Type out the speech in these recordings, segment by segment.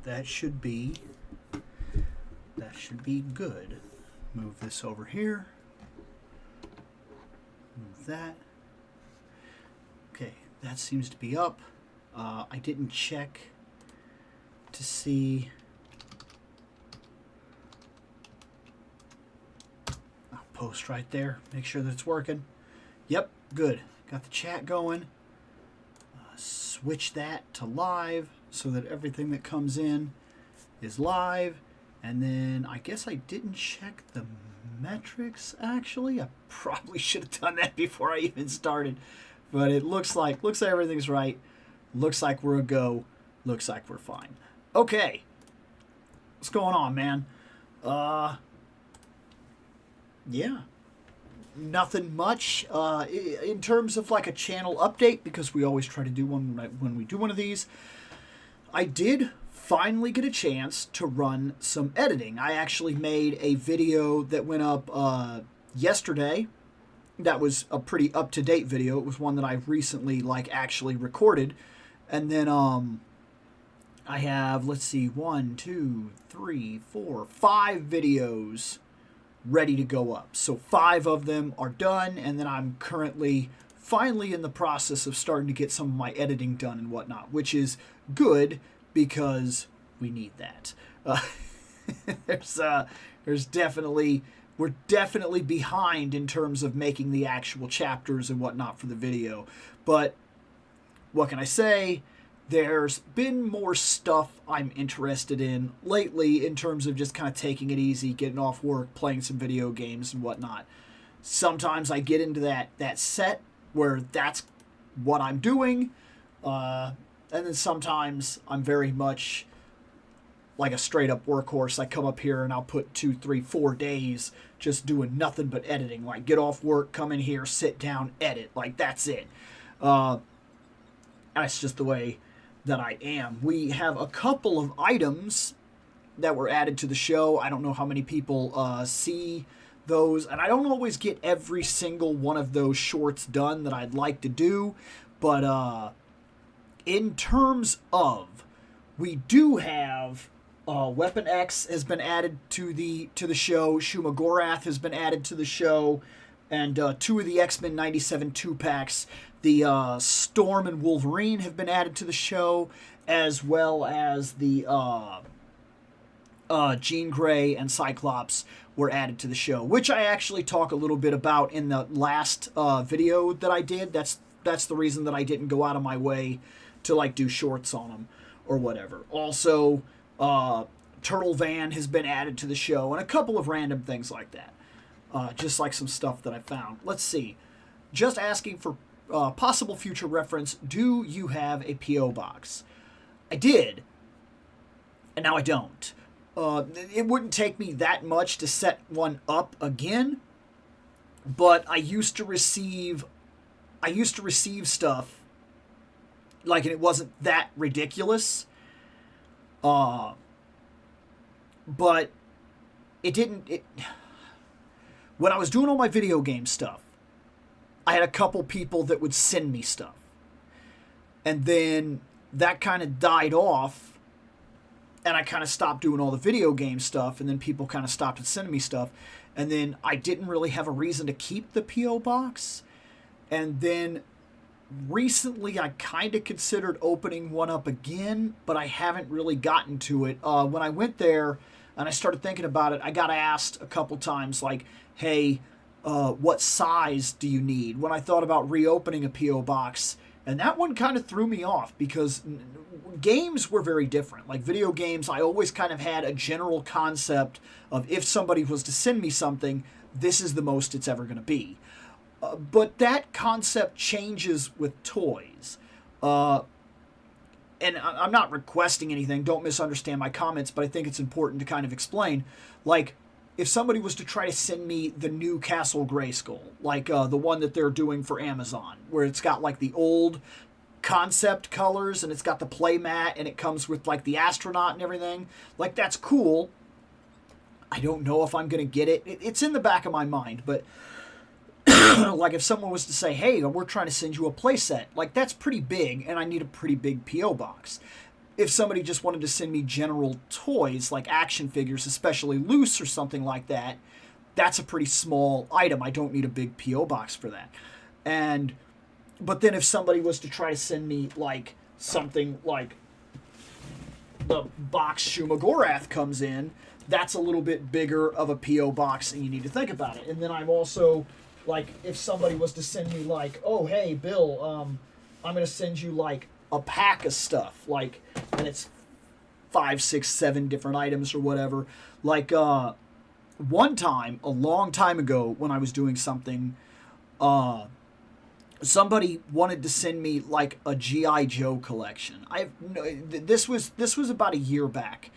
that should be good. Move this over here. Move that. Okay, that seems to be up. I didn't check to see. I'll post right there. Make sure that it's working. Yep, good. Got the chat going. Switch that to live so that everything that comes in is live. And then I guess I didn't check the metrics, actually. I probably should have done that before I even started. But it looks like everything's right. Looks like we're a go. Looks like we're fine. Okay. What's going on, man? Yeah. Nothing much in terms of like a channel update, because we always try to do one when we do one of these. I did finally get a chance to run some editing. I actually made a video that went up yesterday. That was a pretty up-to-date video. It was one that I recently actually recorded. And then I have, let's see, 1, 2, 3, 4, 5 videos ready to go up. So 5 of them are done, and then I'm currently finally in the process of starting to get some of my editing done and whatnot, which is good because we need that. We're definitely behind in terms of making the actual chapters and whatnot for the video. But what can I say? There's been more stuff I'm interested in lately in terms of just kind of taking it easy, getting off work, playing some video games and whatnot. Sometimes I get into that set where that's what I'm doing. And then sometimes I'm very much like a straight up workhorse. I come up here and I'll put 2, 3, 4 days just doing nothing but editing. Like get off work, come in here, sit down, edit. Like that's it. That's just the way that I am. We have a couple of items that were added to the show. I don't know how many people see those, and I don't always get every single one of those shorts done that I'd like to do, but in terms of, we do have Weapon X has been added to the show. Shuma Gorath has been added to the show, and 2 of the X-Men 97 2-packs. The Storm and Wolverine have been added to the show, as well as the Jean Grey and Cyclops were added to the show, which I actually talk a little bit about in the last video that I did. That's the reason that I didn't go out of my way to do shorts on them or whatever. Also, Turtle Van has been added to the show, and a couple of random things like that. Just like some stuff that I found. Let's see. Just asking for possible future reference. Do you have a P.O. box? I did, and now I don't. It wouldn't take me that much to set one up again, but I used to receive stuff and it wasn't that ridiculous. But it didn't. When I was doing all my video game stuff, I had a couple people that would send me stuff. And then that kind of died off, and I kind of stopped doing all the video game stuff, and then people kind of stopped sending me stuff. And then I didn't really have a reason to keep the P.O. box. And then recently I kind of considered opening one up again, but I haven't really gotten to it. When I went there and I started thinking about it, I got asked a couple times, hey, what size do you need? When I thought about reopening a P.O. box, and that one kind of threw me off because games were very different. Like video games, I always kind of had a general concept of if somebody was to send me something, this is the most it's ever going to be. But that concept changes with toys. And I'm not requesting anything, don't misunderstand my comments, but I think it's important to kind of explain. If somebody was to try to send me the new Castle Grayskull, the one that they're doing for Amazon, where it's got the old concept colors and it's got the play mat and it comes with the astronaut and everything, that's cool. I don't know if I'm going to get it. It's in the back of my mind, but if someone was to say, hey, we're trying to send you a playset, that's pretty big and I need a pretty big P.O. box. if somebody just wanted to send me general toys like action figures, especially loose or something like that, that's a pretty small item. I don't need a big P.O. box for that. But then if somebody was to try to send me like something like the box Shumagorath comes in, that's a little bit bigger of a P.O. box, and you need to think about it. And then I'm also, like, if somebody was to send me, like, oh, hey, Bill, I'm going to send you, like, a pack of stuff, like, and it's 5, 6, 7 different items or whatever. Like, one time, a long time ago, when I was doing something, somebody wanted to send me, like, a G.I. Joe collection. This was about a year back.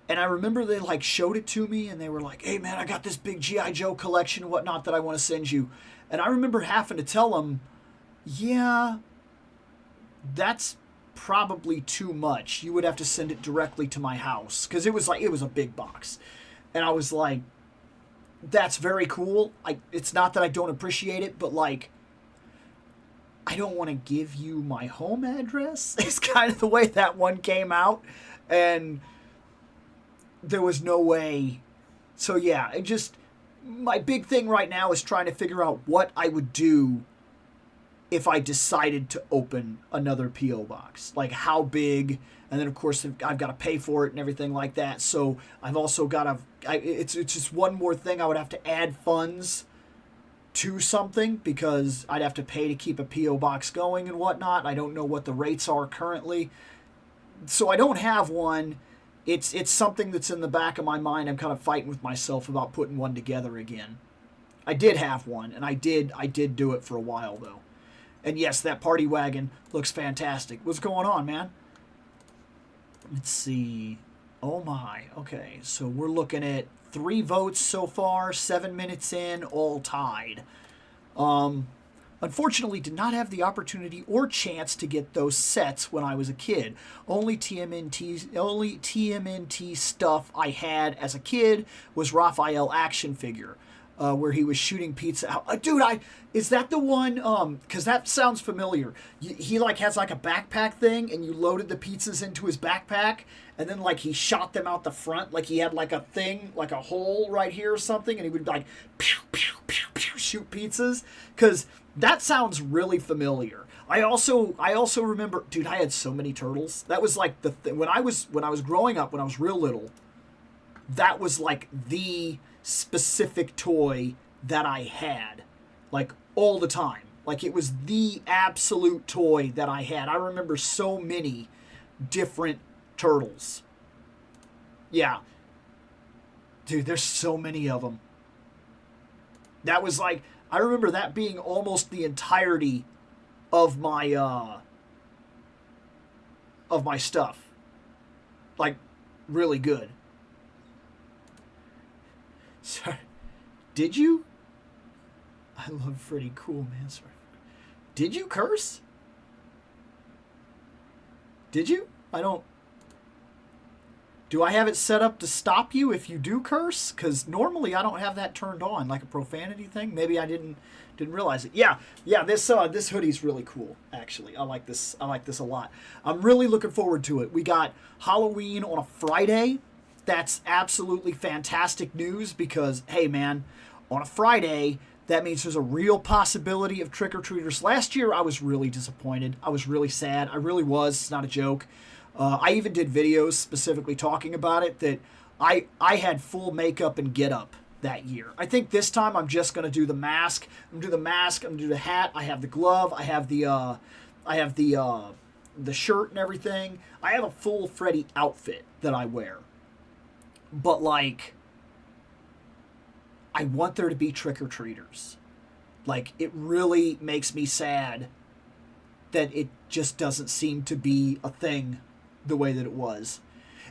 And I remember they, like, showed it to me, and they were like, hey, man, I got this big G.I. Joe collection and whatnot that I want to send you. And I remember having to tell them, yeah, that's probably too much. You would have to send it directly to my house. Because it was a big box. And I was like, that's very cool. It's not that I don't appreciate it, but, like, I don't want to give you my home address. It's kind of the way that one came out. And there was no way. So yeah, my big thing right now is trying to figure out what I would do if I decided to open another P.O. box. Like how big, and then of course I've got to pay for it and everything like that. So I've also got to, it's just one more thing. I would have to add funds to something because I'd have to pay to keep a P.O. box going and whatnot. I don't know what the rates are currently. So I don't have one. It's something that's in the back of my mind. I'm kind of fighting with myself about putting one together again. I did have one, and I did do it for a while, though. And yes, that party wagon looks fantastic. What's going on, man? Let's see. Oh, my. Okay, so we're looking at 3 votes so far, 7 minutes in, all tied. Unfortunately, did not have the opportunity or chance to get those sets when I was a kid. Only TMNT stuff I had as a kid was Raphael action figure, where he was shooting pizza out. Dude, is that the one? Because that sounds familiar. He like has like a backpack thing, and you loaded the pizzas into his backpack, and then like he shot them out the front, like he had like a thing, like a hole right here or something, and he would like pew pew pew pew shoot pizzas. Because that sounds really familiar. I also remember, dude, I had so many turtles. That was like the thing when I was growing up, when I was real little. That was like the specific toy that I had, like all the time. Like it was the absolute toy that I had. I remember so many different turtles. Yeah, dude, there's so many of them. That was like, I remember that being almost the entirety of my stuff. Like, really good. Sorry. Did you? I love Freddy. Cool, man. Sorry. Did you curse? Did you? I don't... Do I have it set up to stop you if you do curse? Because normally I don't have that turned on, like a profanity thing. Maybe I didn't realize it. Yeah. This hoodie's really cool. Actually, I like this. I like this a lot. I'm really looking forward to it. We got Halloween on a Friday. That's absolutely fantastic news because, hey, man, on a Friday, that means there's a real possibility of trick-or-treaters. Last year, I was really disappointed. I was really sad. I really was. It's not a joke. I even did videos specifically talking about it, that I had full makeup and get-up that year. I think this time I'm just going to do the mask. I'm going to do the mask. I'm going to do the hat. I have the glove. I have the shirt and everything. I have a full Freddy outfit that I wear. But, like, I want there to be trick-or-treaters. Like, it really makes me sad that it just doesn't seem to be a thing the way that it was.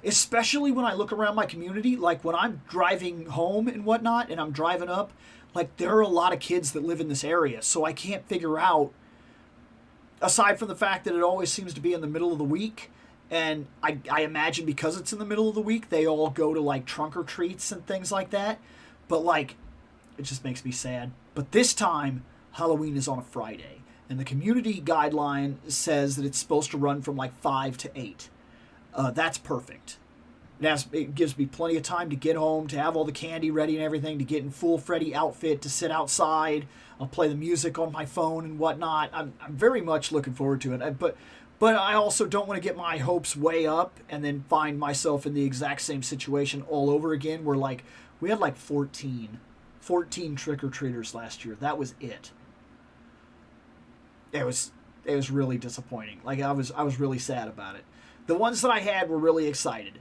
Especially when I look around my community, like when I'm driving home and whatnot, and I'm driving up, like there are a lot of kids that live in this area, so I can't figure out, aside from the fact that it always seems to be in the middle of the week, and I imagine because it's in the middle of the week, they all go to like trunk or treats and things like that, but like, it just makes me sad. But this time, Halloween is on a Friday, and the community guideline says that it's supposed to run from like 5 to 8. That's perfect. It gives me plenty of time to get home, to have all the candy ready and everything, to get in full Freddy outfit, to sit outside. I'll play the music on my phone and whatnot. I'm very much looking forward to it. But I also don't want to get my hopes way up and then find myself in the exact same situation all over again where, like, we had like 14 trick-or-treaters last year. That was it. It was really disappointing. Like, I was really sad about it. The ones that I had were really excited.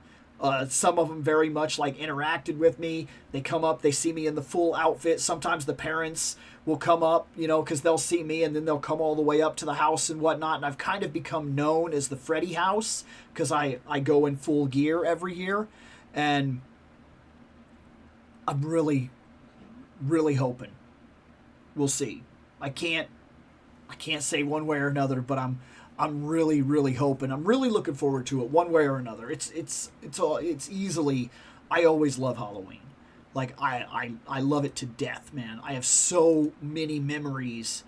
Some of them very much like interacted with me. They come up, they see me in the full outfit. Sometimes the parents will come up, you know, because they'll see me and then they'll come all the way up to the house and whatnot. And I've kind of become known as the Freddy house because I go in full gear every year. And I'm really, really hoping. We'll see. I can't say one way or another, but I'm really, really hoping. I'm really looking forward to it one way or another. It's easily. I always love Halloween. Like I love it to death, man. I have so many memories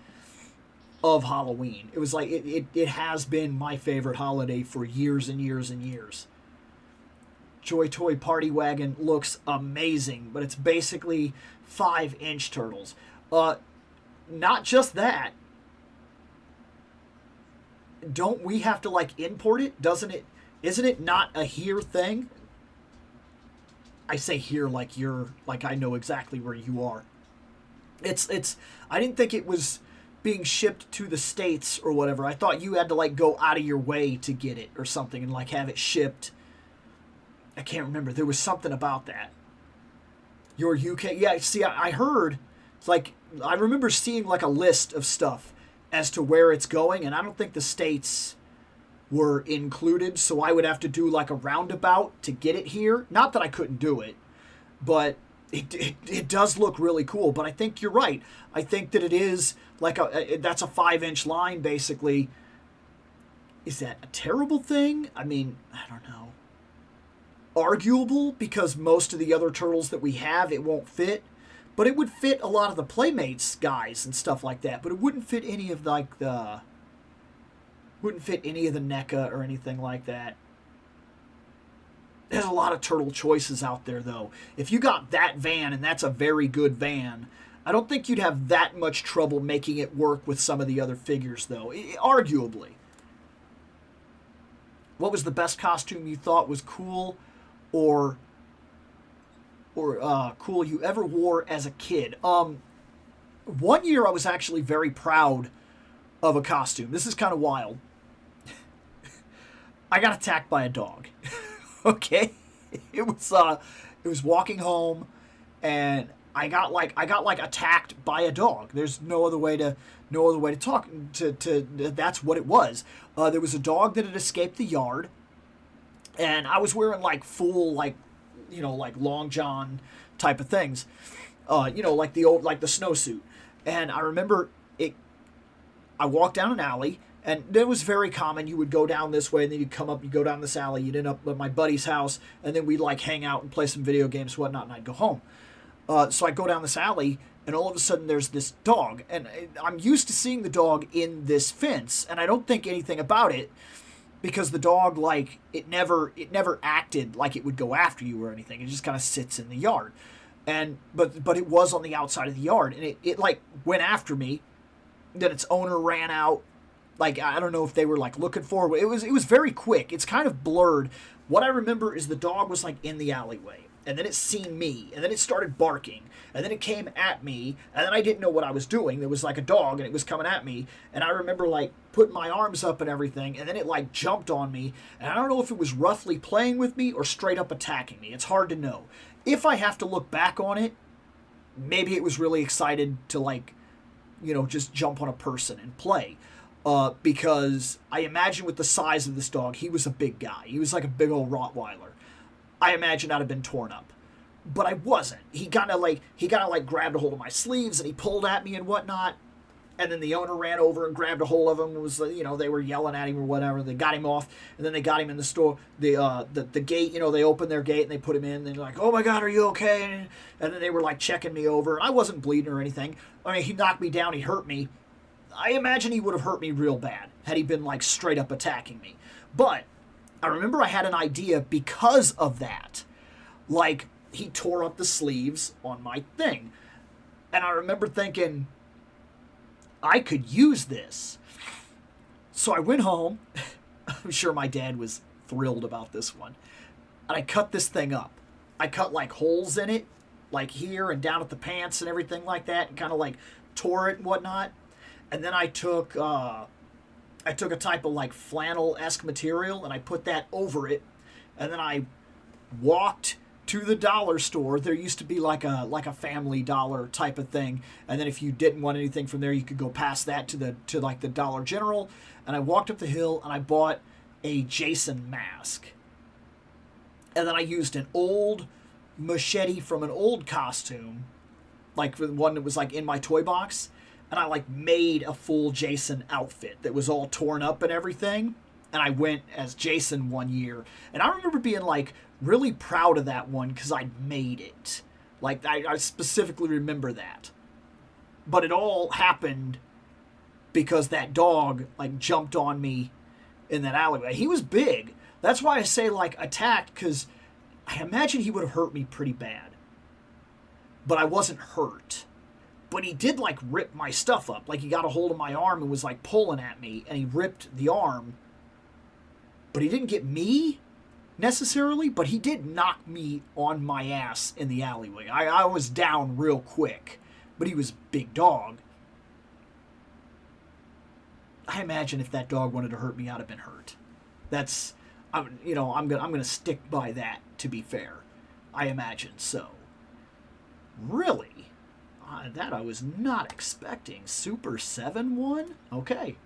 of Halloween. It was like it has been my favorite holiday for years and years and years. Joy Toy Party Wagon looks amazing, but it's basically 5-inch turtles. Not just that. Don't we have to like import it? Isn't it not a here thing? I say here like I know exactly where you are. It's I didn't think it was being shipped to the States or whatever. I thought you had to like go out of your way to get it or something and like have it shipped. I can't remember. There was something about that. Your UK, yeah, see I heard it's like I remember seeing like a list of stuff as to where it's going, and I don't think the States were included, so I would have to do like a roundabout to get it here. Not that I couldn't do it, but it does look really cool. But I think you're right. I think that it is like that's a 5-inch line basically. Is that a terrible thing? I mean, I don't know. Arguable, because most of the other turtles that we have, it won't fit. But it would fit a lot of the Playmates guys and stuff like that. But it wouldn't fit any of like the... Wouldn't fit any of the NECA or anything like that. There's a lot of turtle choices out there, though. If you got that van, and that's a very good van, I don't think you'd have that much trouble making it work with some of the other figures, though. Arguably. What was the best costume you thought was cool or cool you ever wore as a kid? One year I was actually very proud of a costume. This is kind of wild. I got attacked by a dog. Okay? It was walking home and I got attacked by a dog. There's no other way to talk to that's what it was. There was a dog that had escaped the yard, and I was wearing like full like long john type of things. Like the old like the snowsuit. And I remember I walked down an alley, and it was very common. You would go down this way, and then you'd come up, you go down this alley, you'd end up at my buddy's house, and then we'd like hang out and play some video games, whatnot, and I'd go home. So I go down this alley, and all of a sudden there's this dog, and I'm used to seeing the dog in this fence, and I don't think anything about it, because the dog, like, it never acted like it would go after you or anything. It just kind of sits in the yard. But it was on the outside of the yard, and it like went after me. Then its owner ran out. Like, I don't know if they were like looking for it. It was very quick. It's kind of blurred. What I remember is the dog was like in the alleyway, and then it seen me, and then it started barking, and then it came at me, and then I didn't know what I was doing. There was like a dog, and it was coming at me, and I remember like putting my arms up and everything, and then it like jumped on me, and I don't know if it was roughly playing with me or straight up attacking me. It's hard to know. If I have to look back on it, maybe it was really excited to like, just jump on a person and play. Because I imagine with the size of this dog, he was a big guy. He was like a big old Rottweiler. I imagine I'd have been torn up. But I wasn't. He kind of grabbed a hold of my sleeves and he pulled at me and whatnot. And then the owner ran over and grabbed a hold of him. It was, they were yelling at him or whatever. They got him off, and then they got him in the store. The gate, they opened their gate and they put him in. And they're like, "Oh my God, are you okay?" And then they were like checking me over. I wasn't bleeding or anything. I mean, he knocked me down. He hurt me. I imagine he would have hurt me real bad had he been like straight up attacking me. But I remember I had an idea because of that. Like, he tore up the sleeves on my thing. And I remember thinking, I could use this. So I went home. I'm sure my dad was thrilled about this one. And I cut this thing up. I cut like holes in it, like here and down at the pants and everything like that, and kind of like tore it and whatnot. And then I took a type of like flannel-esque material and I put that over it. And then I walked to the dollar store. There used to be like a Family Dollar type of thing, and then if you didn't want anything from there, you could go past that to like the Dollar General. And I walked up the hill and I bought a Jason mask, and then I used an old machete from an old costume, like the one that was like in my toy box, and I like made a full Jason outfit that was all torn up and everything. And I went as Jason one year, and I remember being like really proud of that one because I made it. Like, I specifically remember that. But it all happened because that dog like jumped on me in that alleyway. He was big. That's why I say like attacked, because I imagine he would have hurt me pretty bad. But I wasn't hurt. But he did like rip my stuff up. Like, he got a hold of my arm and was like pulling at me, and he ripped the arm. But he didn't get me necessarily, but he did knock me on my ass in the alleyway. I was down real quick, but he was a big dog. I imagine if that dog wanted to hurt me, I'd have been hurt. That's, I'm gonna stick by that, to be fair. I imagine so. Really? That I was not expecting. Super 7-1? Okay.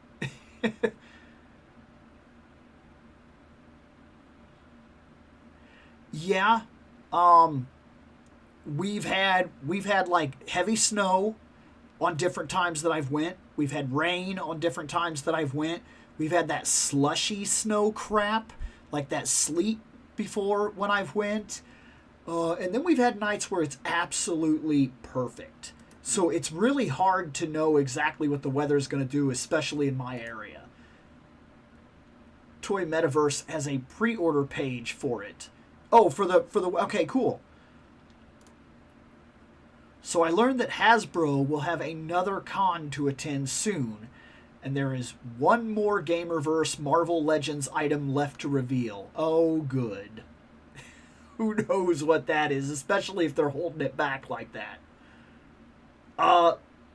Yeah. We've had like heavy snow on different times that I've went. We've had rain on different times that I've went. We've had that slushy snow crap, like that sleet before when I've went. And then we've had nights where it's absolutely perfect. So it's really hard to know exactly what the weather is going to do, especially in my area. Toy Metaverse has a pre-order page for it. Oh, for the okay, cool. So I learned that Hasbro will have another con to attend soon, and there is one more Gamerverse Marvel Legends item left to reveal. Oh, good. Who knows what that is, especially if they're holding it back like that.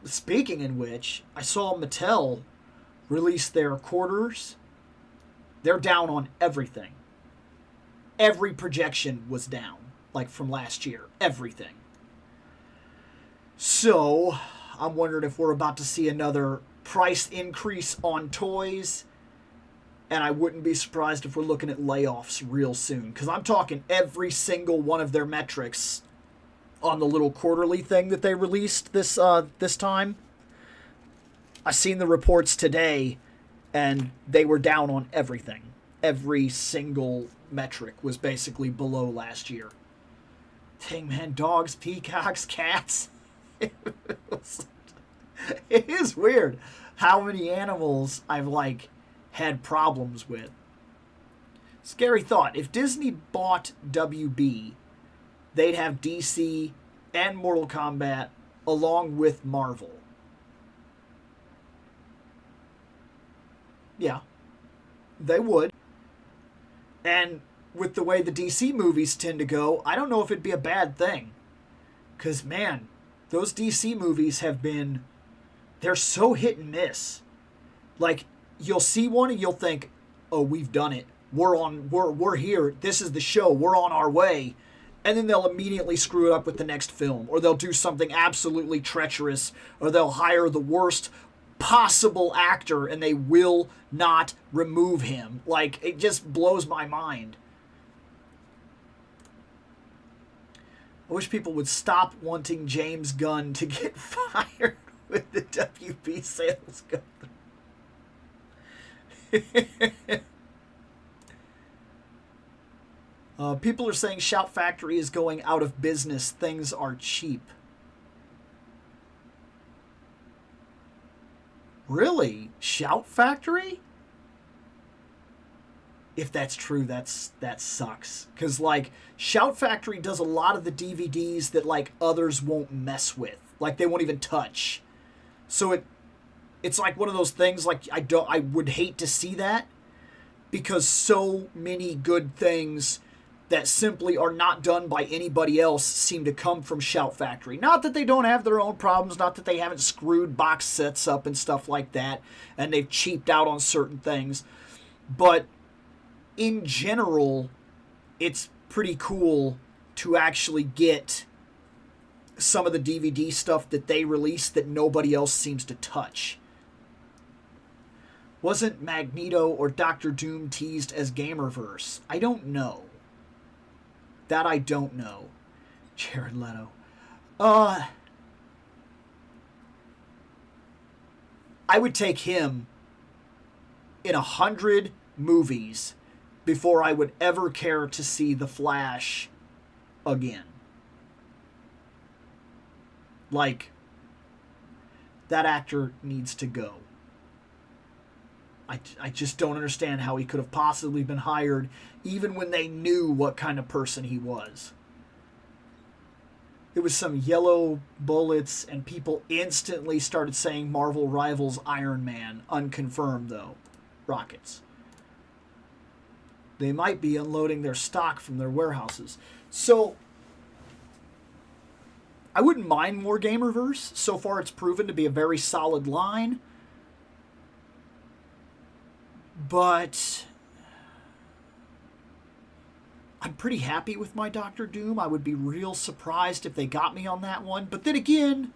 Speaking in which, I saw Mattel release their quarters. They're down on everything. Every projection was down, like from last year. Everything. So, I'm wondering if we're about to see another price increase on toys. And I wouldn't be surprised if we're looking at layoffs real soon. Because I'm talking every single one of their metrics on the little quarterly thing that they released this time. I seen the reports today, and they were down on everything. Every single metric was basically below last year. Dang, man, dogs, peacocks, cats. It is weird how many animals I've like had problems with. Scary thought. If Disney bought WB, they'd have DC and Mortal Kombat along with Marvel. Yeah, they would. And with the way the DC movies tend to go, I don't know if it'd be a bad thing. Because, man, those DC movies have been... They're so hit and miss. Like, you'll see one and you'll think, oh, we've done it. We're here. This is the show. We're on our way. And then they'll immediately screw it up with the next film. Or they'll do something absolutely treacherous. Or they'll hire the worst possible actor and they will not remove him. Like, it just blows my mind. I wish people would stop wanting James Gunn to get fired with the WB sales going. People are saying Shout Factory is going out of business. Things are cheap. Really? Shout Factory? If that's true, that sucks. Because, like, Shout Factory does a lot of the DVDs that, like, others won't mess with. Like, they won't even touch. So it's like one of those things, like, I would hate to see that. Because so many good things that simply are not done by anybody else seem to come from Shout Factory. Not that they don't have their own problems, not that they haven't screwed box sets up and stuff like that, and they've cheaped out on certain things. But in general, it's pretty cool to actually get some of the DVD stuff that they release that nobody else seems to touch. Wasn't Magneto or Doctor Doom teased as Gamerverse? I don't know. That I don't know. Jared Leto. I would take him in 100 movies before I would ever care to see The Flash again. Like, that actor needs to go. I just don't understand how he could have possibly been hired even when they knew what kind of person he was. It was some yellow bullets and people instantly started saying Marvel rivals Iron Man. Unconfirmed, though. Rockets. They might be unloading their stock from their warehouses. So, I wouldn't mind more Gamerverse. So far, it's proven to be a very solid line. But I'm pretty happy with my Doctor Doom. I would be real surprised if they got me on that one. But then again,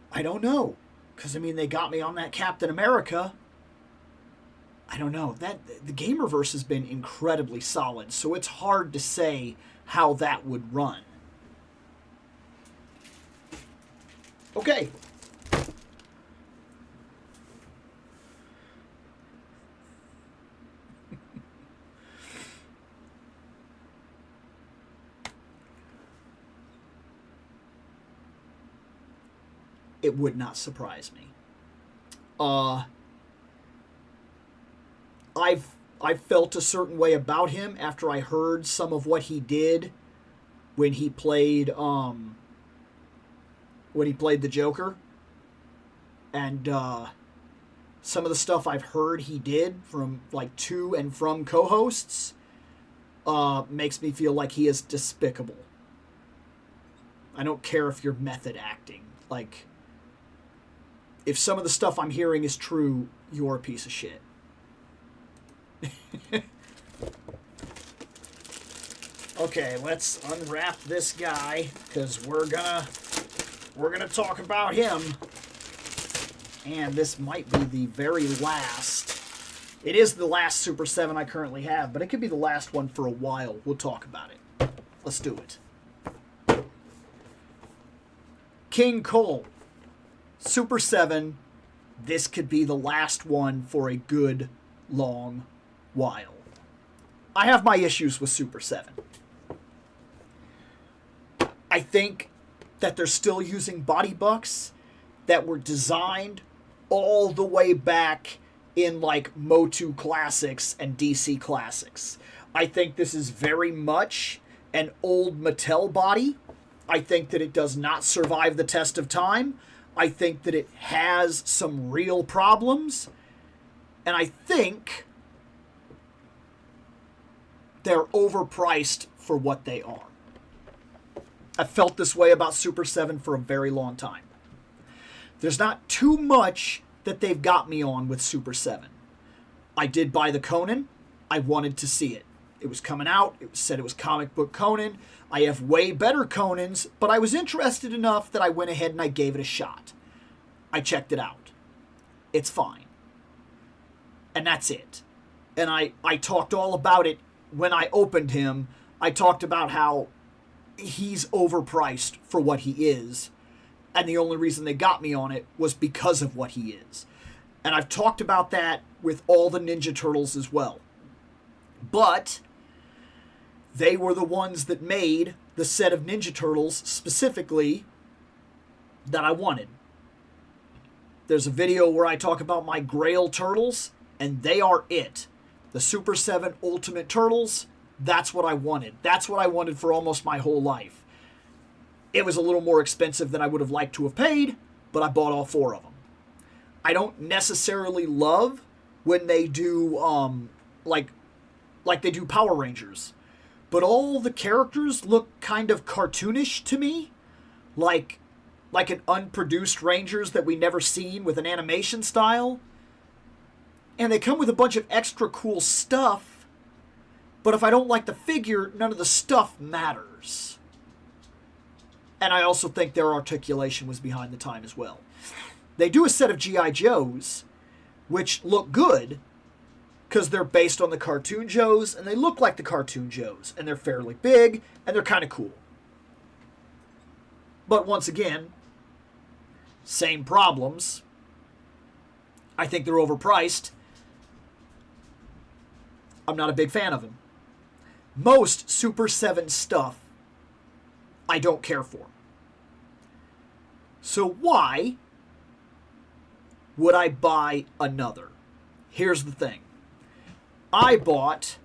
I don't know. Because, I mean, they got me on that Captain America. I don't know. The Gamerverse has been incredibly solid, so it's hard to say how that would run. Okay. It would not surprise me. I've felt a certain way about him after I heard some of what he did when he played the Joker, and some of the stuff I've heard he did from like to and from co-hosts makes me feel like he is despicable. I don't care if you're method acting. Like, if some of the stuff I'm hearing is true, you're a piece of shit. Okay, let's unwrap this guy, because we're gonna talk about him. And this might be the very last. It is the last Super 7 I currently have, but it could be the last one for a while. We'll talk about it. Let's do it. King Cole. Super 7. This could be the last one for a good long while. I have my issues with Super 7. I think that they're still using body bucks that were designed all the way back in like Motu Classics and DC Classics. I think this is very much an old Mattel body. I think that it does not survive the test of time. I think that it has some real problems. And I think they're overpriced for what they are. I've felt this way about Super 7 for a very long time. There's not too much that they've got me on with Super 7. I did buy the Conan. I wanted to see it. It was coming out. It said it was comic book Conan. I have way better Conans, but I was interested enough that I went ahead and I gave it a shot. I checked it out. It's fine. And that's it. And I talked all about it when I opened him. I talked about how he's overpriced for what he is. And the only reason they got me on it was because of what he is. And I've talked about that with all the Ninja Turtles as well. But they were the ones that made the set of Ninja Turtles specifically that I wanted. There's a video where I talk about my Grail Turtles, and they are it. The Super 7 Ultimate Turtles, that's what I wanted. That's what I wanted for almost my whole life. It was a little more expensive than I would have liked to have paid, but I bought all 4 of them. I don't necessarily love when they do, like they do Power Rangers. But all the characters look kind of cartoonish to me. Like an unproduced Rangers that we never seen with an animation style. And they come with a bunch of extra cool stuff. But if I don't like the figure, none of the stuff matters. And I also think their articulation was behind the time as well. They do a set of G.I. Joes, which look good, because they're based on the cartoon Joes, and they look like the cartoon Joes, and they're fairly big, and they're kind of cool. But once again, same problems. I think they're overpriced. I'm not a big fan of them. Most Super 7 stuff, I don't care for. So why would I buy another? Here's the thing. I bought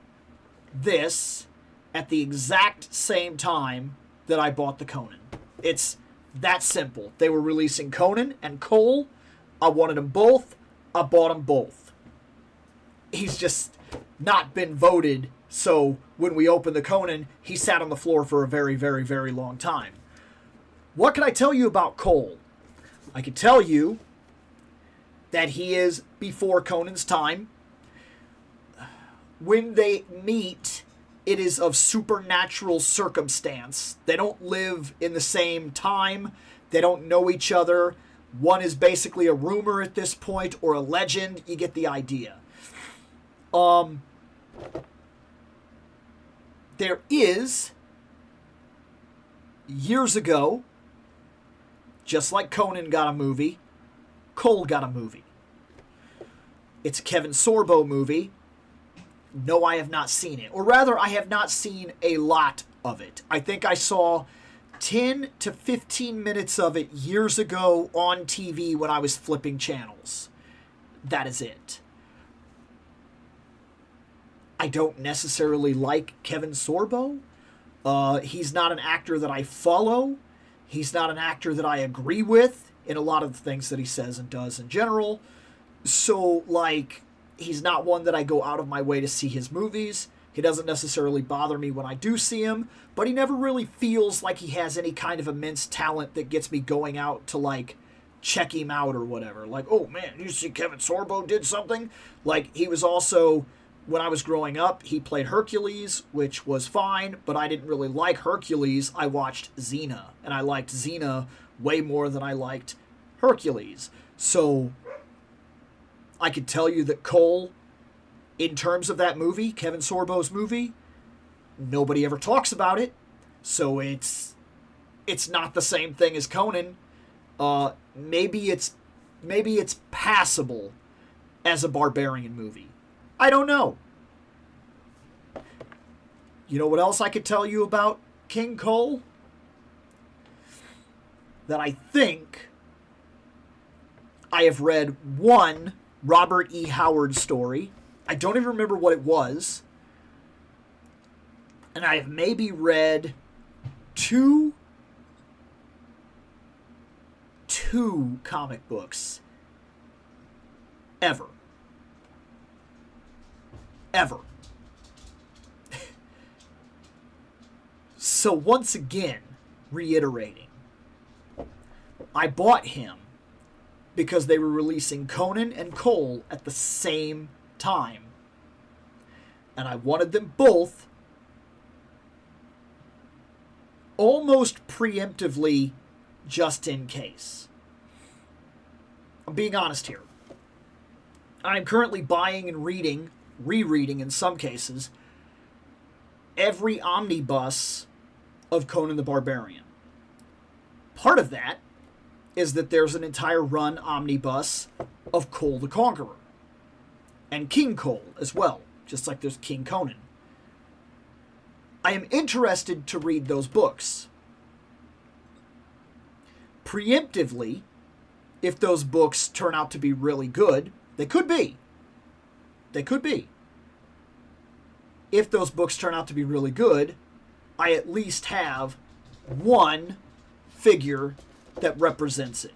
this at the exact same time that I bought the Conan. It's that simple. They were releasing Conan and Cole. I wanted them both. I bought them both. He's just not been voted, so when we opened the Conan, he sat on the floor for a very, very, very long time. What can I tell you about Cole? I can tell you that he is before Conan's time. When they meet, it is of supernatural circumstance. They don't live in the same time. They don't know each other. One is basically a rumor at this point, or a legend. You get the idea. There is, years ago, just like Conan got a movie, Cole got a movie. It's a Kevin Sorbo movie. No, I have not seen it. Or rather, I have not seen a lot of it. I think I saw 10 to 15 minutes of it years ago on TV when I was flipping channels. That is it. I don't necessarily like Kevin Sorbo. He's not an actor that I follow. He's not an actor that I agree with in a lot of the things that he says and does in general. So, he's not one that I go out of my way to see his movies. He doesn't necessarily bother me when I do see him, but he never really feels like he has any kind of immense talent that gets me going out to, check him out or whatever. Oh, man, you see Kevin Sorbo did something? He was also, when I was growing up, he played Hercules, which was fine, but I didn't really like Hercules. I watched Xena, and I liked Xena way more than I liked Hercules. So I could tell you that Cole, in terms of that movie, Kevin Sorbo's movie, nobody ever talks about it. So it's not the same thing as Conan. Maybe it's passable as a barbarian movie. I don't know. You know what else I could tell you about King Cole? That I think I have read one Robert E. Howard story. I don't even remember what it was. And I have maybe read two comic books. Ever. So once again, reiterating, I bought him because they were releasing Conan and Cole at the same time. And I wanted them both almost preemptively, just in case. I'm being honest here. I'm currently buying and rereading in some cases, every omnibus of Conan the Barbarian. Part of that is that there's an entire run omnibus of Cole the Conqueror. And King Cole as well, just like there's King Conan. I am interested to read those books. Preemptively, if those books turn out to be really good, they could be. They could be. if those books turn out to be really good, I at least have one figure that represents it.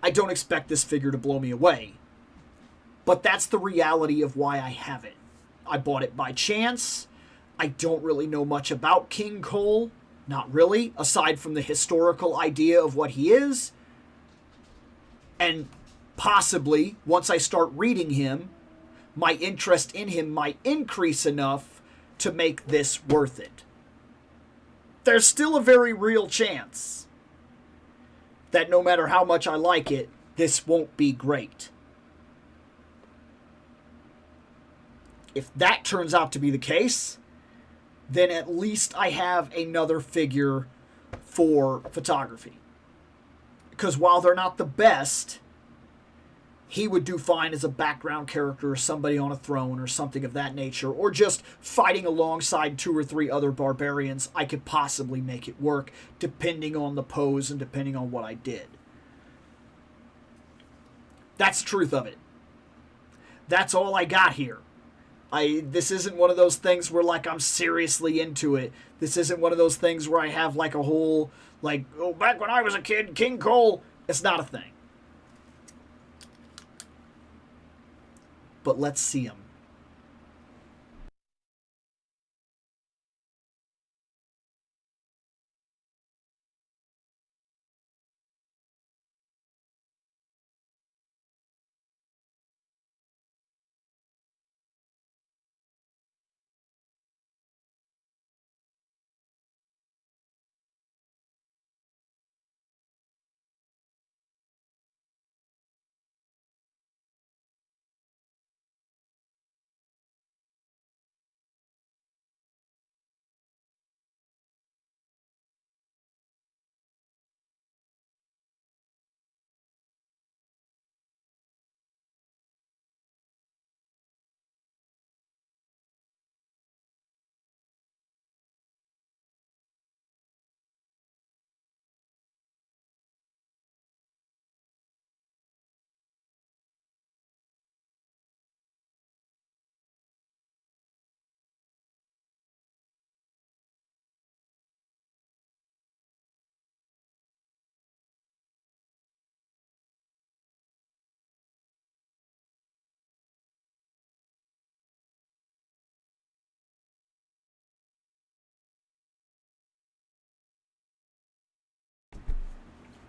I don't expect this figure to blow me away, but that's the reality of why I have it. I bought it by chance. I don't really know much about King Cole. Not really, aside from the historical idea of what he is. And possibly, once I start reading him, my interest in him might increase enough to make this worth it. There's still a very real chance that no matter how much I like it, this won't be great. If that turns out to be the case, then at least I have another figure for photography. Because while they're not the best, he would do fine as a background character or somebody on a throne or something of that nature, or just fighting alongside 2 or 3 other barbarians. I could possibly make it work depending on the pose and depending on what I did. That's the truth of it. That's all I got here. This isn't one of those things where, like, I'm seriously into it. This isn't one of those things where I have, like, a whole, like, oh, back when I was a kid, King Cole. It's not a thing. But let's see him.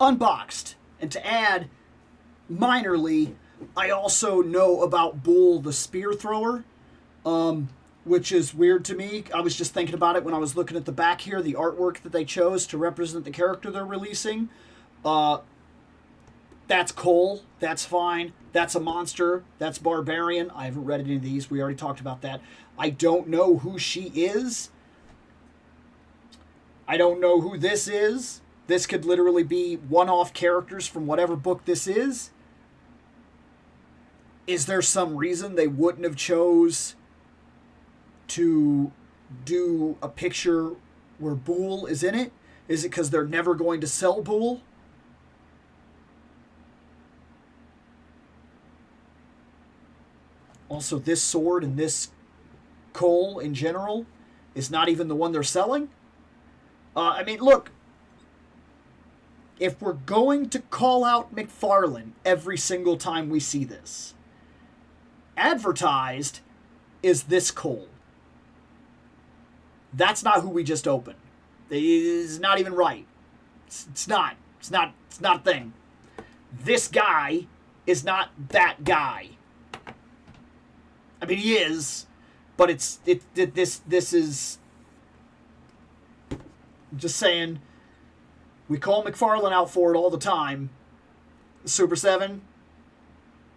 Unboxed. And to add, minorly, I also know about Bull the Spear Thrower, which is weird to me. I was just thinking about it when I was looking at the back here, the artwork that they chose to represent the character they're releasing. That's Cole. That's fine. That's a monster. That's Barbarian. I haven't read any of these. We already talked about that. I don't know who she is. I don't know who this is. This could literally be one-off characters from whatever book this is. Is there some reason they wouldn't have chose to do a picture where Bull is in it? Is it because they're never going to sell Bull? Also, this sword and this Cole in general is not even the one they're selling. I mean, look. If we're going to call out McFarlane every single time we see this, advertised is this Cole. That's not who we just opened. It's not even right. It's not a thing. This guy is not that guy. I mean, he is, but this is just saying. We call McFarlane out for it all the time. Super 7,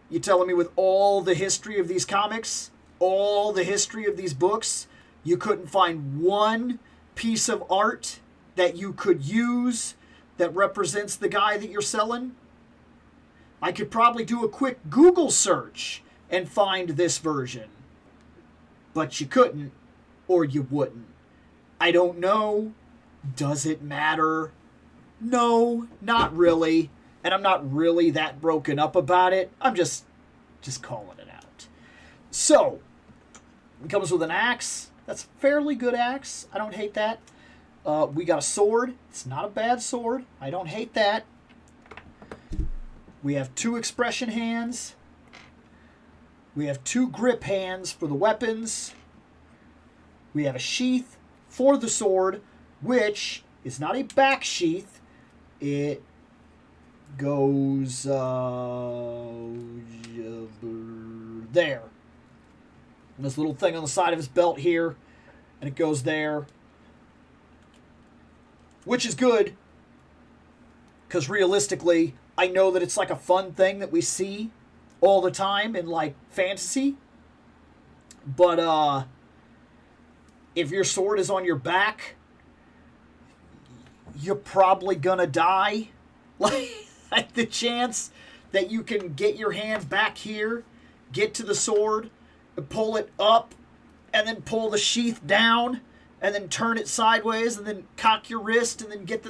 you telling me with all the history of these comics, all the history of these books, you couldn't find one piece of art that you could use that represents the guy that you're selling? I could probably do a quick Google search and find this version. But you couldn't, or you wouldn't. I don't know. Does it matter? No, not really. And I'm not really that broken up about it. I'm just calling it out. So, It comes with an axe. That's a fairly good axe. I don't hate that. We got a sword. It's not a bad sword. I don't hate that. We have 2 expression hands. We have 2 grip hands for the weapons. We have a sheath for the sword, which is not a back sheath. It goes there. And this little thing on the side of his belt here, and it goes there. Which is good, because realistically, I know that it's like a fun thing that we see all the time in like fantasy. But if your sword is on your back, you're probably gonna die. Like the chance that you can get your hand back here, get to the sword, and pull it up, and then pull the sheath down, and then turn it sideways, and then cock your wrist, and then get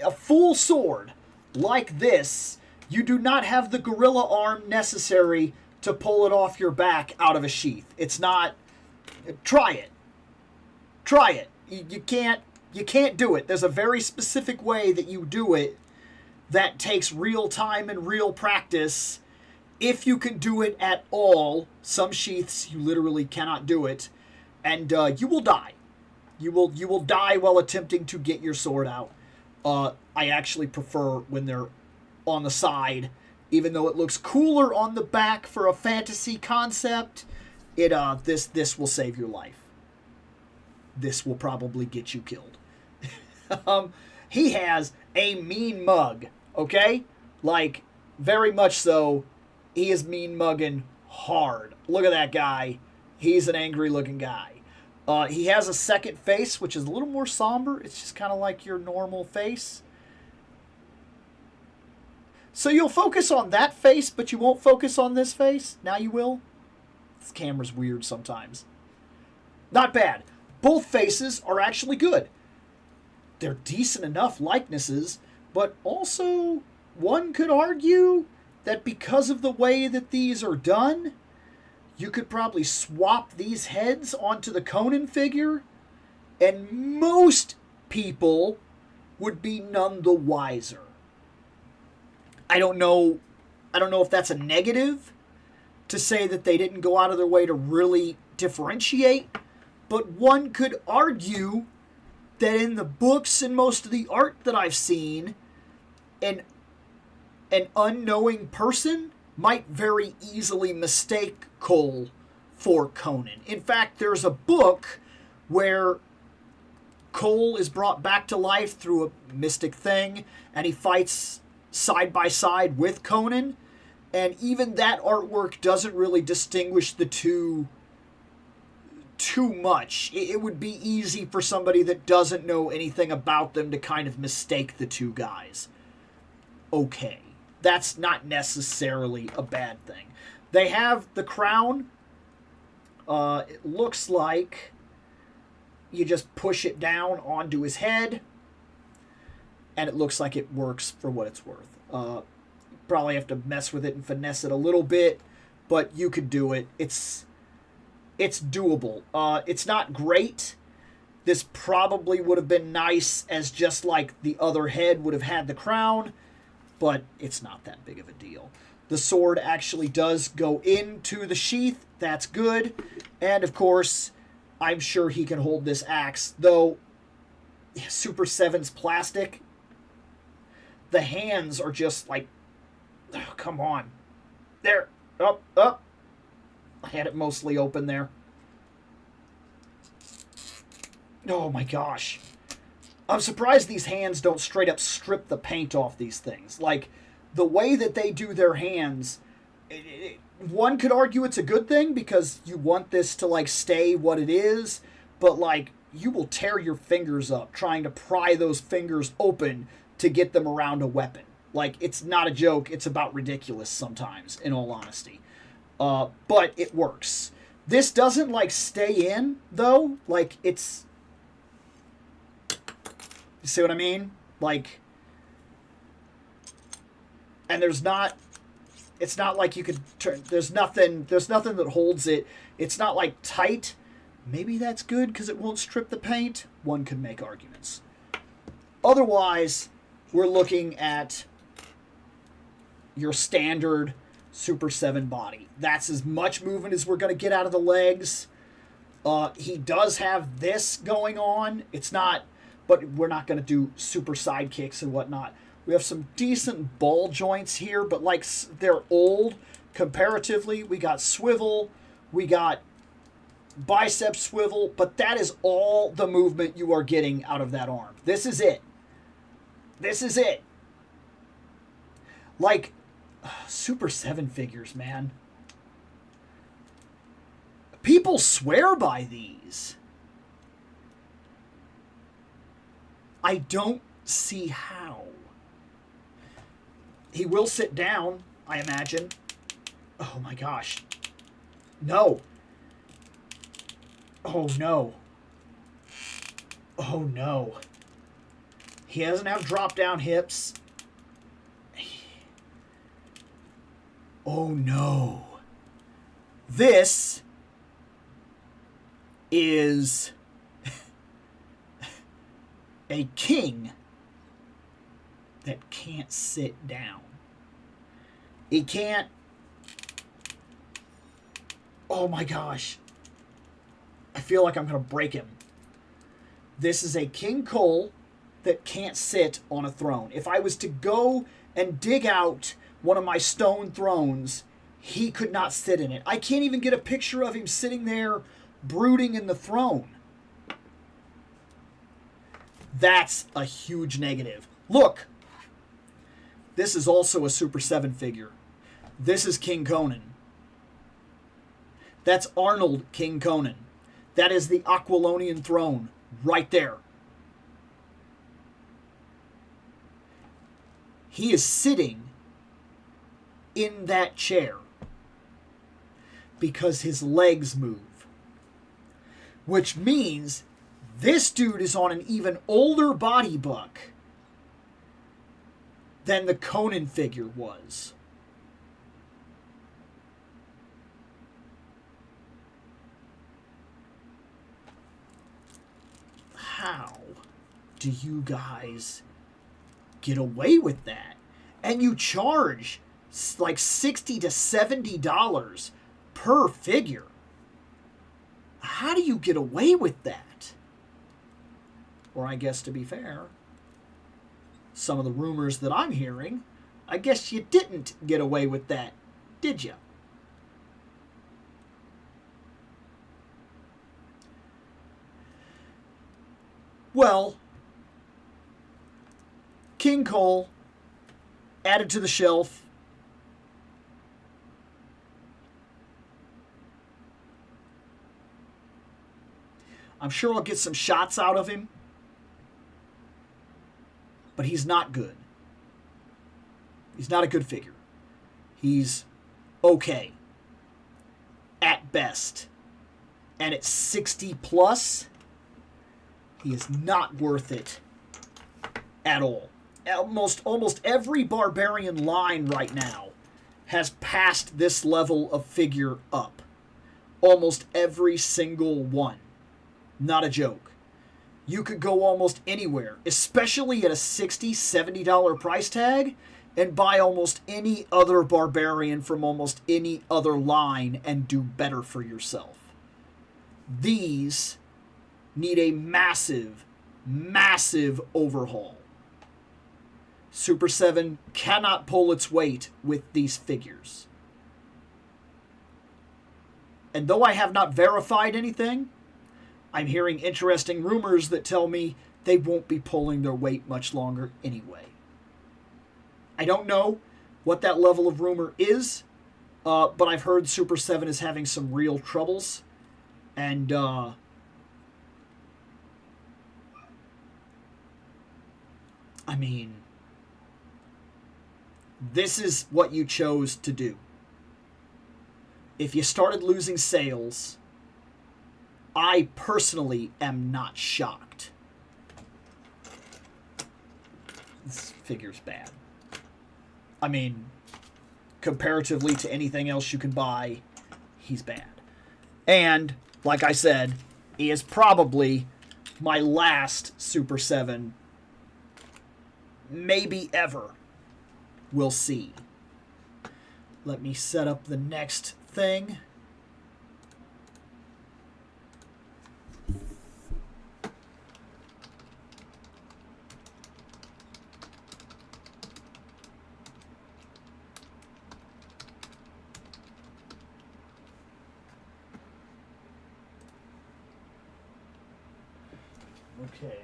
a full sword like this. You do not have the gorilla arm necessary to pull it off your back out of a sheath. It's not. Try it. Try it. You can't do it. There's a very specific way that you do it that takes real time and real practice. If you can do it at all, some sheaths you literally cannot do it, and you will die. You will die while attempting to get your sword out. I actually prefer when they're on the side, even though it looks cooler on the back for a fantasy concept. This will save your life. This will probably get you killed. He has a mean mug, okay? Like, very much so. He is mean mugging hard. Look at that guy. He's an angry looking guy. He has a second face, which is a little more somber. It's just kind of like your normal face. So you'll focus on that face, but you won't focus on this face. Now you will. This camera's weird sometimes. Not bad. Both faces are actually good. They're decent enough likenesses, but also one could argue that because of the way that these are done, you could probably swap these heads onto the Conan figure, and most people would be none the wiser. I don't know if that's a negative to say that they didn't go out of their way to really differentiate, but one could argue that in the books and most of the art that I've seen, an unknowing person might very easily mistake Cole for Conan. In fact, there's a book where Cole is brought back to life through a mystic thing, and he fights side by side with Conan, and even that artwork doesn't really distinguish the two too much. It would be easy for somebody that doesn't know anything about them to kind of mistake the two guys. Okay. That's not necessarily a bad thing. They have the crown. It looks like you just push it down onto his head, and it looks like it works for what it's worth. Probably have to mess with it and finesse it a little bit, but you could do it. It's doable. It's not great. This probably would have been nice as just like the other head would have had the crown, but it's not that big of a deal. The sword actually does go into the sheath. That's good. And, of course, I'm sure he can hold this axe. Though, Super 7's plastic. The hands are just like... Oh, come on. There. Up, up. I had it mostly open there. Oh, my gosh. I'm surprised these hands don't straight up strip the paint off these things. Like, the way that they do their hands, one could argue it's a good thing because you want this to, like, stay what it is, but, like, you will tear your fingers up trying to pry those fingers open to get them around a weapon. Like, it's not a joke. It's about ridiculous sometimes, in all honesty. But it works. This doesn't, like, stay in, though. Like, it's... You see what I mean? Like, and there's not It's not like you could turn. There's nothing that holds it. It's not like tight. Maybe that's good because it won't strip the paint. One could make arguments. Otherwise, we're looking at your standard Super 7 body. That's as much movement as we're going to get out of the legs. He does have this going on. It's not, but we're not going to do super side kicks and whatnot. We have some decent ball joints here, but like they're old comparatively. We got swivel, we got bicep swivel, but that is all the movement you are getting out of that arm. This is it. This is it. Like, Super 7 figures, man. People swear by these. I don't see how. He will sit down, I imagine. Oh my gosh. No. Oh no. Oh no. He doesn't have drop down hips. Oh no. This is a king that can't sit down. He can't. Oh my gosh. I feel like I'm going to break him. This is a King Cole that can't sit on a throne. If I was to go and dig out one of my stone thrones, he could not sit in it. I can't even get a picture of him sitting there brooding in the throne. That's a huge negative. Look, this is also a Super 7 figure. This is King Conan. That's Arnold King Conan. That is the Aquilonian throne right there. He is sitting in that chair because his legs move. Which means this dude is on an even older body buck than the Conan figure was. How do you guys get away with that? And you charge like $60 to $70 per figure. How do you get away with that? Or I guess, to be fair, some of the rumors that I'm hearing, I guess you didn't get away with that, did you? Well, King Cole added to the shelf. I'm sure I'll get some shots out of him, but he's not good. He's not a good figure. He's okay at best. And at 60 plus, he is not worth it at all. Almost every Barbarian line right now has passed this level of figure up. Almost every single one. Not a joke. You could go almost anywhere, especially at a $60, $70 price tag, and buy almost any other Barbarian from almost any other line and do better for yourself. These need a massive, massive overhaul. Super 7 cannot pull its weight with these figures. And though I have not verified anything, I'm hearing interesting rumors that tell me they won't be pulling their weight much longer anyway. I don't know what that level of rumor is, but I've heard Super 7 is having some real troubles. And I mean, this is what you chose to do. If you started losing sales, I personally am not shocked. This figure's bad. I mean, comparatively to anything else you can buy, he's bad. And, like I said, he is probably my last Super 7, maybe ever. We'll see. Let me set up the next thing. Okay.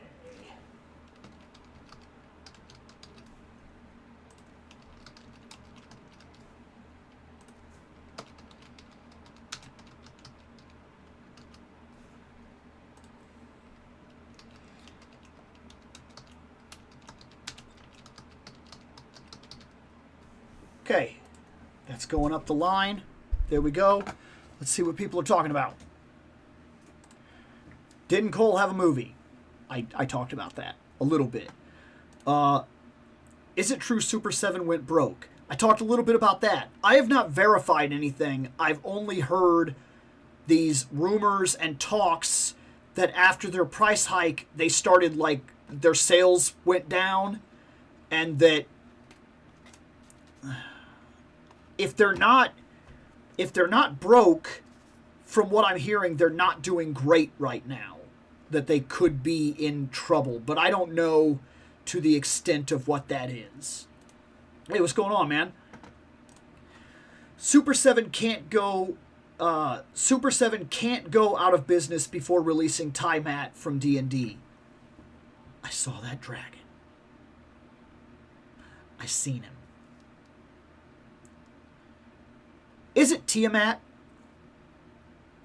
Okay, that's going up the line. There we go. Let's see what people are talking about. Didn't Cole have a movie? I talked about that a little bit. Is it true Super 7 went broke? I talked a little bit about that. I have not verified anything. I've only heard these rumors and talks that after their price hike, they started, like, their sales went down, and that if they're not broke, from what I'm hearing, they're not doing great right now. That they could be in trouble, but I don't know to the extent of what that is. Hey, what's going on, man? Super 7 can't go out of business before releasing Ty Matt from D&D. I saw that dragon. I seen him. Is it Tiamat?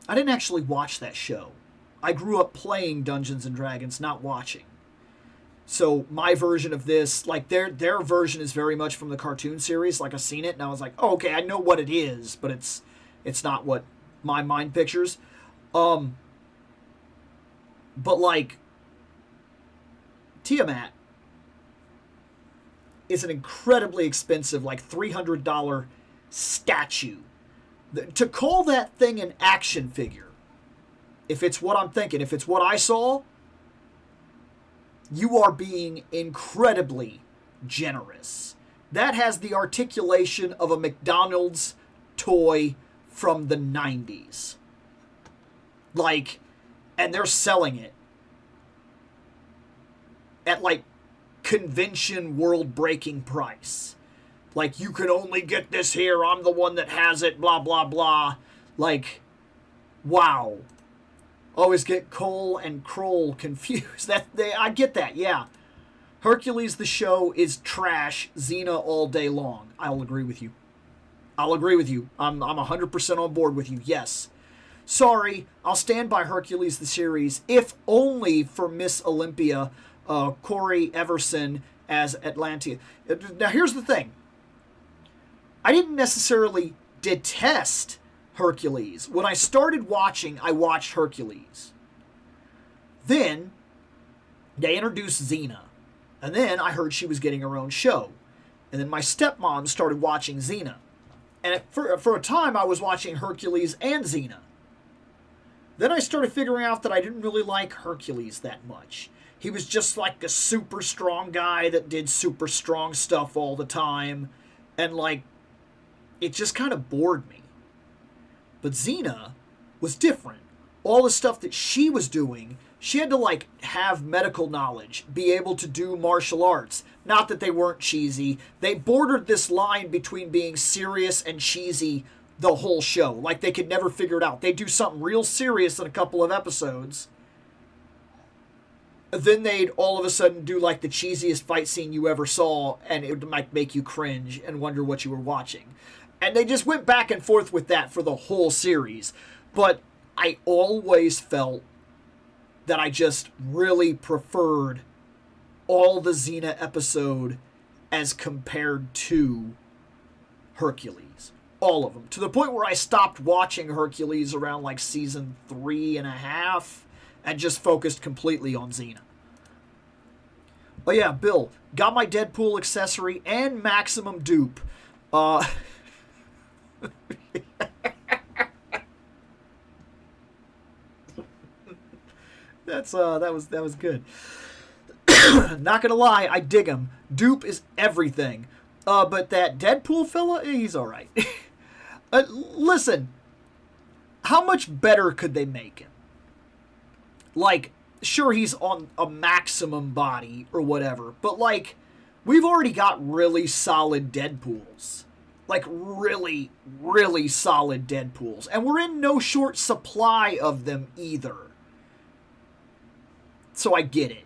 I didn't actually watch that show. I grew up playing Dungeons and Dragons, not watching. So my version of this, like their version is very much from the cartoon series. Like I've seen it and I was like, oh, okay, I know what it is, but it's not what my mind pictures. But like Tiamat is an incredibly expensive, like $300 statue. To call that thing an action figure, if it's what I'm thinking, if it's what I saw, you are being incredibly generous. That has the articulation of a McDonald's toy from the 90s. Like, and they're selling it at, like, convention world-breaking price. Like, you can only get this here, I'm the one that has it, blah, blah, blah. Like, wow. Always get Cole and Kroll confused. I get that, yeah. Hercules the show is trash. Xena all day long. I'll agree with you. I'm 100% on board with you, yes. Sorry, I'll stand by Hercules the series, if only for Miss Olympia, Corey Everson as Atlantea. Now here's the thing. I didn't necessarily detest Hercules. When I started watching, I watched Hercules. Then, they introduced Xena. And then I heard she was getting her own show. And then my stepmom started watching Xena. And for a time, I was watching Hercules and Xena. Then I started figuring out that I didn't really like Hercules that much. He was just like a super strong guy that did super strong stuff all the time. And like, it just kind of bored me. But Xena was different. All the stuff that she was doing, she had to like have medical knowledge, be able to do martial arts. Not that they weren't cheesy. They bordered this line between being serious and cheesy the whole show. Like they could never figure it out. They do something real serious in a couple of episodes. Then they'd all of a sudden do like the cheesiest fight scene you ever saw, and it might make you cringe and wonder what you were watching. And they just went back and forth with that for the whole series. But I always felt that I just really preferred all the Xena episode as compared to Hercules. All of them. To the point where I stopped watching Hercules around like season 3.5 and just focused completely on Xena. Oh yeah, Bill, got my Deadpool accessory and maximum dupe. That was good. Not gonna lie, I dig him. Dupe is everything. But that Deadpool fella, he's all right. Listen, how much better could they make him? Like, sure, he's on a maximum body or whatever, but like, we've already got really solid Deadpools. Like, really, really solid Deadpools. And we're in no short supply of them either. So I get it.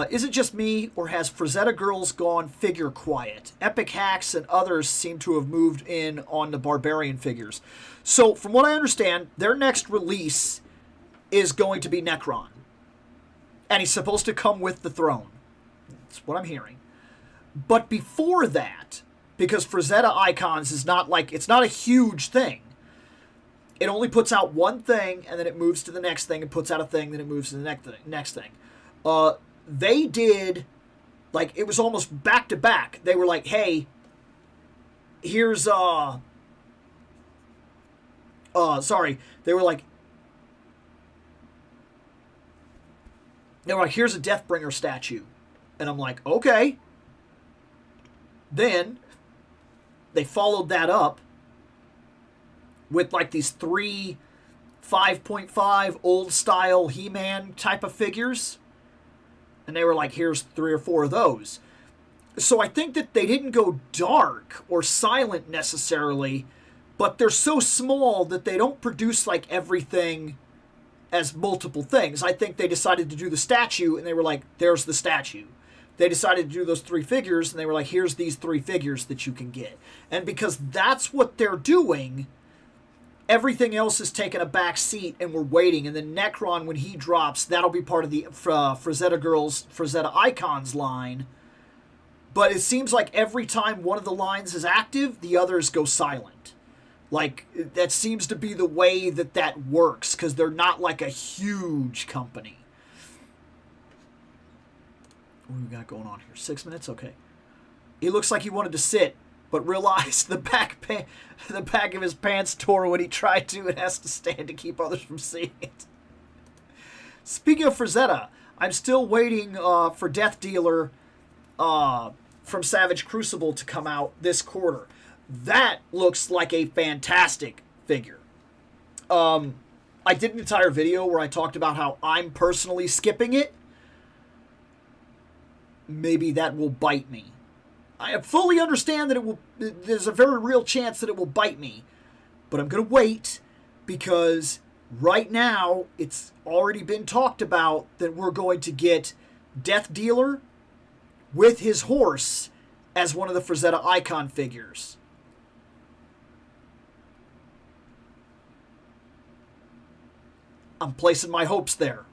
Is it just me, or has Frazetta Girls gone figure quiet? Epic Hacks and others seem to have moved in on the Barbarian figures. So, from what I understand, their next release is going to be Necron. And he's supposed to come with the throne. That's what I'm hearing. But before that, because Frazetta Icons is not like, it's not a huge thing. It only puts out one thing, and then it moves to the next thing, and puts out a thing, then it moves to the next thing. They did, like, it was almost back to back. They were like, hey, here's, they were like, here's a Deathbringer statue. And I'm like, okay. Then, they followed that up with, like, these 3 5.5 old-style He-Man type of figures. And they were like, here's 3 or 4 of those. So I think that they didn't go dark or silent necessarily, but they're so small that they don't produce like everything as multiple things. I think they decided to do the statue, and they were like, there's the statue. They decided to do those 3 figures, and they were like, here's these 3 figures that you can get. And because that's what they're doing, everything else is taking a back seat, and we're waiting. And then Necron, when he drops, that'll be part of the Frazetta Girls, Frazetta Icons line. But it seems like every time one of the lines is active, the others go silent. Like, that seems to be the way that works, because they're not like a huge company. What do we got going on here? 6 minutes? Okay. He looks like he wanted to sit, but realized the back of his pants tore when he tried to and has to stand to keep others from seeing it. Speaking of Frazetta, I'm still waiting for Death Dealer from Savage Crucible to come out this quarter. That looks like a fantastic figure. I did an entire video where I talked about how I'm personally skipping it. Maybe that will bite me. I fully understand that there's a very real chance that it will bite me. But I'm going to wait, because right now it's already been talked about that we're going to get Death Dealer with his horse as one of the Frazetta Icon figures. I'm placing my hopes there.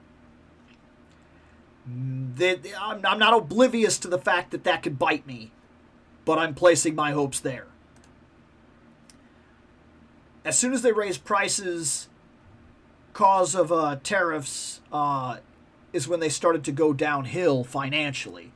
I'm not oblivious to the fact that could bite me. But I'm placing my hopes there. As soon as they raise prices, cause of tariffs, is when they started to go downhill financially.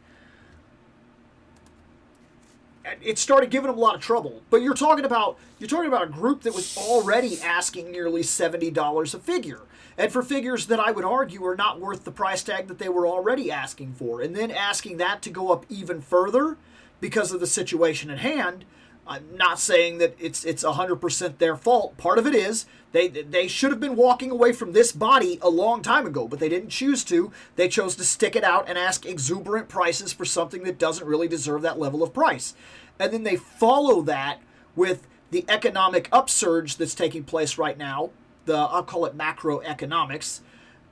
It started giving them a lot of trouble. But you're talking about a group that was already asking nearly $70 a figure. And for figures that I would argue are not worth the price tag that they were already asking for. And then asking that to go up even further because of the situation at hand. I'm not saying that it's 100% their fault. Part of it is they should have been walking away from this body a long time ago, but they didn't choose to. They chose to stick it out and ask exuberant prices for something that doesn't really deserve that level of price. And then they follow that with the economic upsurge that's taking place right now. I'll call it macroeconomics.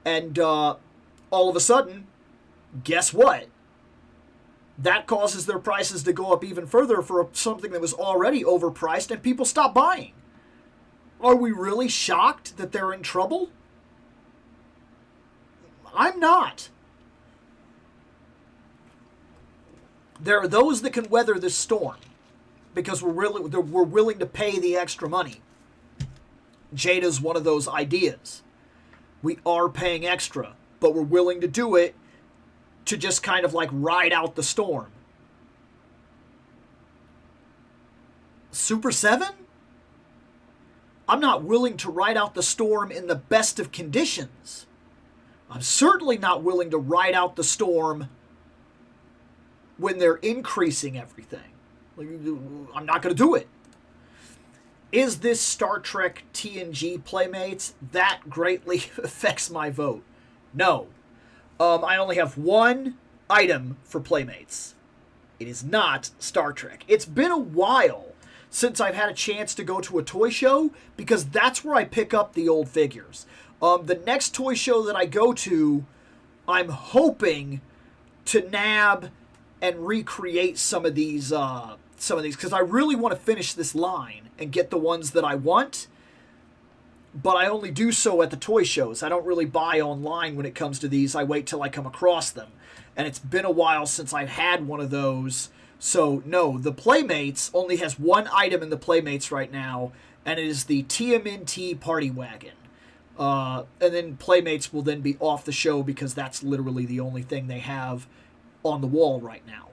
And all of a sudden, guess what? That causes their prices to go up even further for something that was already overpriced, and people stop buying. Are we really shocked that they're in trouble? I'm not. There are those that can weather this storm because we're willing to pay the extra money. Jada's one of those ideas. We are paying extra, but we're willing to do it to just kind of like ride out the storm. Super 7? I'm not willing to ride out the storm in the best of conditions. I'm certainly not willing to ride out the storm when they're increasing everything. Like, I'm not going to do it. Is this Star Trek TNG Playmates? That greatly affects my vote. No. I only have one item for Playmates. It is not Star Trek. It's been a while since I've had a chance to go to a toy show, because that's where I pick up the old figures. The next toy show that I go to, I'm hoping to nab and recreate some of these, because I really want to finish this line and get the ones that I want, but I only do so at the toy shows. I don't really buy online when it comes to these. I wait till I come across them, and it's been a while since I've had one of those. So, no, the Playmates only has one item in the Playmates right now, and it is the TMNT Party Wagon. And then Playmates will then be off the show, because that's literally the only thing they have on the wall right now.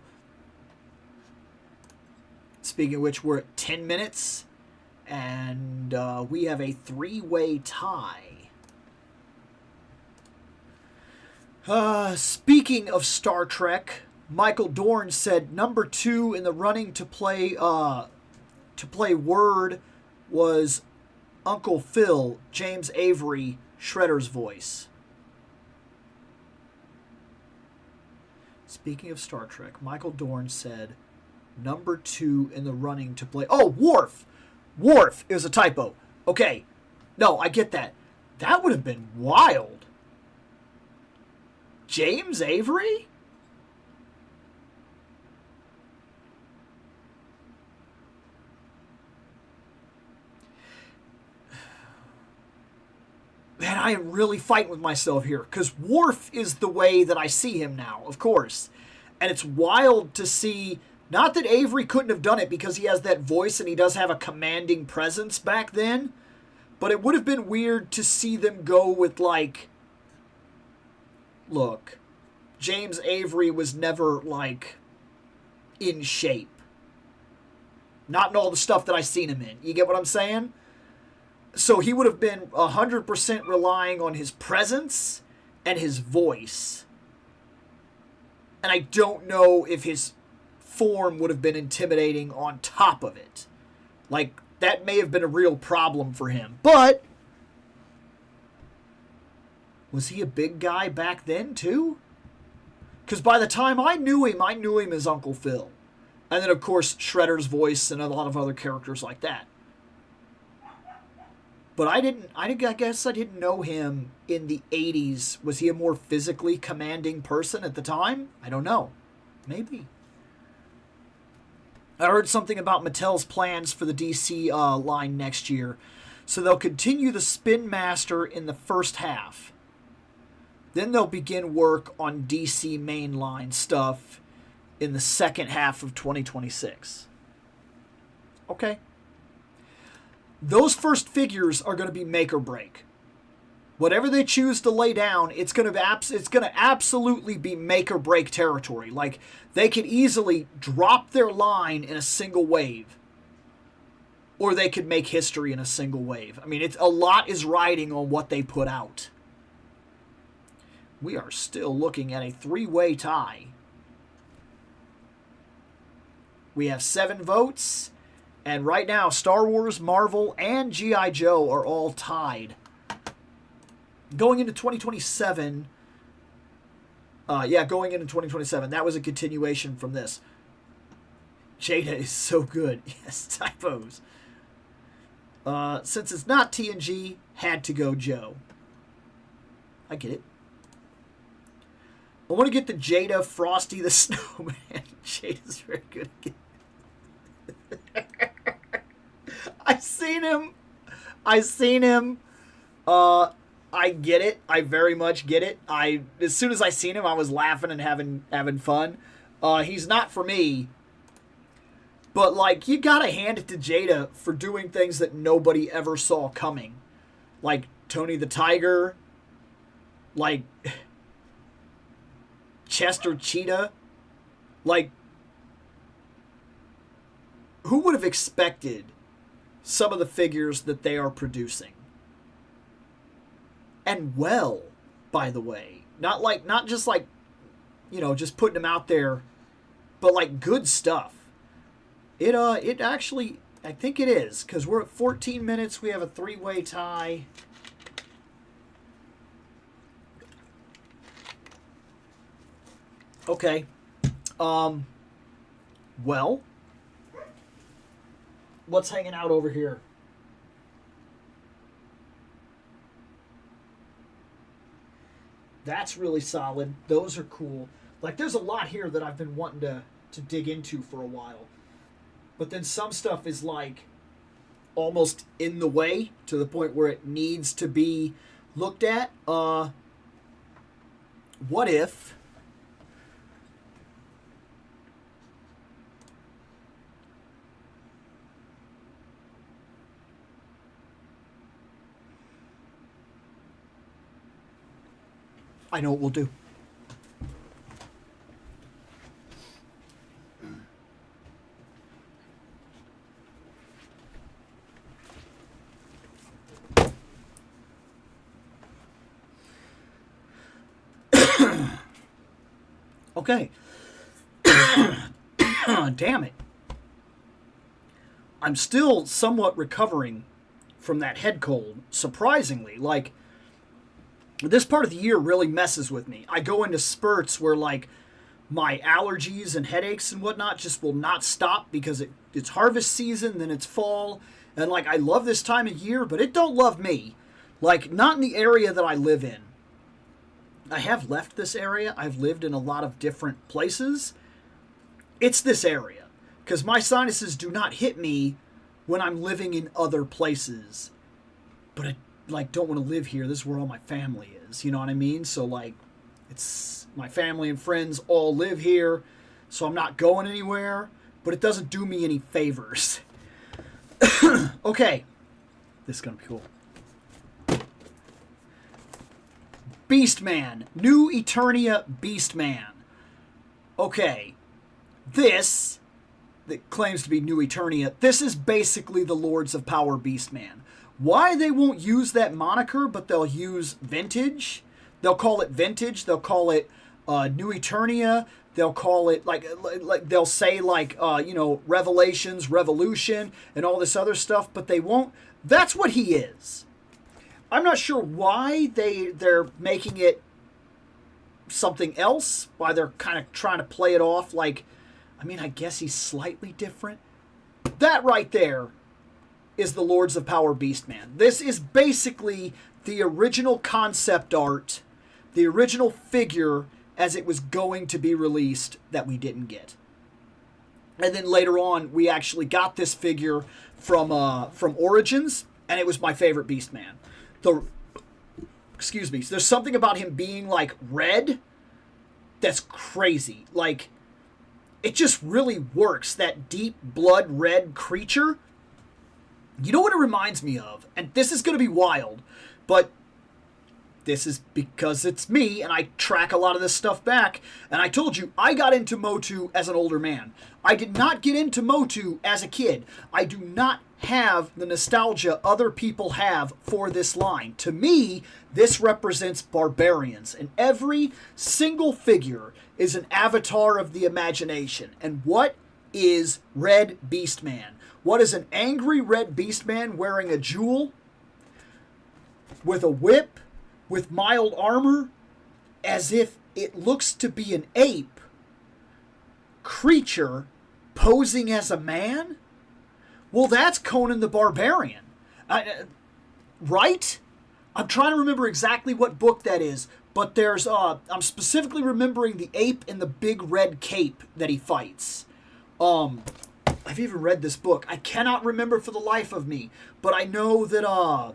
Speaking of which, we're at 10 minutes, and we have a 3-way tie. Speaking of Star Trek, Michael Dorn said number 2 in the running to play Word was Uncle Phil, James Avery, Shredder's voice. Speaking of Star Trek, Michael Dorn said number 2 in the running to play... Oh, Worf! Worf! It was a typo. Okay. No, I get that. That would have been wild. James Avery? Man, I am really fighting with myself here, because Worf is the way that I see him now, of course. And it's wild to see, not that Avery couldn't have done it because he has that voice and he does have a commanding presence back then, but it would have been weird to see them go with, like, look, James Avery was never, like, in shape. Not in all the stuff that I've seen him in. You get what I'm saying? So he would have been 100% relying on his presence and his voice. And I don't know if his form would have been intimidating on top of it. Like, that may have been a real problem for him. But was he a big guy back then, too? Because by the time I knew him as Uncle Phil. And then, of course, Shredder's voice and a lot of other characters like that. But I guess I didn't know him in the 80s. Was he a more physically commanding person at the time? I don't know. Maybe. I heard something about Mattel's plans for the DC line next year. So they'll continue the Spin Master in the first half. Then they'll begin work on DC mainline stuff in the second half of 2026. Okay. Those first figures are going to be make or break. Whatever they choose to lay down, it's going to absolutely be make or break territory. Like, they could easily drop their line in a single wave, or they could make history in a single wave. I mean, a lot is riding on what they put out. We are still looking at a 3-way tie. We have 7 votes. And right now, Star Wars, Marvel, and G.I. Joe are all tied. Going into 2027... going into 2027. That was a continuation from this. Jada is so good. Yes, typos. Since it's not TNG, had to go Joe. I get it. I want to get the Jada Frosty the Snowman. Jada's very good again. I seen him. I get it. I very much get it. As soon as I seen him, I was laughing and having fun. He's not for me. But, like, you gotta hand it to Jada for doing things that nobody ever saw coming. Like Tony the Tiger. Like Chester Cheetah. Like, who would have expected some of the figures that they are producing? And well, by the way, not just like, you know, just putting them out there, but like good stuff. It actually, I think it is, because we're at 14 minutes. We have a 3-way tie. Okay. Well, what's hanging out over here? That's really solid. Those are cool. Like, there's a lot here that I've been wanting to dig into for a while. But then some stuff is, like, almost in the way to the point where it needs to be looked at. What if... I know what we'll do. Okay. Damn it. I'm still somewhat recovering from that head cold, surprisingly. Like, this part of the year really messes with me. I go into spurts where, like, my allergies and headaches and whatnot just will not stop because it's harvest season, then it's fall, and, like, I love this time of year, but it don't love me. Like, not in the area that I live in. I have left this area. I've lived in a lot of different places. It's this area. Because my sinuses do not hit me when I'm living in other places. But I, like, don't want to live here. This is where all my family is. You know what I mean? So, like, it's my family and friends all live here. So I'm not going anywhere. But it doesn't do me any favors. Okay. This is going to be cool. Beastman. New Eternia Beastman. Okay. This, that claims to be New Eternia, this is basically the Lords of Power Beastman. Why they won't use that moniker, but they'll use Vintage? They'll call it Vintage. They'll call it New Eternia. They'll call it, like they'll say, like, you know, Revelations, Revolution, and all this other stuff, but they won't. That's what he is. I'm not sure why they're making it something else, why they're kind of trying to play it off like, I mean, I guess he's slightly different. That right there is the Lords of Power Beastman. This is basically the original concept art, the original figure as it was going to be released that we didn't get. And then later on, we actually got this figure from Origins, and it was my favorite Beastman. Excuse me. There's something about him being, like, red that's crazy. Like, it just really works. That deep blood red creature. You know what it reminds me of? And this is going to be wild, but this is because it's me, and I track a lot of this stuff back. And I told you, I got into Motu as an older man. I did not get into Motu as a kid. I do not have the nostalgia other people have for this line. To me, this represents barbarians, and every single figure is an avatar of the imagination. And what is Red Beastman? What is an angry Red Beastman wearing a jewel with a whip, with mild armor, as if it looks to be an ape creature posing as a man? Well, that's Conan the Barbarian. Right? I'm trying to remember exactly what book that is, but there's, I'm specifically remembering the ape in the big red cape that he fights. I've even read this book. I cannot remember for the life of me, but I know that,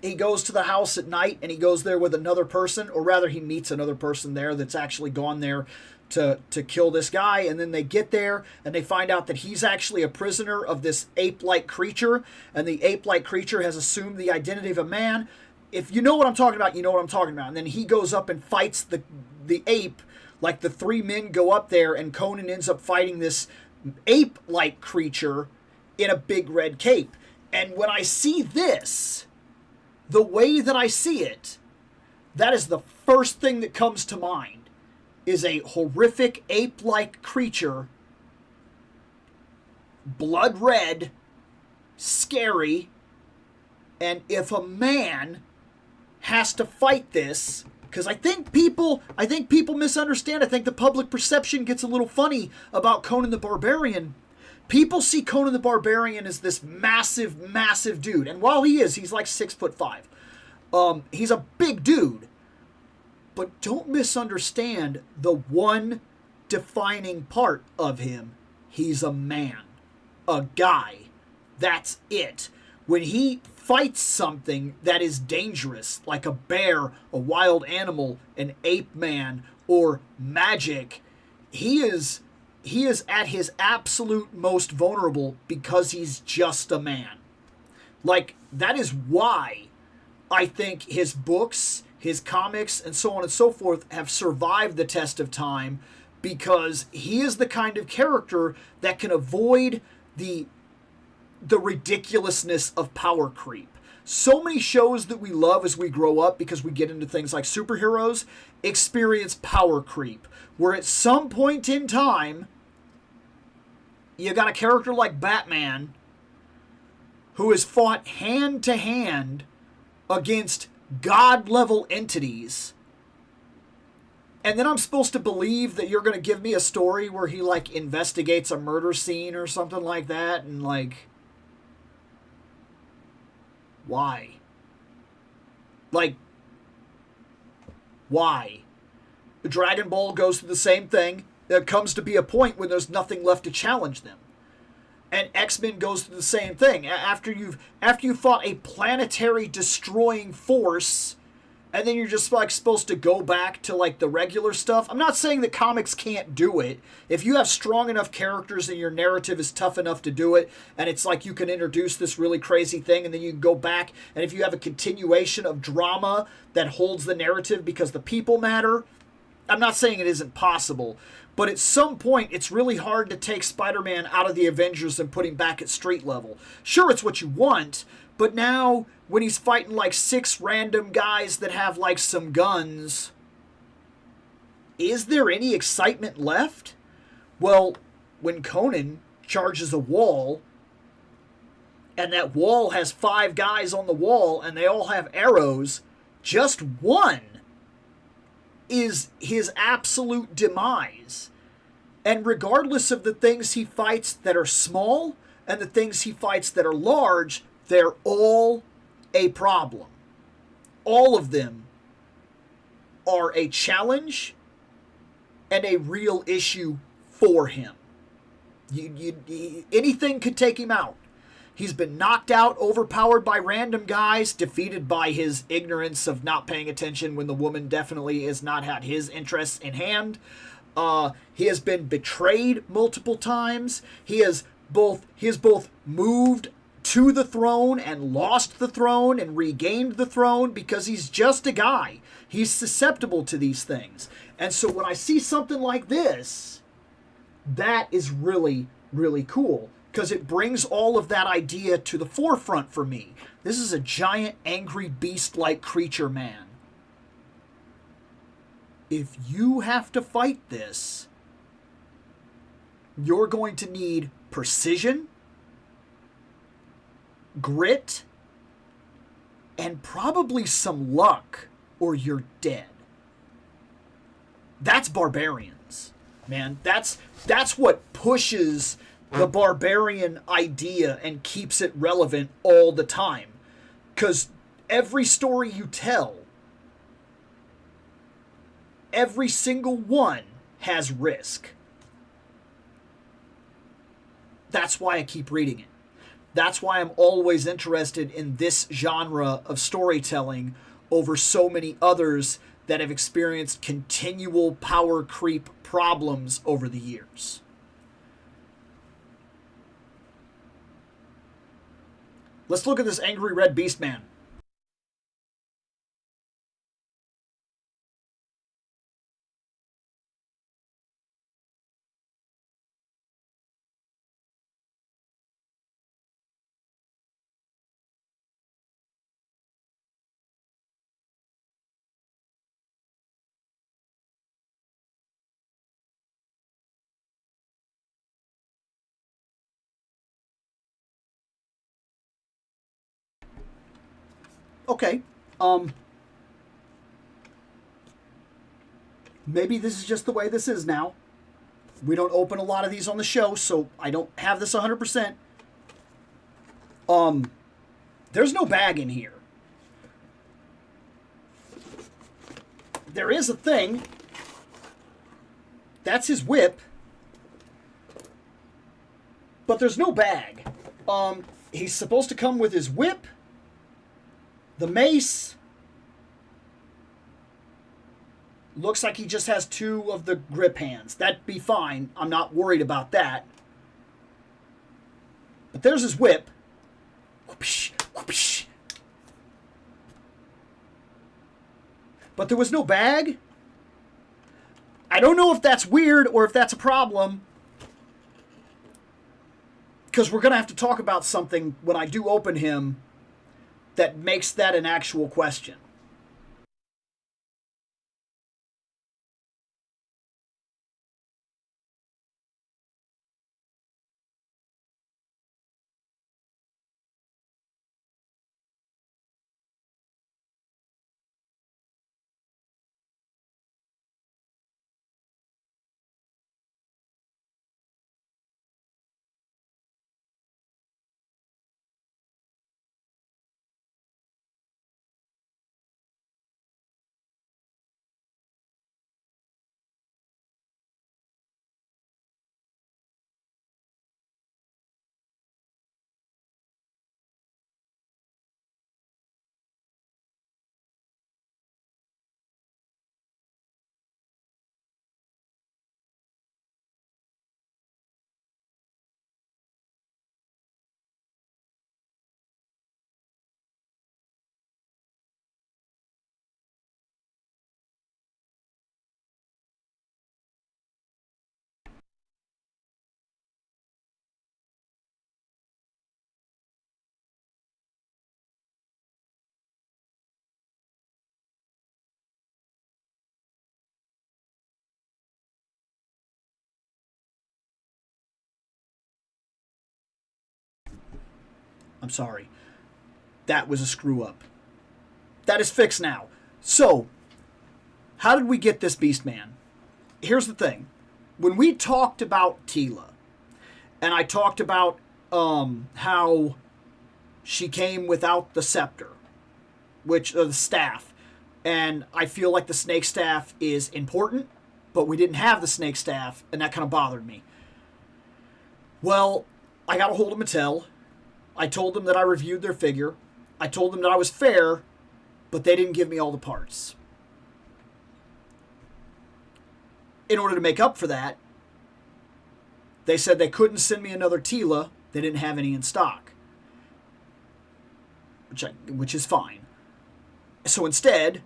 he goes to the house at night, and he goes there with another person, or rather he meets another person there that's actually gone there to kill this guy, and then they get there, and they find out that he's actually a prisoner of this ape-like creature, and the ape-like creature has assumed the identity of a man. If you know what I'm talking about, you know what I'm talking about. And then he goes up and fights the ape, like the three men go up there, and Conan ends up fighting this ape-like creature in a big red cape. And when I see this, the way that I see it, that is the first thing that comes to mind, is a horrific ape-like creature, blood red, scary, and if a man has to fight this, because I think people misunderstand. I think the public perception gets a little funny about Conan the Barbarian. People see Conan the Barbarian as this massive, massive dude, and while he's like 6'5". He's a big dude, but don't misunderstand the one defining part of him. He's a man, a guy. That's it. When he fights something that is dangerous, like a bear, a wild animal, an ape man, or magic, he is at his absolute most vulnerable because he's just a man. Like, that is why I think his books, his comics, and so on and so forth have survived the test of time, because he is the kind of character that can avoid the ridiculousness of power creep. So many shows that we love as we grow up, because we get into things like superheroes, experience power creep, where at some point in time, you got a character like Batman who has fought hand to hand against god-level entities, and then I'm supposed to believe that you're going to give me a story where he, like, investigates a murder scene or something like that, and, like, why? Like, why? Dragon Ball goes through the same thing. There comes to be a point when there's nothing left to challenge them. And X-Men goes through the same thing. After you've fought a planetary destroying force, and then you're just, like, supposed to go back to, like, the regular stuff. I'm not saying that comics can't do it. If you have strong enough characters and your narrative is tough enough to do it, and it's like you can introduce this really crazy thing and then you can go back, and if you have a continuation of drama that holds the narrative because the people matter, I'm not saying it isn't possible. But at some point, it's really hard to take Spider-Man out of the Avengers and put him back at street level. Sure, it's what you want, but now, when he's fighting like 6 random guys that have like some guns, is there any excitement left? Well, when Conan charges a wall, and that wall has 5 guys on the wall, and they all have arrows, just one is his absolute demise. And regardless of the things he fights that are small and the things he fights that are large, they're all a problem. All of them are a challenge and a real issue for him. Anything could take him out. He's been knocked out, overpowered by random guys, defeated by his ignorance of not paying attention when the woman definitely has not had his interests in hand. He has been betrayed multiple times. He has both moved to the throne and lost the throne and regained the throne because he's just a guy. He's susceptible to these things. And so when I see something like this, that is really, really cool, because it brings all of that idea to the forefront for me. This is a giant, angry, beast-like creature man. If you have to fight this, you're going to need precision, grit, and probably some luck, or you're dead. That's barbarians, man. That's what pushes the barbarian idea and keeps it relevant all the time. Because every story you tell, every single one has risk. That's why I keep reading it. That's why I'm always interested in this genre of storytelling over so many others that have experienced continual power creep problems over the years. Let's look at this angry red beast man. Okay. Maybe this is just the way this is now. We don't open a lot of these on the show, so I don't have this 100%. There's no bag in here. There is a thing. That's his whip. But there's no bag. He's supposed to come with his whip, the mace. Looks like he just has 2 of the grip hands. That'd be fine. I'm not worried about that. But there's his whip. Whoopsh, whoopsh. But there was no bag. I don't know if that's weird or if that's a problem. Because we're going to have to talk about something when I do open him that makes that an actual question. I'm sorry. That was a screw up. That is fixed now. So, how did we get this Beastman? Here's the thing. When we talked about Tila, and I talked about how she came without the scepter, which the staff, and I feel like the snake staff is important, but we didn't have the snake staff, and that kind of bothered me. Well, I got a hold of Mattel. I told them that I reviewed their figure. I told them that I was fair, but they didn't give me all the parts. In order to make up for that, they said they couldn't send me another Tila. They didn't have any in stock, which is fine. So instead,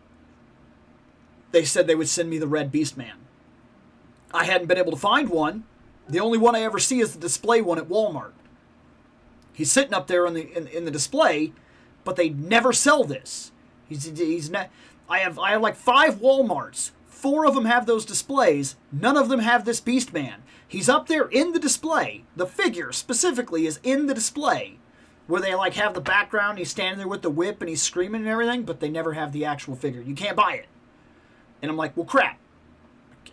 they said they would send me the red Beastman. I hadn't been able to find one. The only one I ever see is the display one at Walmart. He's sitting up there in the display, but they never sell this. He's not. I have like 5 Walmarts. 4 of them have those displays. None of them have this Beastman. He's up there in the display. The figure specifically is in the display, where they like have the background. He's standing there with the whip and he's screaming and everything, but they never have the actual figure. You can't buy it. And I'm like, well, crap.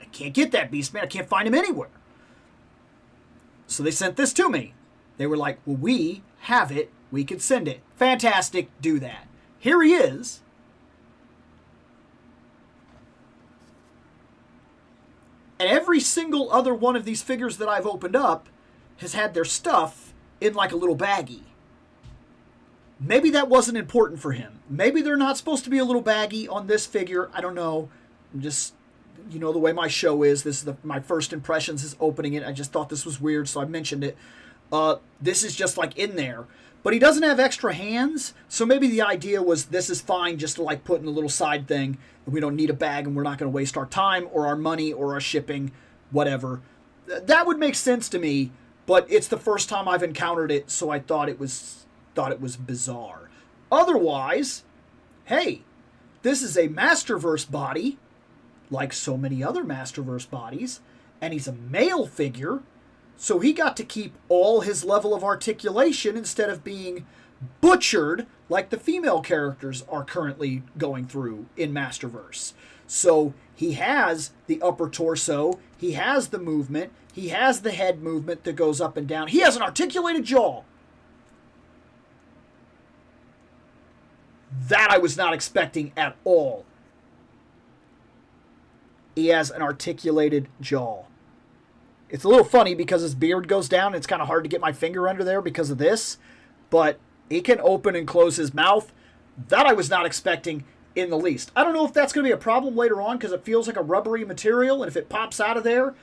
I can't get that Beastman. I can't find him anywhere. So they sent this to me. They were like, well, we have it. We could send it. Fantastic. Do that. Here he is. And every single other one of these figures that I've opened up has had their stuff in like a little baggie. Maybe that wasn't important for him. Maybe they're not supposed to be a little baggie on this figure. I don't know. I'm just, the way my show is. This is my first impressions is opening it. I just thought this was weird, so I mentioned it. This is just like in there. But he doesn't have extra hands, so maybe the idea was this is fine just to like put in a little side thing. We don't need a bag and we're not going to waste our time or our money or our shipping, whatever. That would make sense to me, but it's the first time I've encountered it, so I thought it was bizarre. Otherwise, hey, this is a Masterverse body, like so many other Masterverse bodies, and he's a male figure. So he got to keep all his level of articulation instead of being butchered like the female characters are currently going through in Masterverse. So he has the upper torso, he has the movement, he has the head movement that goes up and down. He has an articulated jaw. That I was not expecting at all. He has an articulated jaw. It's a little funny because his beard goes down. It's kind of hard to get my finger under there because of this. But he can open and close his mouth. That I was not expecting in the least. I don't know if that's going to be a problem later on because it feels like a rubbery material. And if it pops out of there,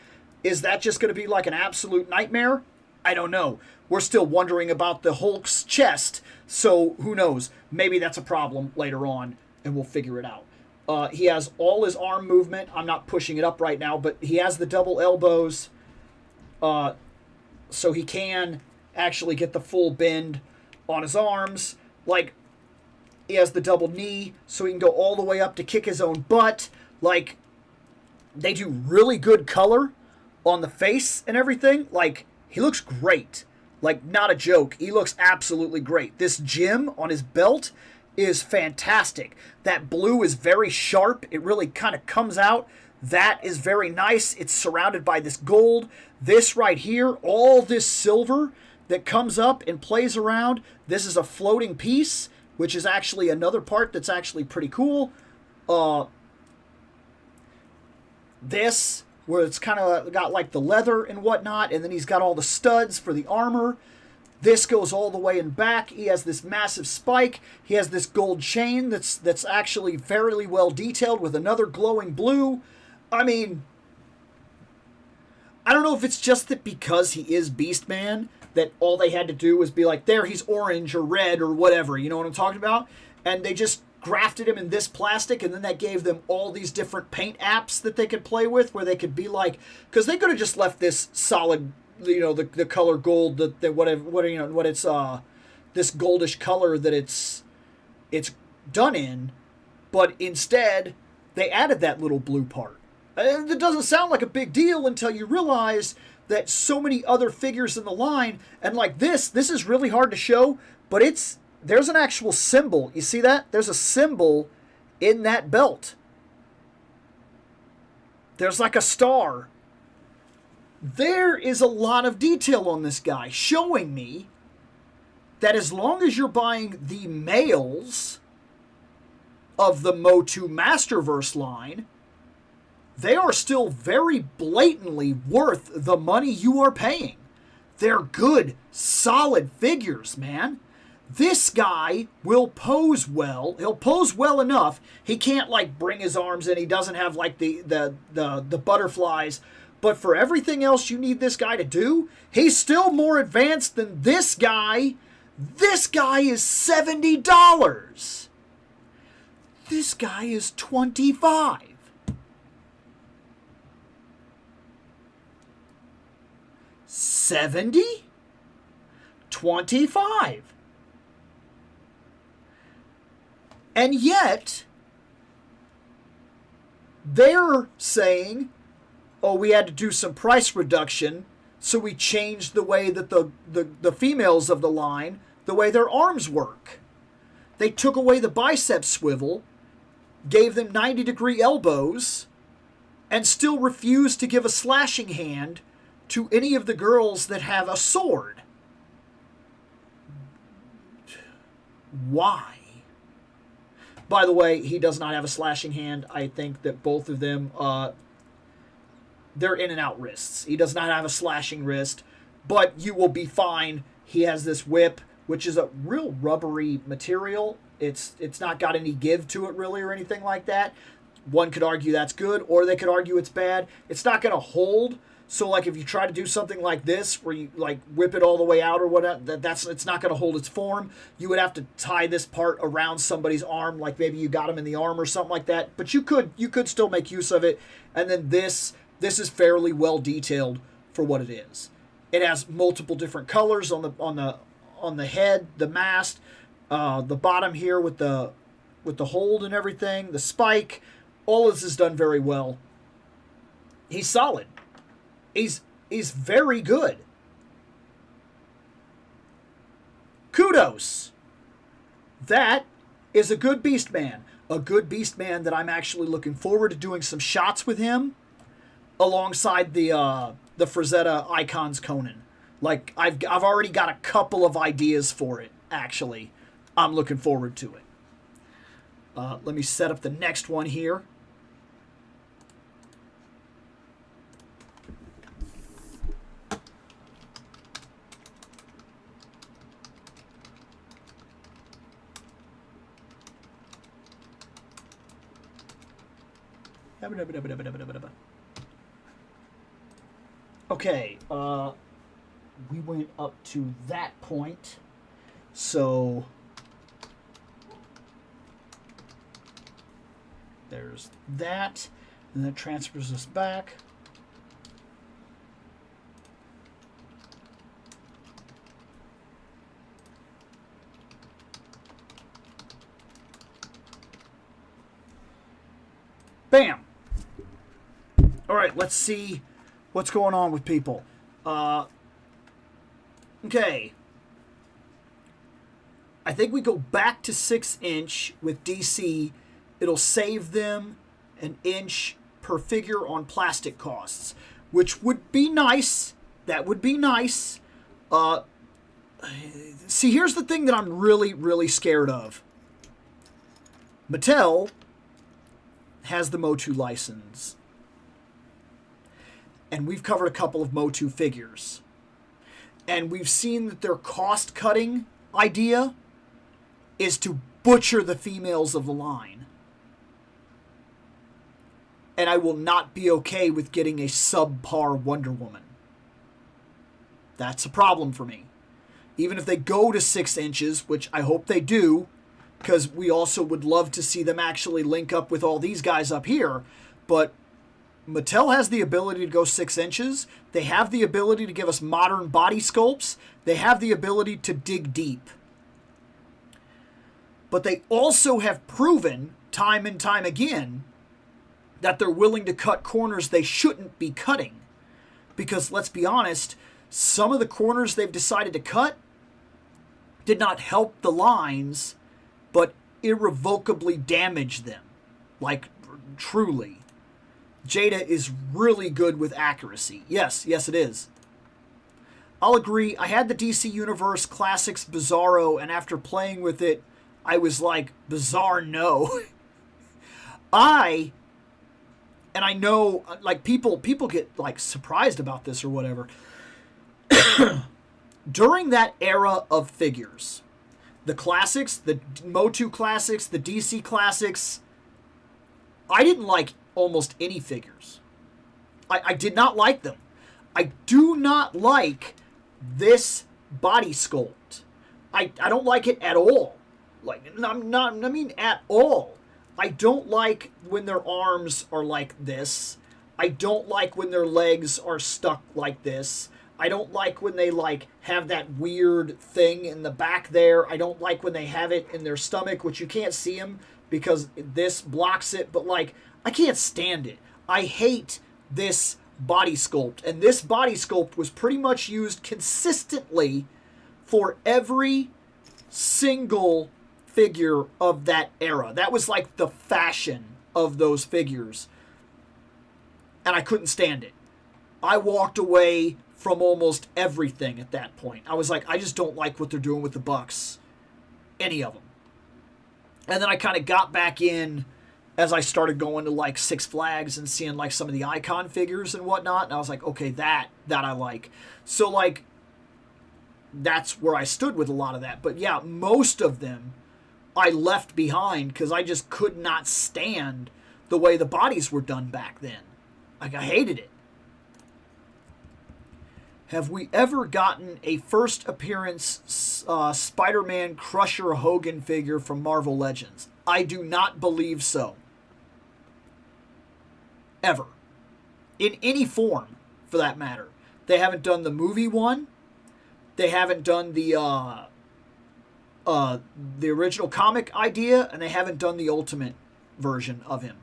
is that just going to be like an absolute nightmare? I don't know. We're still wondering about the Hulk's chest. So who knows? Maybe that's a problem later on and we'll figure it out. He has all his arm movement. I'm not pushing it up right now, but he has the double elbows. So he can actually get the full bend on his arms. Like, he has the double knee, so he can go all the way up to kick his own butt. Like, they do really good color on the face and everything. Like, he looks great. Like, not a joke. He looks absolutely great. This gem on his belt is fantastic. That blue is very sharp. It really kind of comes out. That is very nice. It's surrounded by this gold. This right here, all this silver that comes up and plays around. This is a floating piece, which is actually another part that's actually pretty cool. This, where it's kind of got like the leather and whatnot, and then he's got all the studs for the armor. This goes all the way in back. He has this massive spike. He has this gold chain that's actually fairly well detailed with another glowing blue. I mean, I don't know if it's just that because he is Beastman that all they had to do was be like, there, he's orange or red or whatever. You know what I'm talking about? And they just grafted him in this plastic, and then that gave them all these different paint apps that they could play with where they could be like, because they could have just left this solid, you know, the color gold, the whatever, you know, what it's this goldish color that it's done in, but instead they added that little blue part. And it doesn't sound like a big deal until you realize that so many other figures in the line, and like this is really hard to show, but there's an actual symbol. You see that? There's a symbol in that belt. There's like a star. There is a lot of detail on this guy, showing me that as long as you're buying the males of the Motu Masterverse line, they are still very blatantly worth the money you are paying. They're good, solid figures, man. This guy will pose well. He'll pose well enough. He can't like bring his arms in. He doesn't have like the butterflies. But for everything else you need this guy to do, he's still more advanced than this guy. This guy is $70. This guy is $25. 70? 25. And yet, they're saying, oh, we had to do some price reduction, so we changed the way that the females of the line, the way their arms work. They took away the bicep swivel, gave them 90-degree elbows, and still refused to give a slashing hand to any of the girls that have a sword. Why? By the way, he does not have a slashing hand. I think that both of them, they're in and out wrists. He does not have a slashing wrist, but you will be fine. He has this whip, which is a real rubbery material. It's not got any give to it really or anything like that. One could argue that's good, or they could argue it's bad. It's not going to hold. So, like, if you try to do something like this, where you, like, whip it all the way out or whatever, it's not going to hold its form. You would have to tie this part around somebody's arm, like maybe you got him in the arm or something like that. But you could still make use of it. And then this is fairly well detailed for what it is. It has multiple different colors on the head, the mast, the bottom here with the hold and everything, the spike. All of this is done very well. He's solid. He's very good. Kudos. That is a good Beast Man. A good Beast Man that I'm actually looking forward to doing some shots with him alongside the Frazetta Icons Conan. Like, I've already got a couple of ideas for it, actually. I'm looking forward to it. Let me set up the next one here. Okay, we went up to that point, so there's that, and that transfers us back. Bam! Alright, let's see what's going on with people. Okay. I think we go back to 6-inch with DC. It'll save them an inch per figure on plastic costs, which would be nice. That would be nice. See, here's the thing that I'm really, really scared of. Mattel has the Motu license. And we've covered a couple of Motu figures. And we've seen that their cost-cutting idea is to butcher the females of the line. And I will not be okay with getting a subpar Wonder Woman. That's a problem for me. Even if they go to 6 inches, which I hope they do, because we also would love to see them actually link up with all these guys up here, but Mattel has the ability to go 6 inches. They have the ability to give us modern body sculpts. They have the ability to dig deep. But they also have proven, time and time again, that they're willing to cut corners they shouldn't be cutting. Because, let's be honest, some of the corners they've decided to cut did not help the lines, but irrevocably damage them. Like, truly. Jada is really good with accuracy. Yes, it is. I'll agree. I had the DC Universe Classics Bizarro, and after playing with it, I was like, bizarre no. I know, like, people get, like, surprised about this or whatever. During that era of figures, the classics, the Motu classics, the DC classics, I didn't like almost any figures. I did not like them. I do not like this body sculpt. I don't like it at all. Like, I mean at all. I don't like when their arms are like this. I don't like when their legs are stuck like this. I don't like when they, like, have that weird thing in the back there. I don't like when they have it in their stomach, which you can't see them because this blocks it. But, like, I can't stand it. I hate this body sculpt. And this body sculpt was pretty much used consistently for every single figure of that era. That was like the fashion of those figures. And I couldn't stand it. I walked away from almost everything at that point. I was like, I just don't like what they're doing with the Bucks. Any of them. And then I kind of got back in as I started going to, like, Six Flags and seeing, like, some of the icon figures and whatnot. And I was like, okay, that I like. So, like, that's where I stood with a lot of that. But yeah, most of them I left behind because I just could not stand the way the bodies were done back then. Like, I hated it. Have we ever gotten a first appearance Spider-Man Crusher Hogan figure from Marvel Legends? I do not believe so. Ever. In any form, for that matter. They haven't done the movie one. They haven't done the original comic idea, and they haven't done the ultimate version of him.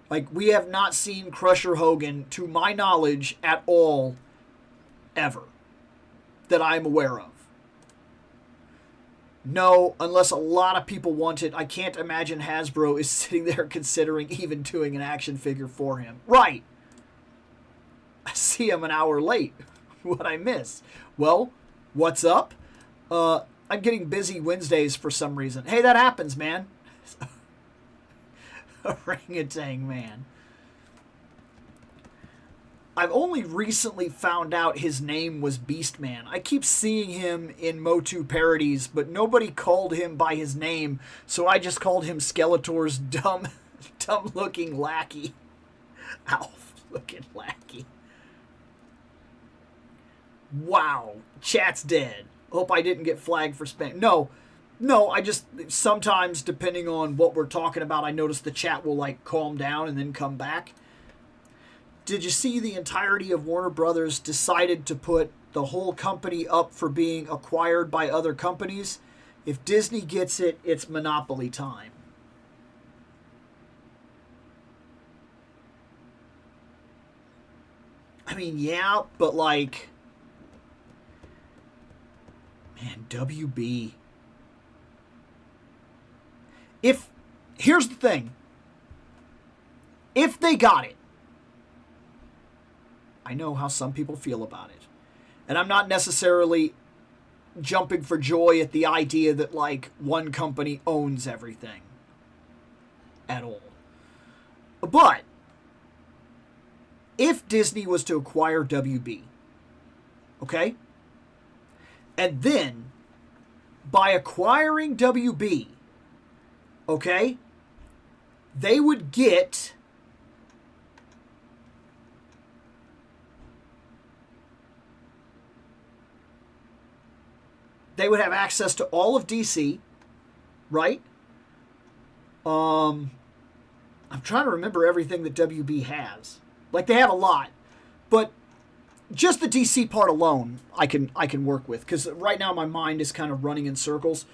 Like, we have not seen Crusher Hogan, to my knowledge, at all, ever, that I'm aware of. No, unless a lot of people want it. I can't imagine Hasbro is sitting there considering even doing an action figure for him. Right. I see him an hour late. What'd I miss? Well, what's up? I'm getting busy Wednesdays for some reason. Hey, that happens, man. Orangutan man. I've only recently found out his name was Beastman. I keep seeing him in Motu parodies, but nobody called him by his name, so I just called him Skeletor's dumb-looking lackey. Alf-looking lackey. Wow. Chat's dead. Hope I didn't get flagged for spam. No, I just, sometimes, depending on what we're talking about, I notice the chat will, like, calm down and then come back. Did you see the entirety of Warner Brothers decided to put the whole company up for being acquired by other companies? If Disney gets it, it's monopoly time. I mean, yeah, but like, man, WB. Here's the thing. If they got it, I know how some people feel about it. And I'm not necessarily jumping for joy at the idea that, like, one company owns everything. At all. But, if Disney was to acquire WB, okay? And then, by acquiring WB, okay, they would get they would have access to all of DC, right? I'm trying to remember everything that WB has. Like, they have a lot, but just the DC part alone, I can work with, because right now my mind is kind of running in circles.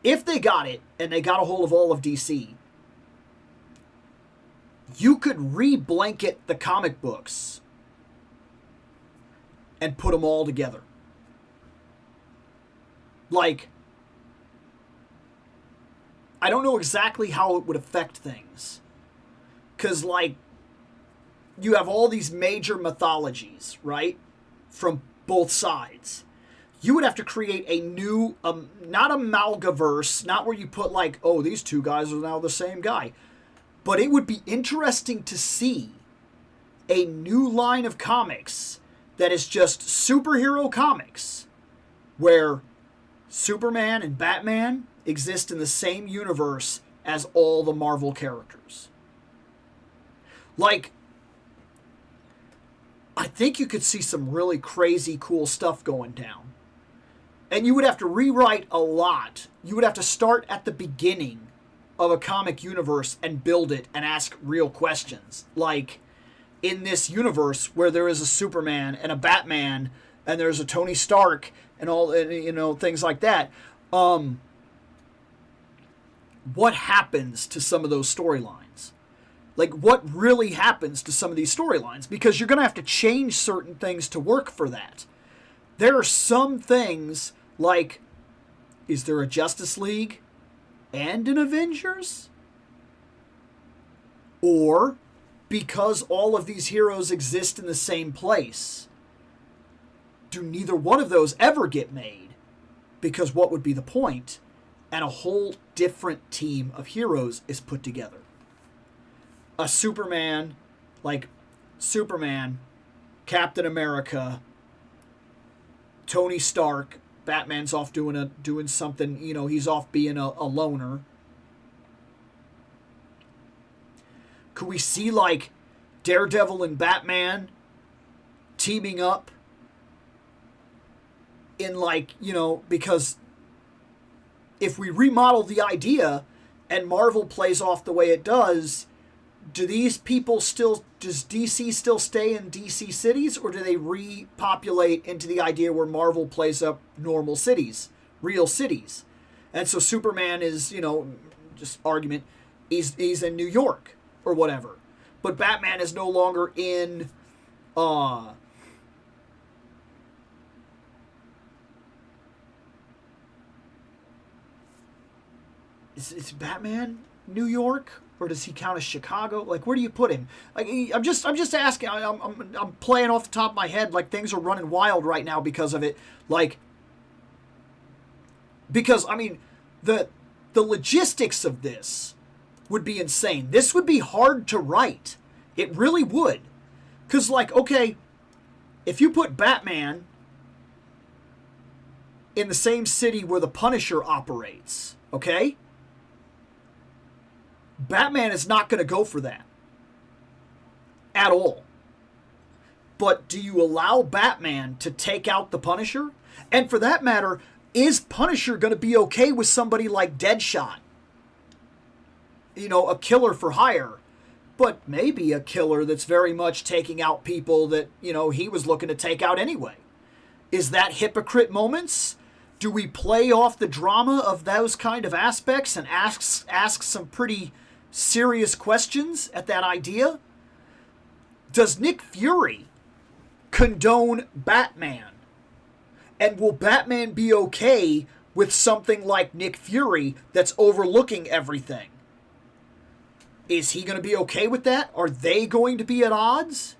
If they got it and they got a hold of all of DC, you could re-blanket the comic books and put them all together. Like, I don't know exactly how it would affect things. Because, like, you have all these major mythologies, right? From both sides. You would have to create a new, not amalgaverse, not where you put, like, oh, these two guys are now the same guy. But it would be interesting to see a new line of comics that is just superhero comics, where Superman and Batman exist in the same universe as all the Marvel characters. Like, I think you could see some really crazy, cool stuff going down. And you would have to rewrite a lot. You would have to start at the beginning of a comic universe and build it and ask real questions. Like, in this universe where there is a Superman and a Batman and there's a Tony Stark and all, you know, things like that. What happens to some of those storylines? Like, what really happens to some of these storylines? Because you're going to have to change certain things to work for that. There are some things, like, is there a Justice League and an Avengers? Or, because all of these heroes exist in the same place, do neither one of those ever get made? Because what would be the point? And a whole different team of heroes is put together. A Superman, like Superman, Captain America, Tony Stark, Batman's off doing something, you know, he's off being a loner. Could we see, like, Daredevil and Batman teaming up in, like, you know, because if we remodel the idea and Marvel plays off the way it does, do these people still, does DC still stay in DC cities, or do they repopulate into the idea where Marvel plays up normal cities, real cities? And so Superman is, you know, just argument, he's in New York or whatever. But Batman is no longer in is Batman New York, or does he count as Chicago? Like, where do you put him? Like, I'm just asking. I'm playing off the top of my head. Like, things are running wild right now because of it. Like, because I mean, the logistics of this would be insane. This would be hard to write. It really would. Because, like, okay, if you put Batman in the same city where the Punisher operates, okay? Batman is not going to go for that. At all. But do you allow Batman to take out the Punisher? And for that matter, is Punisher going to be okay with somebody like Deadshot? You know, a killer for hire. But maybe a killer that's very much taking out people that, you know, he was looking to take out anyway. Is that hypocrite moments? Do we play off the drama of those kind of aspects and ask some pretty serious questions at that idea? Does Nick Fury condone Batman? And will Batman be okay with something like Nick Fury that's overlooking everything? Is he going to be okay with that? Are they going to be at odds?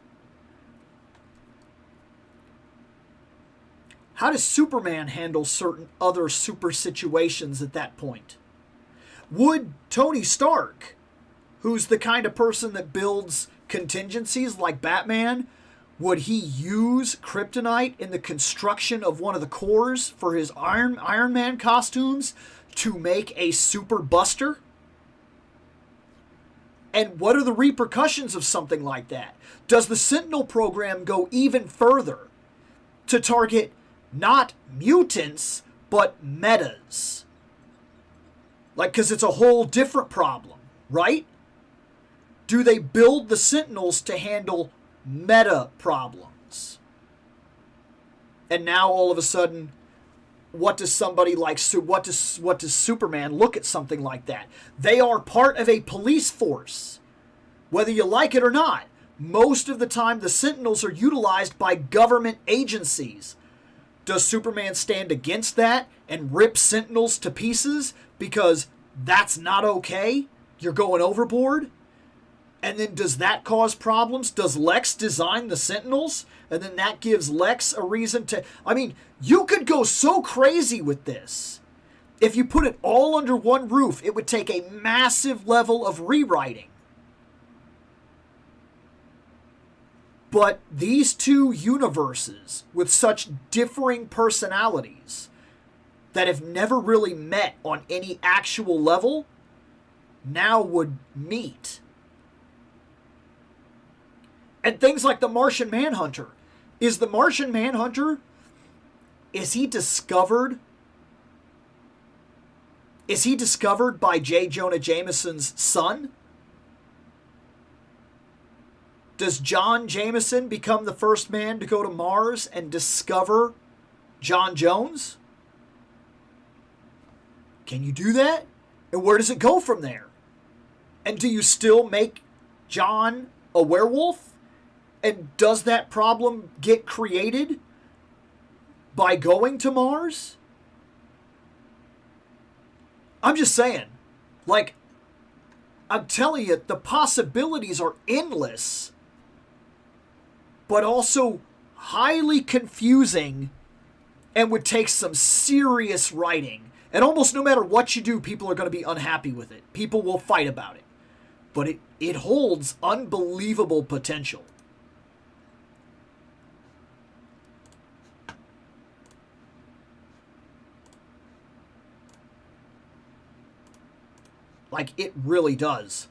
How does Superman handle certain other super situations at that point? Would Tony Stark, who's the kind of person that builds contingencies like Batman, would he use kryptonite in the construction of one of the cores for his Iron Man costumes to make a super buster? And what are the repercussions of something like that? Does the Sentinel program go even further to target not mutants, but metas? Like, because it's a whole different problem, right? Do they build the Sentinels to handle meta problems? And now all of a sudden, what does somebody like, what does Superman look at something like that? They are part of a police force, whether you like it or not. Most of the time, the Sentinels are utilized by government agencies. Does Superman stand against that and rip Sentinels to pieces because that's not okay? You're going overboard? And then does that cause problems? Does Lex design the Sentinels? And then that gives Lex a reason to... I mean, you could go so crazy with this. If you put it all under one roof, it would take a massive level of rewriting. But these two universes with such differing personalities that have never really met on any actual level now would meet. And things like the Martian Manhunter. Is the Martian Manhunter, is he discovered by J. Jonah Jameson's son? Does John Jameson become the first man to go to Mars and discover John Jones? Can you do that? And where does it go from there? And do you still make John a werewolf? And does that problem get created by going to Mars? I'm just saying, like, I'm telling you, the possibilities are endless, but also highly confusing and would take some serious writing. And almost no matter what you do, people are going to be unhappy with it. People will fight about it. But it holds unbelievable potential. Like, it really does.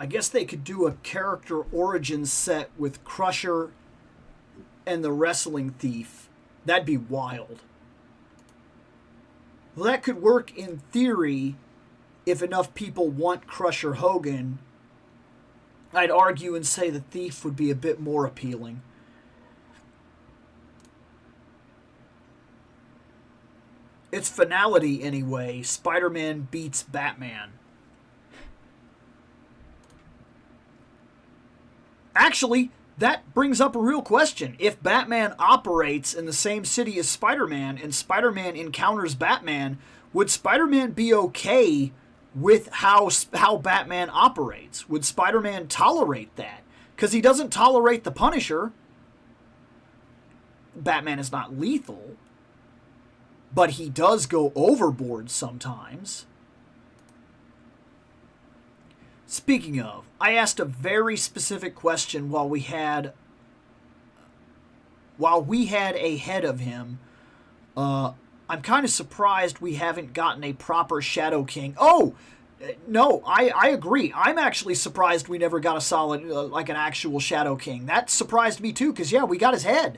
I guess they could do a character origin set with Crusher and the Wrestling Thief. That'd be wild. Well, that could work in theory if enough people want Crusher Hogan. I'd argue and say the Thief would be a bit more appealing. It's finality anyway. Spider-Man beats Batman. Actually, that brings up a real question. If Batman operates in the same city as Spider-Man and Spider-Man encounters Batman, would Spider-Man be okay with how Batman operates? Would Spider-Man tolerate that? Because he doesn't tolerate the Punisher. Batman is not lethal, but he does go overboard sometimes. Speaking of, I asked a very specific question while we had ahead of him. I'm kind of surprised we haven't gotten a proper Shadow King. Oh, no, I agree. I'm actually surprised we never got a solid, like an actual Shadow King. That surprised me too, because yeah, we got his head.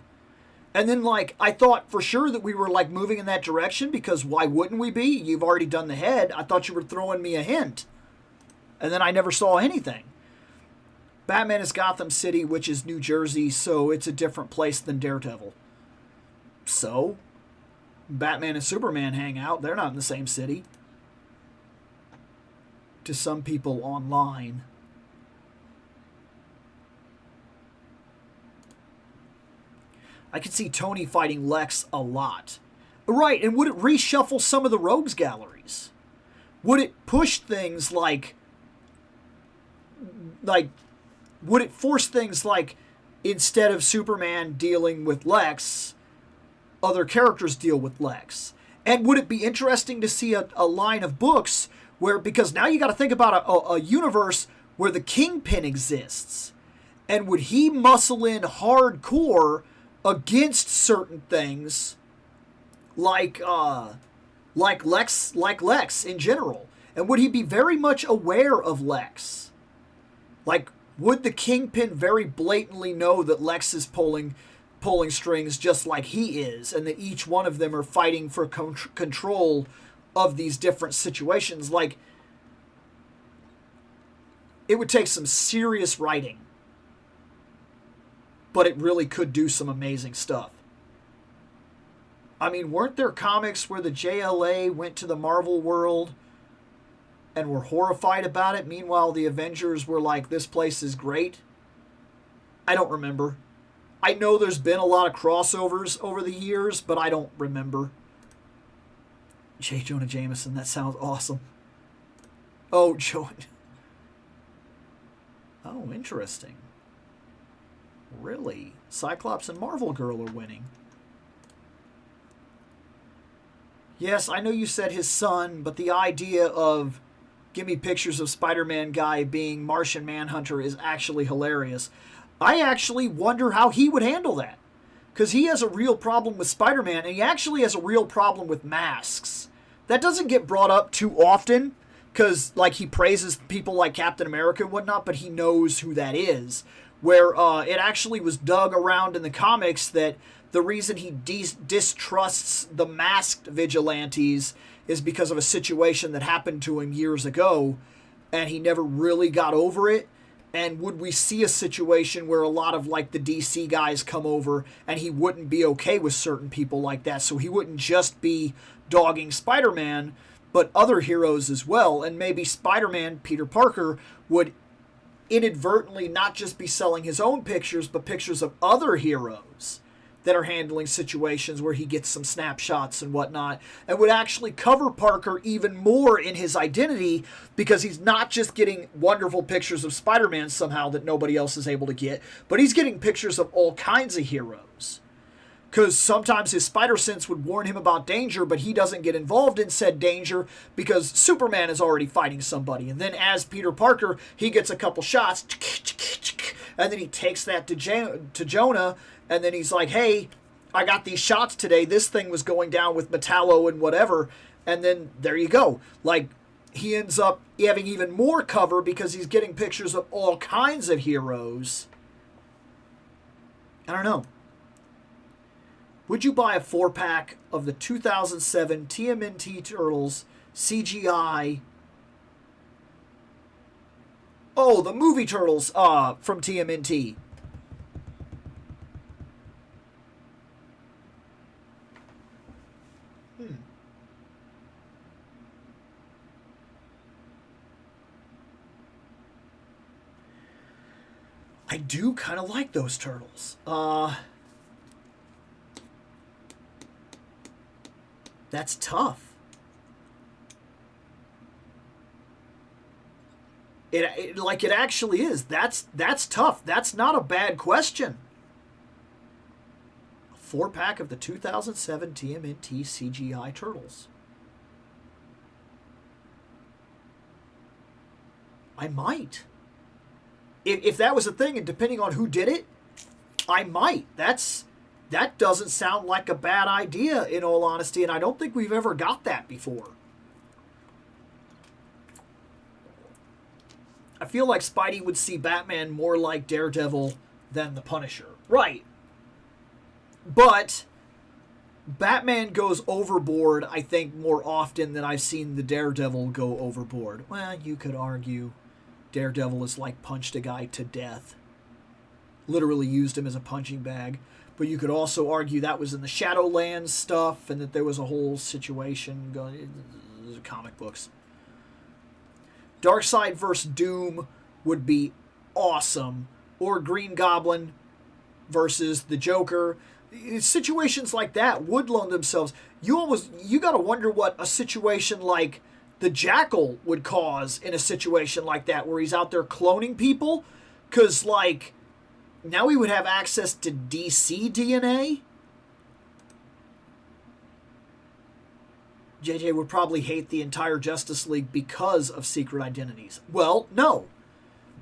And then, like, I thought for sure that we were, like, moving in that direction, because why wouldn't we be? You've already done the head. I thought you were throwing me a hint. And then I never saw anything. Batman is Gotham City, which is New Jersey, so it's a different place than Daredevil. So, Batman and Superman hang out. They're not in the same city. To some people online. I could see Tony fighting Lex a lot. Right, and would it reshuffle some of the rogues galleries? Would it push things like, would it force things like, instead of Superman dealing with Lex, other characters deal with Lex? And would it be interesting to see a line of books where, because now you got to think about a universe where the Kingpin exists, and would he muscle in hardcore against certain things, like Lex in general? And would he be very much aware of Lex? Like, would the Kingpin very blatantly know that Lex is pulling strings just like he is, and that each one of them are fighting for control of these different situations? Like, it would take some serious writing, but it really could do some amazing stuff. I mean, weren't there comics where the JLA went to the Marvel world and were horrified about it? Meanwhile, the Avengers were like, this place is great. I don't remember. I know there's been a lot of crossovers over the years, but I don't remember. J. Jonah Jameson, that sounds awesome. Oh, Oh, interesting. Really? Cyclops and Marvel Girl are winning. Yes, I know you said his son, but the idea of give me pictures of Spider-Man guy being Martian Manhunter is actually hilarious. I actually wonder how he would handle that. Because he has a real problem with Spider-Man, and he actually has a real problem with masks. That doesn't get brought up too often, because like he praises people like Captain America and whatnot, but he knows who that is. Where it actually was dug around in the comics that the reason he distrusts the masked vigilantes is because of a situation that happened to him years ago, and he never really got over it. And would we see a situation where a lot of like the DC guys come over and he wouldn't be okay with certain people like that? So he wouldn't just be dogging Spider-Man, but other heroes as well. And maybe Spider-Man, Peter Parker, would inadvertently not just be selling his own pictures, but pictures of other heroes that are handling situations where he gets some snapshots and whatnot, and would actually cover Parker even more in his identity, because he's not just getting wonderful pictures of Spider-Man somehow that nobody else is able to get, but he's getting pictures of all kinds of heroes. Because sometimes his spider sense would warn him about danger, but he doesn't get involved in said danger because Superman is already fighting somebody. And then as Peter Parker, he gets a couple shots, and then he takes that to Jonah, and then he's like, hey, I got these shots today. This thing was going down with Metallo and whatever. And then there you go. Like, he ends up having even more cover because he's getting pictures of all kinds of heroes. I don't know. Would you buy a 4-pack of the 2007 TMNT Turtles CGI? Oh, the movie Turtles from TMNT. I do kind of like those turtles. That's tough. It like it actually is. That's tough. That's not a bad question. A 4-pack of the 2007 TMNT CGI Turtles. I might. If that was a thing, and depending on who did it, I might. That doesn't sound like a bad idea, in all honesty, and I don't think we've ever got that before. I feel like Spidey would see Batman more like Daredevil than the Punisher. Right. But Batman goes overboard, I think, more often than I've seen the Daredevil go overboard. Well, you could argue Daredevil is like punched a guy to death. Literally used him as a punching bag. But you could also argue that was in the Shadowlands stuff and that there was a whole situation going in comic books. Darkseid vs. Doom would be awesome. Or Green Goblin versus the Joker. Situations like that would loan themselves. You gotta wonder what a situation like the Jackal would cause in a situation like that where he's out there cloning people. Because, like, now we would have access to DC DNA. JJ would probably hate the entire Justice League because of secret identities. Well, no.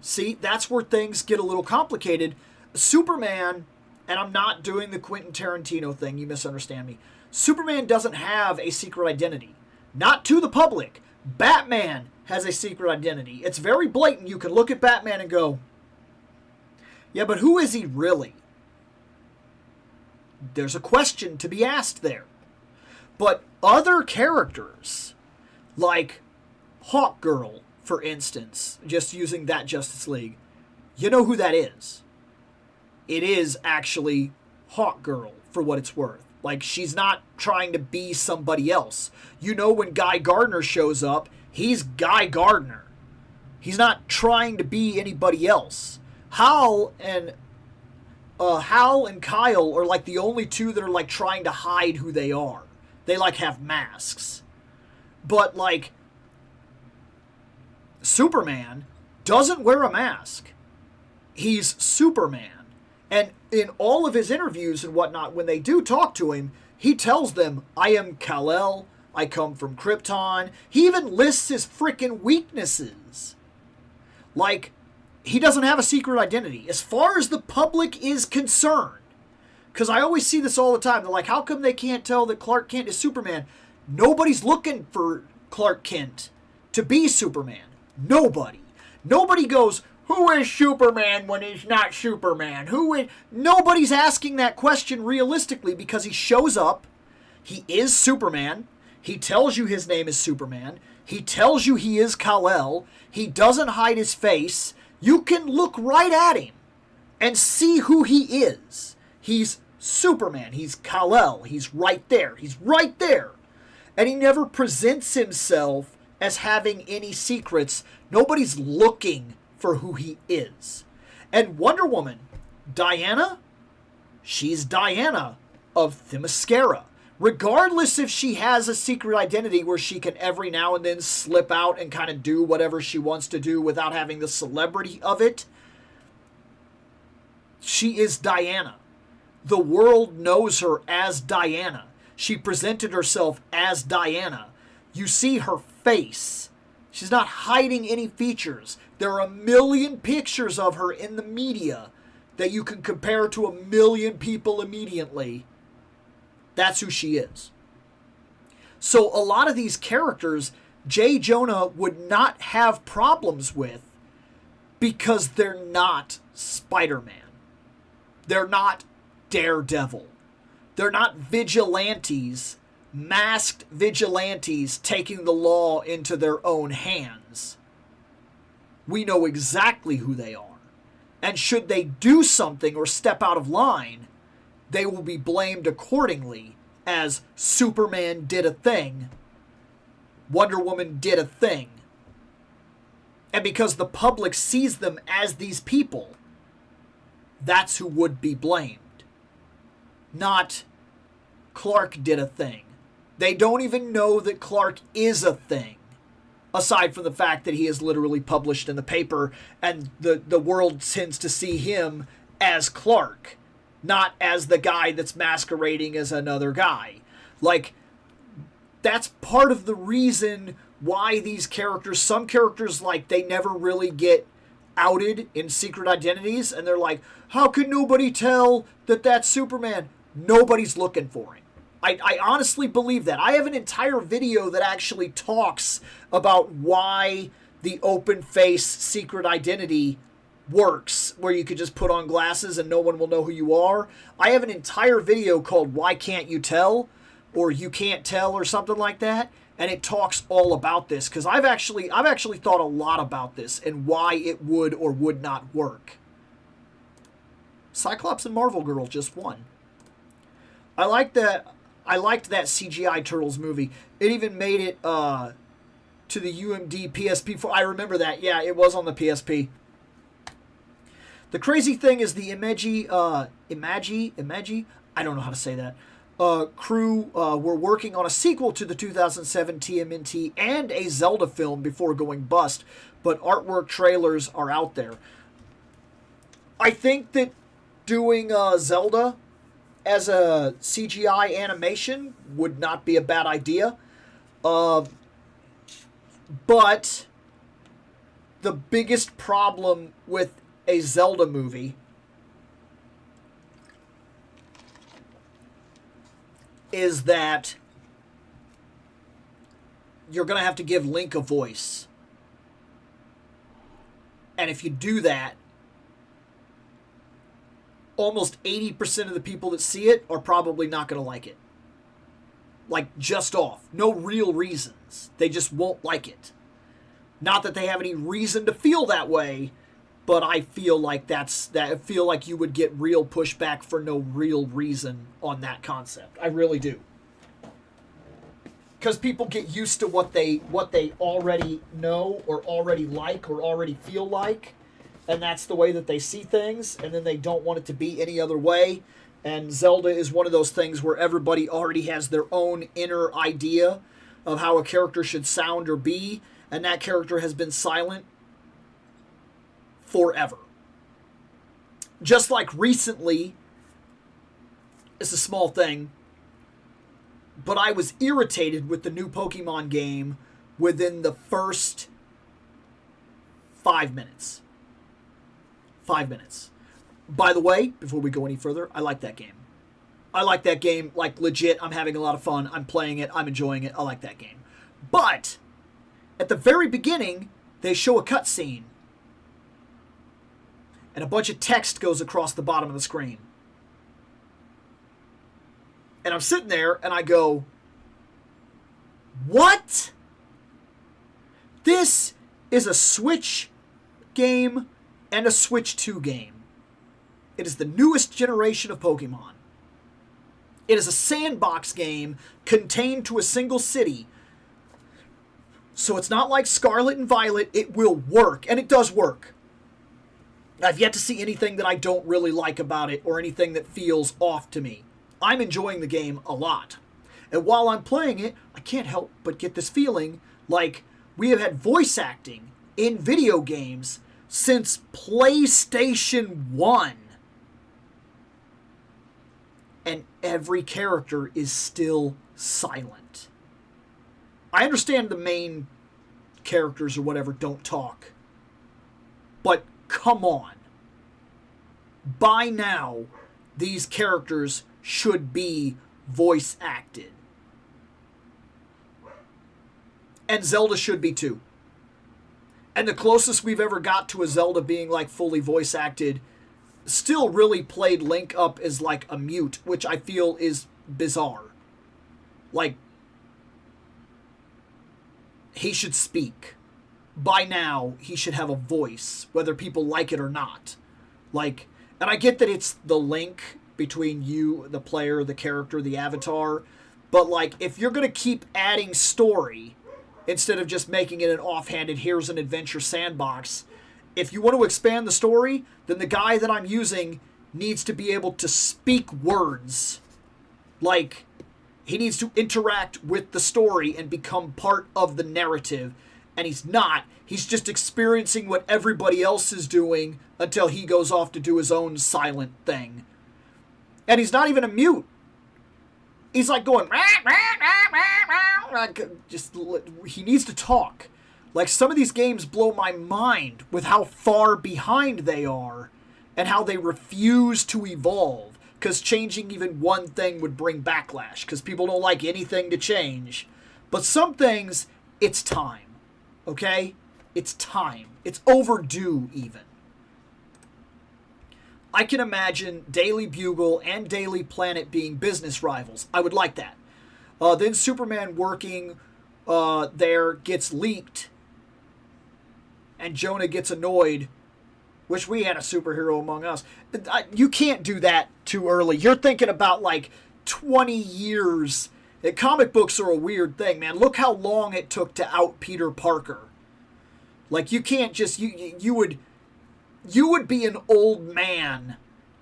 See, that's where things get a little complicated. Superman, and I'm not doing the Quentin Tarantino thing, you misunderstand me. Superman doesn't have a secret identity. Not to the public. Batman has a secret identity. It's very blatant. You can look at Batman and go, yeah, but who is he really? There's a question to be asked there. But other characters, like Hawkgirl, for instance, just using that Justice League, you know who that is. It is actually Hawkgirl, for what it's worth. Like, she's not trying to be somebody else. You know, when Guy Gardner shows up, he's Guy Gardner. He's not trying to be anybody else. Hal and Kyle are like the only two that are like trying to hide who they are. They like have masks. But like Superman doesn't wear a mask. He's Superman. And in all of his interviews and whatnot, when they do talk to him, he tells them, I am Kal-El, I come from Krypton. He even lists his freaking weaknesses. Like, he doesn't have a secret identity, as far as the public is concerned. Because I always see this all the time. They're like, how come they can't tell that Clark Kent is Superman? Nobody's looking for Clark Kent to be Superman. Nobody. Nobody goes, who is Superman when he's not Superman? Nobody's asking that question realistically because he shows up, he is Superman, he tells you his name is Superman, he tells you he is Kal-El, he doesn't hide his face. You can look right at him and see who he is. He's Superman. He's Kal-El. He's right there. He's right there. And he never presents himself as having any secrets. Nobody's looking for who he is. And Wonder Woman, Diana, she's Diana of Themyscira. Regardless if she has a secret identity where she can every now and then slip out and kind of do whatever she wants to do without having the celebrity of it, she is Diana. The world knows her as Diana. She presented herself as Diana. You see her face. She's not hiding any features. There are 1 million pictures of her in the media that you can compare to 1 million people immediately. That's who she is. So a lot of these characters, J. Jonah would not have problems with, because they're not Spider-Man. They're not Daredevil. They're not vigilantes, masked vigilantes taking the law into their own hands. We know exactly who they are. And should they do something or step out of line, they will be blamed accordingly as Superman did a thing, Wonder Woman did a thing. And because the public sees them as these people, that's who would be blamed. Not Clark did a thing. They don't even know that Clark is a thing, aside from the fact that he is literally published in the paper and the world tends to see him as Clark, not as the guy that's masquerading as another guy. Like, that's part of the reason why these characters, some characters, like, they never really get outed in secret identities, and they're like, how can nobody tell that that's Superman? Nobody's looking for him. I honestly believe that. I have an entire video that actually talks about why the open face secret identity works, where you could just put on glasses and no one will know who you are. I have an entire video called Why Can't You Tell? Or You Can't Tell, or something like that, and it talks all about this, because I've actually thought a lot about this and why it would or would not work. Cyclops and Marvel Girl just won. I liked that CGI Turtles movie. It even made it to the UMD PSP. I remember that. Yeah, it was on the PSP. The crazy thing is the Imagi, I don't know how to say that. Crew were working on a sequel to the 2007 TMNT and a Zelda film before going bust, but artwork trailers are out there. I think that doing Zelda as a CGI animation would not be a bad idea. But the biggest problem with a Zelda movie is that you're going to have to give Link a voice. And if you do that, almost 80% of the people that see it are probably not going to like it. Like, just off. No real reasons. They just won't like it. Not that they have any reason to feel that way, but I feel like I feel like you would get real pushback for no real reason on that concept. I really do. Because people get used to what they already know or already like or already feel like, and that's the way that they see things, and then they don't want it to be any other way. And Zelda is one of those things where everybody already has their own inner idea of how a character should sound or be, and that character has been silent forever. Just like recently, it's a small thing, but I was irritated with the new Pokemon game within the first 5 minutes. 5 minutes. By the way, before we go any further, I like that game. I like that game, like, legit. I'm having a lot of fun. I'm playing it. I'm enjoying it. I like that game. But at the very beginning, they show a cutscene, and a bunch of text goes across the bottom of the screen. And I'm sitting there, and I go, what? This is a Switch game and a Switch 2 game. It is the newest generation of Pokemon. It is a sandbox game contained to a single city. So it's not like Scarlet and Violet. It will work, and it does work. I've yet to see anything that I don't really like about it or anything that feels off to me. I'm enjoying the game a lot. And while I'm playing it, I can't help but get this feeling like we have had voice acting in video games since PlayStation 1. And every character is still silent. I understand the main characters or whatever don't talk. But come on. By now, these characters should be voice acted. And Zelda should be too. And the closest we've ever got to a Zelda being like fully voice acted still really played Link up as like a mute, which I feel is bizarre. Like, he should speak. By now, he should have a voice, whether people like it or not. Like, and I get that it's the link between you, the player, the character, the avatar, but like, if you're going to keep adding story instead of just making it an offhanded, here's an adventure sandbox, if you want to expand the story, then the guy that I'm using needs to be able to speak words. Like, he needs to interact with the story and become part of the narrative. And he's not. He's just experiencing what everybody else is doing until he goes off to do his own silent thing. And he's not even a mute. He's like going, rah, rah, rah, rah, rah. Just, he needs to talk. Like, some of these games blow my mind with how far behind they are and how they refuse to evolve. Because changing even one thing would bring backlash. Because people don't like anything to change. But some things, it's time. Okay? It's time. It's overdue, even. I can imagine Daily Bugle and Daily Planet being business rivals. I would like that. Then Superman working there gets leaked. And Jonah gets annoyed. Wish we had a superhero among us. You can't do that too early. You're thinking about like 20 years. Comic books are a weird thing, man. Look how long it took to out Peter Parker. Like, you can't just... You would be an old man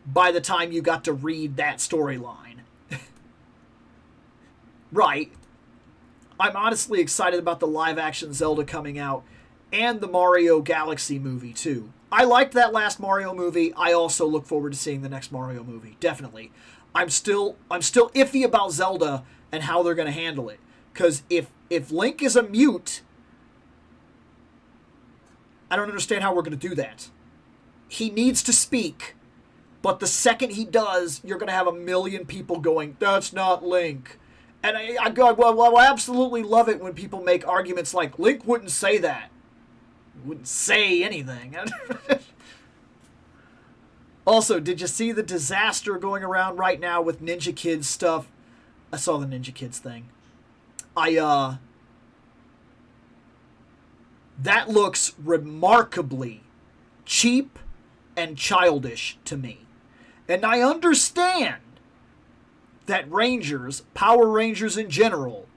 by the time you got to read that storyline. Right. I'm honestly excited about the live-action Zelda coming out and the Mario Galaxy movie, too. I liked that last Mario movie. I also look forward to seeing the next Mario movie. Definitely. I'm still iffy about Zelda and how they're going to handle it. Because if Link is a mute, I don't understand how we're going to do that. He needs to speak, but the second he does, you're going to have a million people going, that's not Link. And I go, well, I absolutely love it when people make arguments like, Link wouldn't say that. Wouldn't say anything. Also, did you see the disaster going around right now with Ninja Kids stuff? I saw the Ninja Kids thing. That looks remarkably cheap and childish to me. And I understand that Rangers, Power Rangers in general,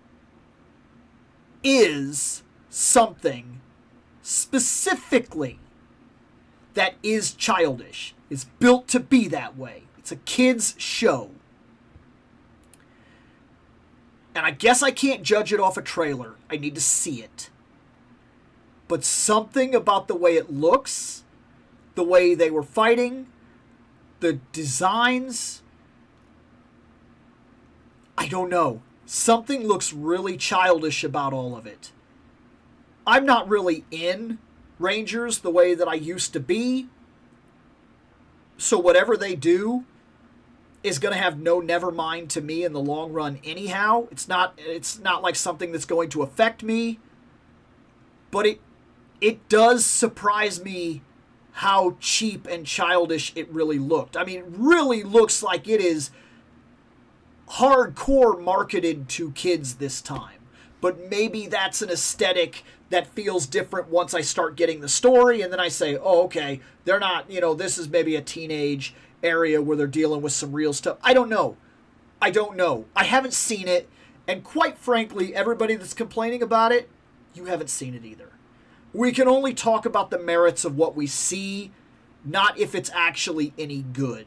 is something specifically that is childish. It's built to be that way. It's a kid's show. And I guess I can't judge it off a trailer. I need to see it. But something about the way it looks, the way they were fighting, the designs, I don't know. Something looks really childish about all of it. I'm not really in Rangers the way that I used to be. So whatever they do is going to have no never mind to me in the long run anyhow. It's not like something that's going to affect me. But it does surprise me how cheap and childish it really looked. I mean, it really looks like it is hardcore marketed to kids this time. But maybe that's an aesthetic that feels different once I start getting the story, and then I say, oh, okay, they're not, this is maybe a teenage area where they're dealing with some real stuff. I don't know. I haven't seen it, and quite frankly, everybody that's complaining about it, you haven't seen it either. We can only talk about the merits of what we see, not if it's actually any good.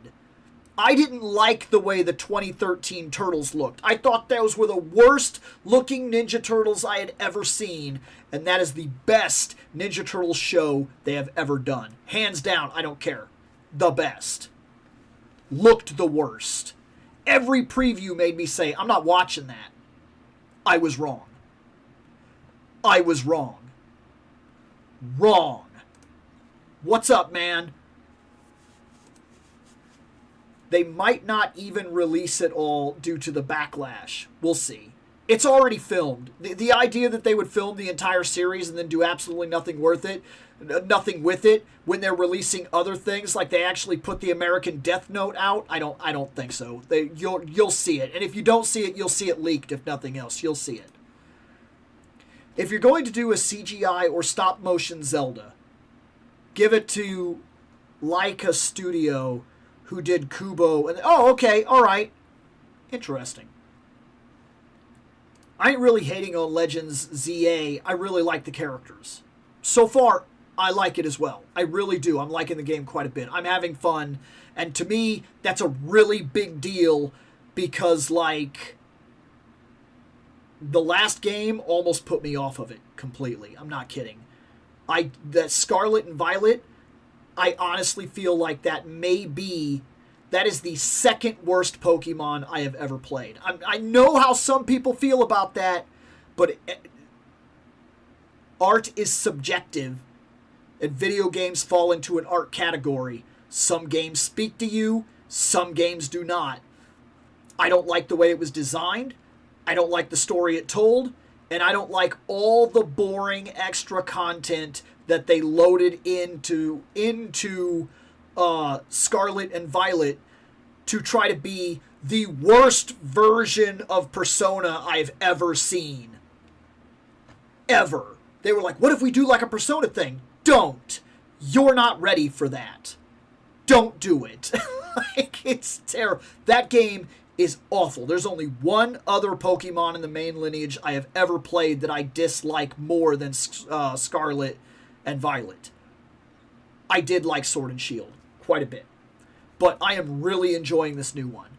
I didn't like the way the 2013 Turtles looked. I thought those were the worst looking Ninja Turtles I had ever seen, and that is the best Ninja Turtles show they have ever done. Hands down, I don't care. The best. Looked the worst. Every preview made me say, I'm not watching that. I was wrong. Wrong. What's up, man? They might not even release it all due to the backlash. We'll see. It's already filmed. The idea that they would film the entire series and then do absolutely nothing with it when they're releasing other things, like they actually put the American Death Note out, I don't think so. You'll see it, and if you don't see it, you'll see it leaked. If nothing else, you'll see it. If you're going to do a CGI or stop motion Zelda, give it to Laika Studio, who did Kubo, and okay, all right, interesting. I ain't really hating on Legends ZA. I really like the characters. So far, I like it as well. I really do. I'm liking the game quite a bit. I'm having fun. And to me, that's a really big deal because, like, the last game almost put me off of it completely. I'm not kidding. That Scarlet and Violet, I honestly feel like that is the second worst Pokemon I have ever played. I know how some people feel about that, but art is subjective, and video games fall into an art category. Some games speak to you, some games do not. I don't like the way it was designed, I don't like the story it told, and I don't like all the boring extra content that they loaded into Scarlet and Violet to try to be the worst version of Persona I've ever seen. Ever. They were like, what if we do like a Persona thing? Don't. You're not ready for that. Don't do it. Like, it's terrible. That game is awful. There's only one other Pokemon in the main lineage I have ever played that I dislike more than Scarlet and Violet. I did like Sword and Shield quite a bit. But I am really enjoying this new one.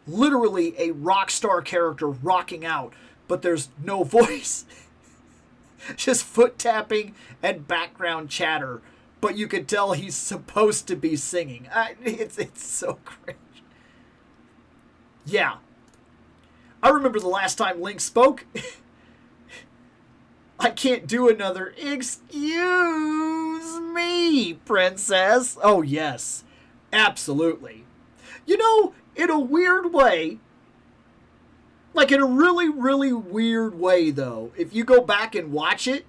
Literally a rock star character rocking out, but there's no voice. Just foot tapping and background chatter. But you can tell he's supposed to be singing. It's so cringe. Yeah. I remember the last time Link spoke. I can't do another "Excuse me, princess." Oh, yes. Absolutely. You know, in a weird way, like in a really, really weird way, though, if you go back and watch it,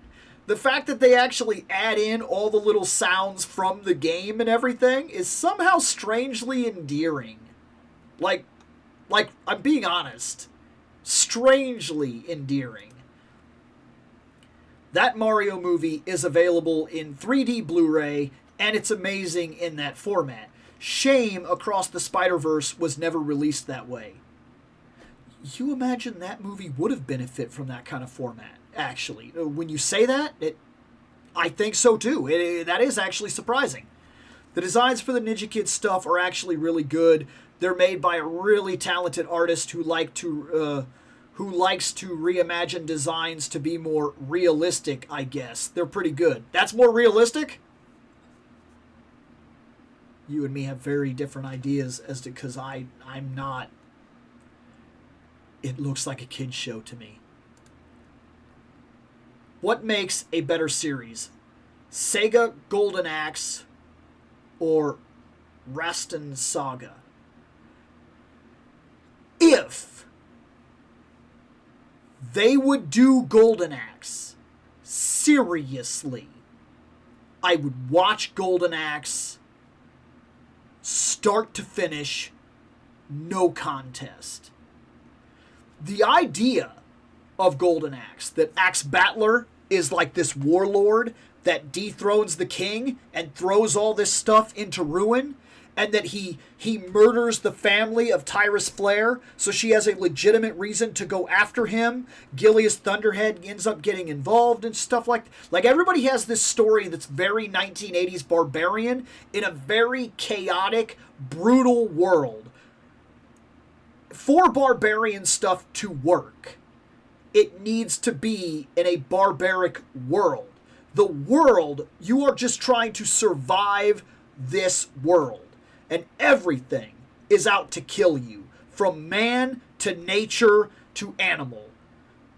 the fact that they actually add in all the little sounds from the game and everything is somehow strangely endearing. Like, I'm being honest. Strangely endearing. That Mario movie is available in 3D Blu-ray, and it's amazing in that format. Shame Across the Spider-Verse was never released that way. You imagine that movie would have benefited from that kind of format, actually. When you say that, I think so too. That is actually surprising. The designs for the Ninja Kid stuff are actually really good. They're made by a really talented artist who likes to reimagine designs to be more realistic, I guess. They're pretty good. That's more realistic? You and me have very different ideas as to, because I'm not. It looks like a kid's show to me. What makes a better series? Sega Golden Axe or Rastan Saga? If they would do Golden Axe seriously, I would watch Golden Axe start to finish, no contest. The idea of Golden Axe, that Axe Battler is like this warlord that dethrones the king and throws all this stuff into ruin, and that he murders the family of Tyrus Flare, so she has a legitimate reason to go after him. Gilius Thunderhead ends up getting involved and stuff like everybody has this story that's very 1980s barbarian in a very chaotic, brutal world. For barbarian stuff to work, it needs to be in a barbaric world. The world, you are just trying to survive this world. And everything is out to kill you. From man to nature to animal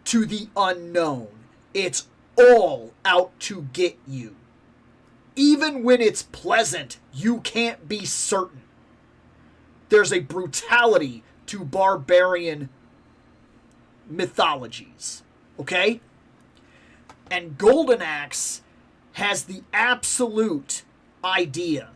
to the unknown. It's all out to get you. Even when it's pleasant, you can't be certain. There's a brutality to barbarian mythologies. Okay? And Golden Axe has the absolute idea.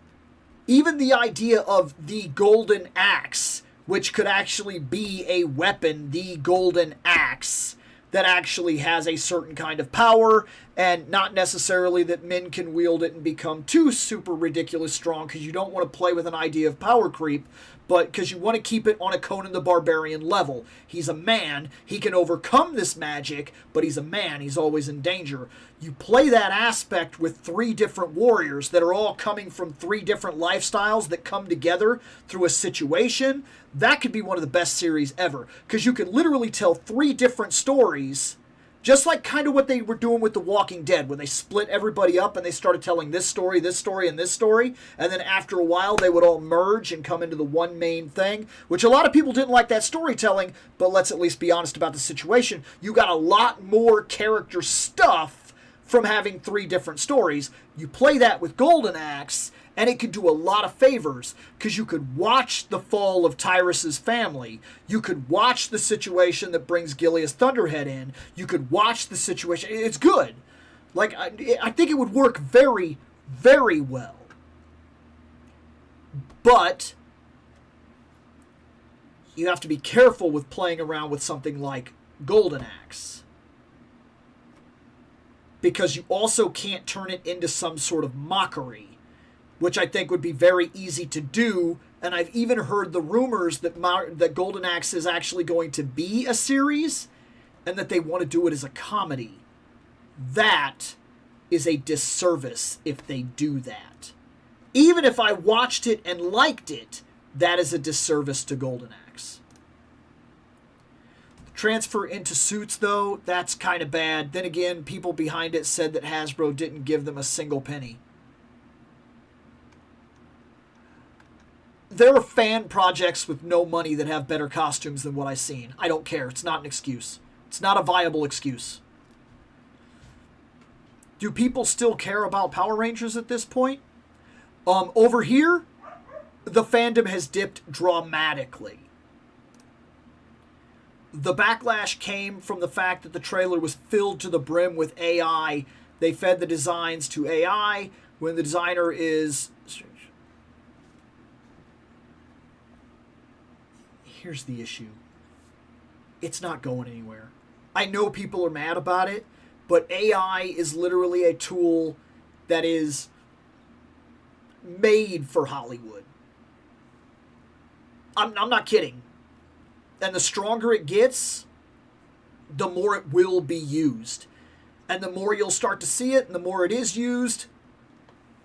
Even the idea of the Golden Axe, which could actually be a weapon, the Golden Axe, that actually has a certain kind of power, and not necessarily that men can wield it and become too super ridiculous strong, because you don't want to play with an idea of power creep, but because you want to keep it on a Conan the Barbarian level. He's a man, he can overcome this magic, but he's a man, he's always in danger. You play that aspect with 3 different warriors that are all coming from 3 different lifestyles that come together through a situation. That could be one of the best series ever, because you can literally tell 3 different stories, just like kind of what they were doing with The Walking Dead, when they split everybody up and they started telling this story, and this story, and then after a while they would all merge and come into the one main thing, which a lot of people didn't like that storytelling, but let's at least be honest about the situation. You got a lot more character stuff from having 3 different stories. You play that with Golden Axe, and it could do a lot of favors, because you could watch the fall of Tyrus's family. You could watch the situation that brings Gileas Thunderhead in. You could watch the situation. It's good. Like, I think it would work very, very well. But you have to be careful with playing around with something like Golden Axe, because you also can't turn it into some sort of mockery, which I think would be very easy to do. And I've even heard the rumors that Golden Axe is actually going to be a series, and that they want to do it as a comedy. That is a disservice if they do that. Even if I watched it and liked it, that is a disservice to Golden Axe. Transfer into Suits, though, that's kind of bad. Then again, people behind it said that Hasbro didn't give them a single penny. There are fan projects with no money that have better costumes than what I've seen. I don't care. It's not an excuse. It's not a viable excuse. Do people still care about Power Rangers at this point? Over here, the fandom has dipped dramatically. The backlash came from the fact that the trailer was filled to the brim with AI. They fed the designs to AI when the designer is... Here's the issue. It's not going anywhere. I know people are mad about it, but AI is literally a tool that is made for Hollywood. I'm not kidding. And the stronger it gets, the more it will be used. And the more you'll start to see it, and the more it is used,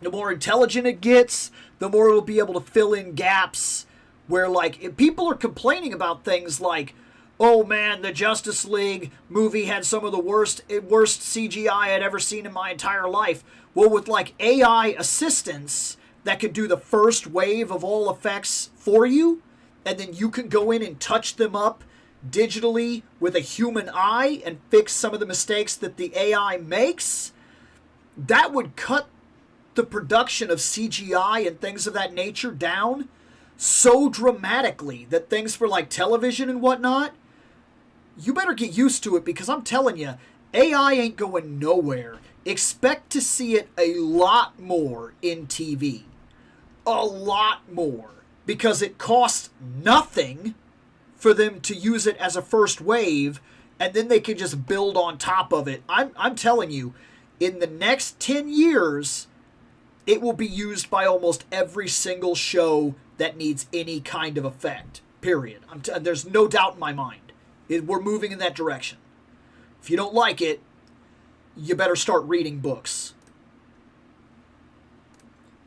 the more intelligent it gets, the more it will be able to fill in gaps where, like, if people are complaining about things like, oh man, the Justice League movie had some of the worst CGI I'd ever seen in my entire life. Well, with, like, AI assistants that could do the first wave of all effects for you, and then you can go in and touch them up digitally with a human eye and fix some of the mistakes that the AI makes, that would cut the production of CGI and things of that nature down so dramatically that things for, like, television and whatnot, you better get used to it, because I'm telling you, AI ain't going nowhere. Expect to see it a lot more in TV. A lot more. Because it costs nothing for them to use it as a first wave, and then they can just build on top of it. I'm telling you, in the next 10 years, it will be used by almost every single show that needs any kind of effect. Period. There's no doubt in my mind. We're moving in that direction. If you don't like it, you better start reading books.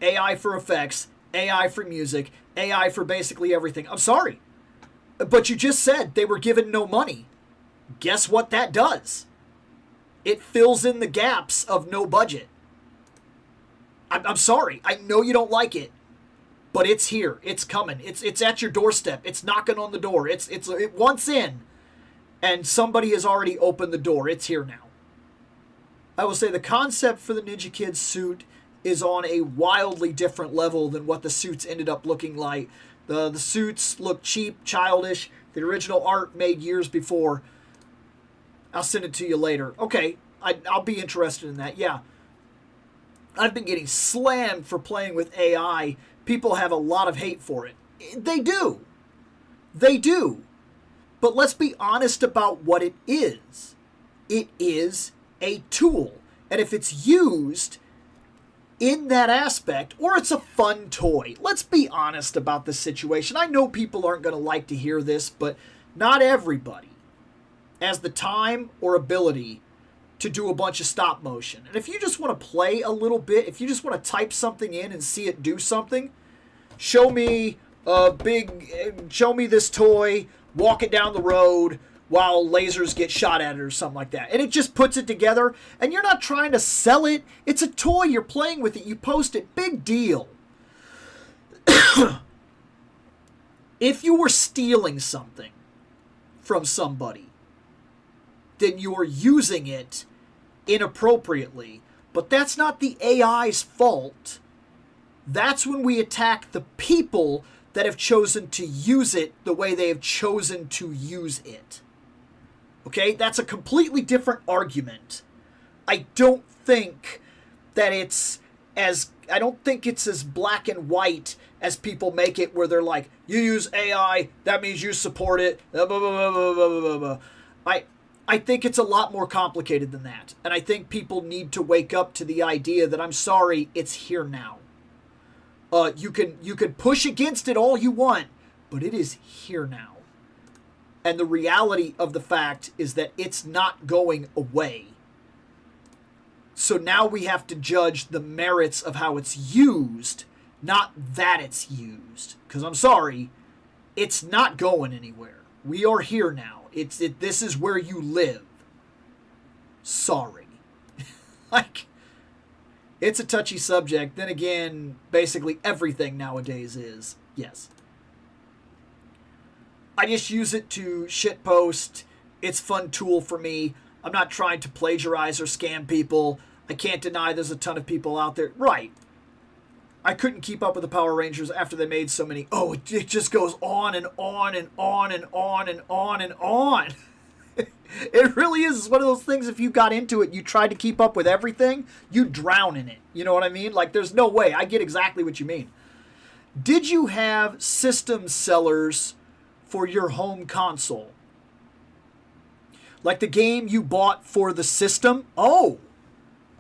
AI for effects, AI for music, AI for basically everything. I'm sorry, but you just said they were given no money. Guess what that does? It fills in the gaps of no budget. I'm sorry. I know you don't like it, but it's here. It's coming. It's at your doorstep. It's knocking on the door. It wants in, and somebody has already opened the door. It's here now. I will say the concept for the Ninja Kid suit is on a wildly different level than what the suits ended up looking like. The suits look cheap, childish. The original art made years before I'll send it to you later. Okay, I'll be interested in that. Yeah. I've been getting slammed for playing with AI. People have a lot of hate for it. They do. They do. But let's be honest about what it is. It is a tool. And if it's used in that aspect, or it's a fun toy, let's be honest about the situation. I know people aren't going to like to hear this, but not everybody has the time or ability to do a bunch of stop motion. And if you just want to play a little bit, if you just want to type something in and see it do something, show me this toy, walk it down the road while lasers get shot at it or something like that. And it just puts it together, and you're not trying to sell it. It's a toy, you're playing with it, you post it, big deal. If you were stealing something from somebody, then you are using it inappropriately. But that's not the AI's fault. That's when we attack the people that have chosen to use it the way they have chosen to use it. Okay? That's a completely different argument. I don't think it's as black and white as people make it, where they're like, you use AI, that means you support it, blah, blah, blah, blah, blah, blah, blah. I think it's a lot more complicated than that. And I think people need to wake up to the idea that, I'm sorry, it's here now. You can push against it all you want, but it is here now. And the reality of the fact is that it's not going away. So now we have to judge the merits of how it's used, not that it's used. Because I'm sorry, it's not going anywhere. We are here now. This is where you live. Sorry. It's a touchy subject. Then again, basically everything nowadays is. Yes. I just use it to shitpost. It's a fun tool for me. I'm not trying to plagiarize or scam people. I can't deny there's a ton of people out there. Right. I couldn't keep up with the Power Rangers after they made so many. Oh, it just goes on and on and on and on and on and on. It really is. It's one of those things, if you got into it, you tried to keep up with everything, you drown in it. You know what I mean? Like, there's no way. I get exactly what you mean. Did you have system sellers for your home console? Like the game you bought for the system? Oh,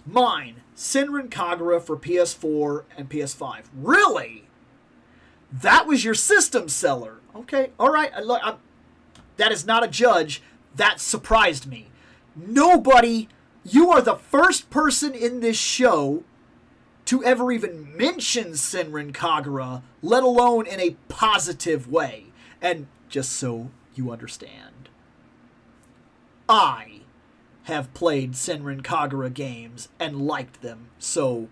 mine. Senran Kagura for PS4 and PS5. Really? That was your system seller. Okay, all right. That is not a judge. That surprised me. Nobody, you are the first person in this show to ever even mention Senran Kagura, let alone in a positive way. And just so you understand, I have played Senran Kagura games and liked them, so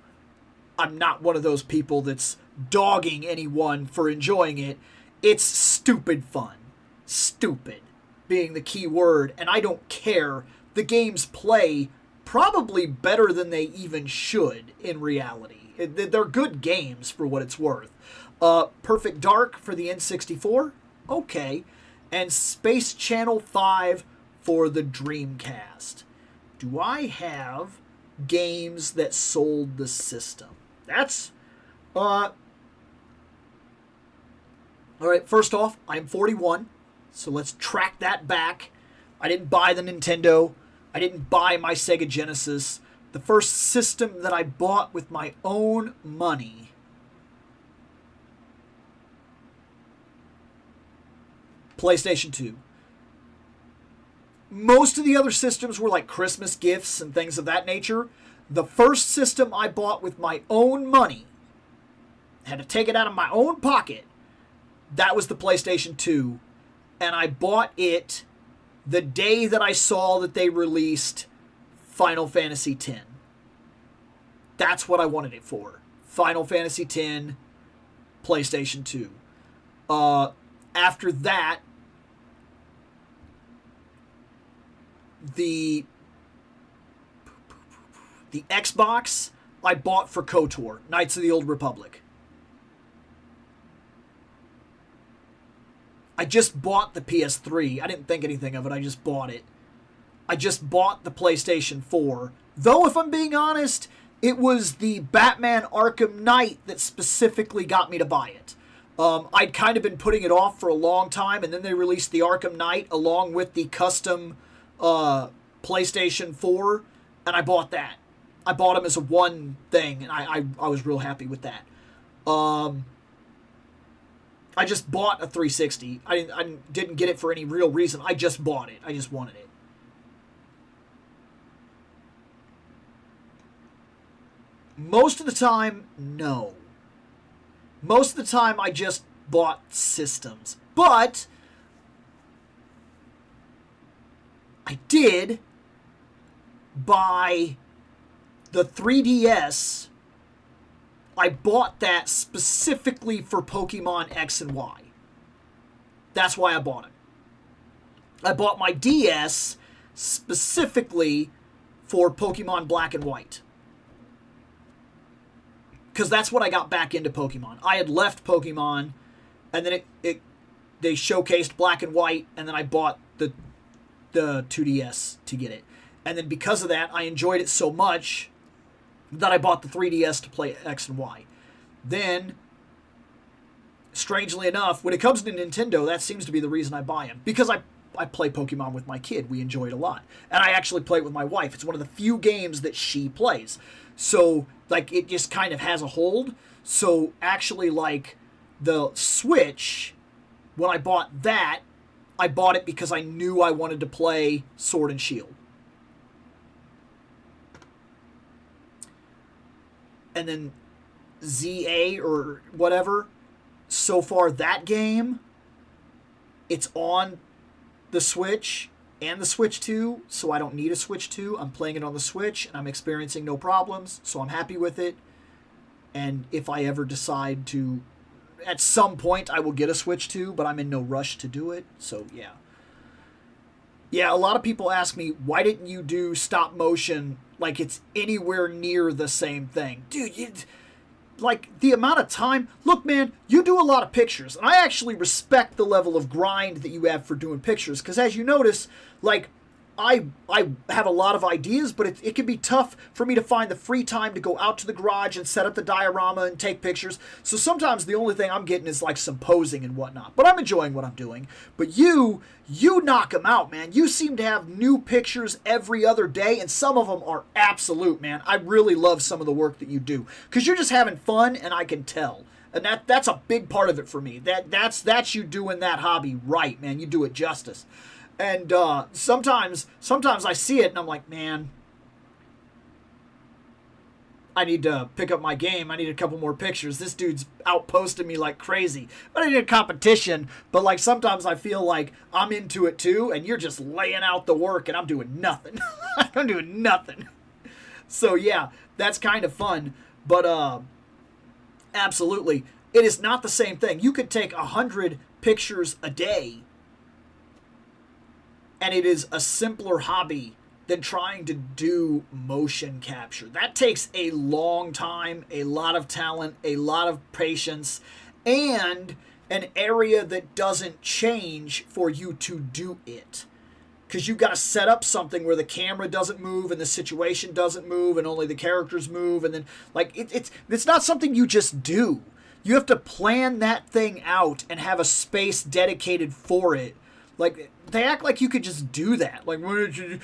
I'm not one of those people that's dogging anyone for enjoying it. It's stupid fun. Stupid being the key word, and I don't care. The games play probably better than they even should in reality. They're good games for what it's worth. Perfect Dark for the N64? Okay. And Space Channel 5 for the Dreamcast. Do I have games that sold the system? That's... Alright, first off, I'm 41. So let's track that back. I didn't buy the Nintendo. I didn't buy my Sega Genesis. The first system that I bought with my own money. PlayStation 2. Most of the other systems were like Christmas gifts and things of that nature. The first system I bought with my own money, had to take it out of my own pocket, that was the PlayStation 2. And I bought it the day that I saw that they released Final Fantasy X. That's what I wanted it for. Final Fantasy X, PlayStation 2. After that, the Xbox I bought for KOTOR, Knights of the Old Republic. I just bought the PS3. I didn't think anything of it. I just bought it. I just bought the PlayStation 4. Though, if I'm being honest, it was the Batman Arkham Knight that specifically got me to buy it. I'd kind of been putting it off for a long time, and then they released the Arkham Knight along with the custom PlayStation 4, and I bought that. I bought them as a one thing, and I was real happy with that. I just bought a 360. I didn't get it for any real reason. I just bought it. I just wanted it. Most of the time, no. Most of the time, I just bought systems. But I did buy the 3DS. I bought that specifically for Pokemon X and Y. That's why I bought it. I bought my DS specifically for Pokemon Black and White. Because that's what I got back into Pokemon. I had left Pokemon, and then they showcased Black and White, and then I bought the 2DS to get it. And then because of that, I enjoyed it so much that I bought the 3DS to play X and Y. Then, strangely enough, when it comes to Nintendo, that seems to be the reason I buy them. Because I play Pokemon with my kid. We enjoy it a lot. And I actually play it with my wife. It's one of the few games that she plays. So, like, it just kind of has a hold. So, actually, like, the Switch, when I bought that, I bought it because I knew I wanted to play Sword and Shield. And then ZA or whatever, so far that game, it's on the Switch and the Switch 2, so I don't need a Switch 2. I'm playing it on the Switch, and I'm experiencing no problems, so I'm happy with it. And if I ever decide to, at some point, I will get a Switch 2, but I'm in no rush to do it, so yeah. Yeah, a lot of people ask me, why didn't you do stop motion like it's anywhere near the same thing? Dude, like, the amount of time... Look, man, you do a lot of pictures, and I actually respect the level of grind that you have for doing pictures, because as you notice, like, I have a lot of ideas, but it can be tough for me to find the free time to go out to the garage and set up the diorama and take pictures. So sometimes the only thing I'm getting is like some posing and whatnot. But I'm enjoying what I'm doing. But you knock them out, man. You seem to have new pictures every other day, and some of them are absolute, man. I really love some of the work that you do. Because you're just having fun, and I can tell. And that's a big part of it for me. That's you doing that hobby right, man. You do it justice. And sometimes I see it and I'm like, man, I need to pick up my game. I need a couple more pictures. This dude's outposting me like crazy. But I need a competition. But like sometimes I feel like I'm into it too, and you're just laying out the work and I'm doing nothing. I'm doing nothing. So yeah, that's kind of fun. But absolutely, it is not the same thing. You could take 100 pictures a day, and it is a simpler hobby than trying to do motion capture. That takes a long time, a lot of talent, a lot of patience, and an area that doesn't change for you to do it. Because you've got to set up something where the camera doesn't move and the situation doesn't move and only the characters move. And then, like, it's not something you just do. You have to plan that thing out and have a space dedicated for it. Like, they act like you could just do that. Like, why don't you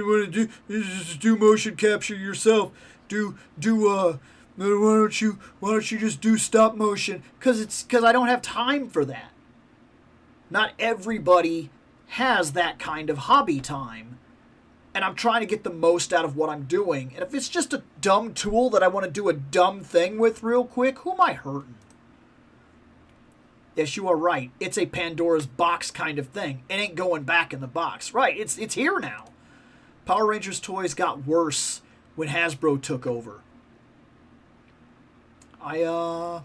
want to just do motion capture yourself? Why don't you just do stop motion? Because I don't have time for that. Not everybody has that kind of hobby time. And I'm trying to get the most out of what I'm doing. And if it's just a dumb tool that I want to do a dumb thing with real quick, who am I hurting? Yes, you are right. It's a Pandora's box kind of thing. It ain't going back in the box. Right, it's here now. Power Rangers toys got worse when Hasbro took over. I'm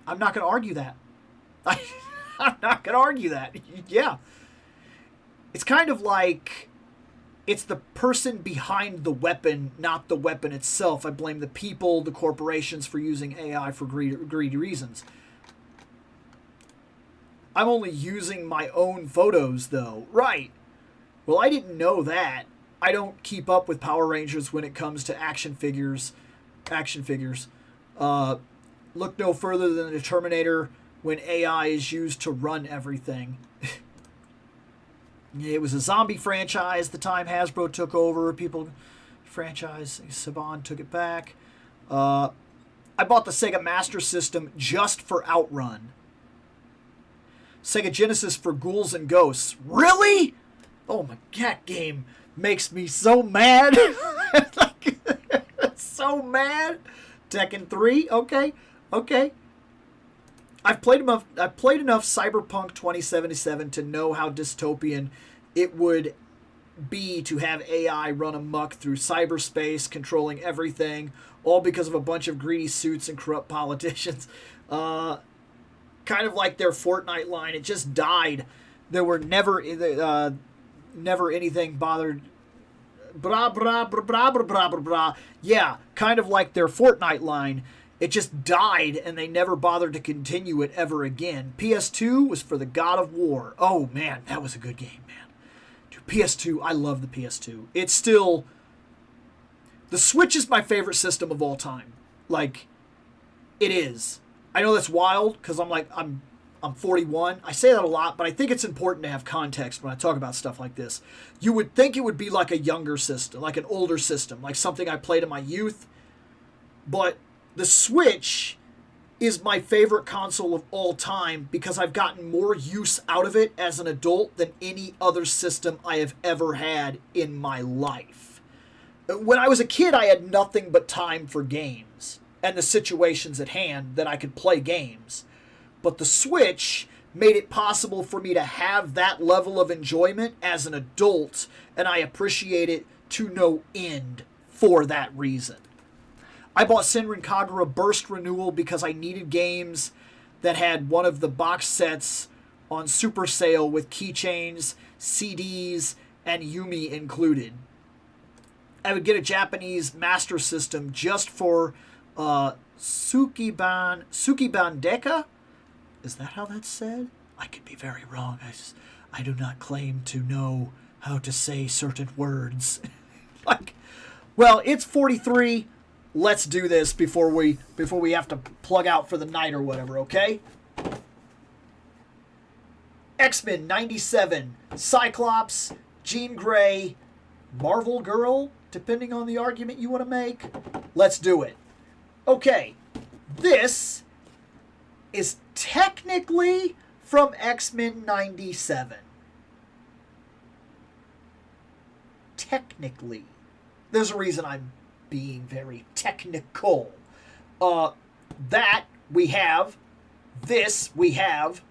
not going to argue that. I'm not going to argue that. Yeah. It's kind of like it's the person behind the weapon, not the weapon itself. I blame the people, the corporations for using AI for greedy reasons. I'm only using my own photos, though. Right. Well, I didn't know that. I don't keep up with Power Rangers when it comes to action figures. Look no further than the Terminator when AI is used to run everything. It was a zombie franchise the time Hasbro took over. Saban took it back. I bought the Sega Master System just for Outrun. Sega Genesis for Ghouls and Ghosts. Really? Oh my god, game makes me so mad. So mad. Tekken 3, okay. I've played enough Cyberpunk 2077 to know how dystopian it would be to have AI run amok through cyberspace, controlling everything, all because of a bunch of greedy suits and corrupt politicians. Kind of like their Fortnite line. It just died. There were never anything bothered. Blah, blah, blah, blah, blah, blah, blah, blah. Yeah, kind of like their Fortnite line. It just died, and they never bothered to continue it ever again. PS2 was for the God of War. Oh, man, that was a good game, man. Dude, PS2, I love the PS2. It's still... The Switch is my favorite system of all time. Like, it is. I know that's wild, because I'm 41. I say that a lot, but I think it's important to have context when I talk about stuff like this. You would think it would be like a younger system, like an older system, like something I played in my youth. But the Switch is my favorite console of all time because I've gotten more use out of it as an adult than any other system I have ever had in my life. When I was a kid, I had nothing but time for games and the situations at hand that I could play games. But the Switch made it possible for me to have that level of enjoyment as an adult, and I appreciate it to no end for that reason. I bought Senran Kagura Burst Renewal because I needed games that had one of the box sets on super sale with keychains, CDs, and Yumi included. I would get a Japanese Master System just for Sukiban Deka? Is that how that's said? I could be very wrong. I do not claim to know how to say certain words. Well, it's 43. Let's do this before we have to plug out for the night or whatever, okay? X-Men 97, Cyclops, Jean Grey, Marvel Girl, depending on the argument you want to make. Let's do it. Okay, this is technically from X-Men 97. Technically. There's a reason I'm being very technical. That we have. This we have.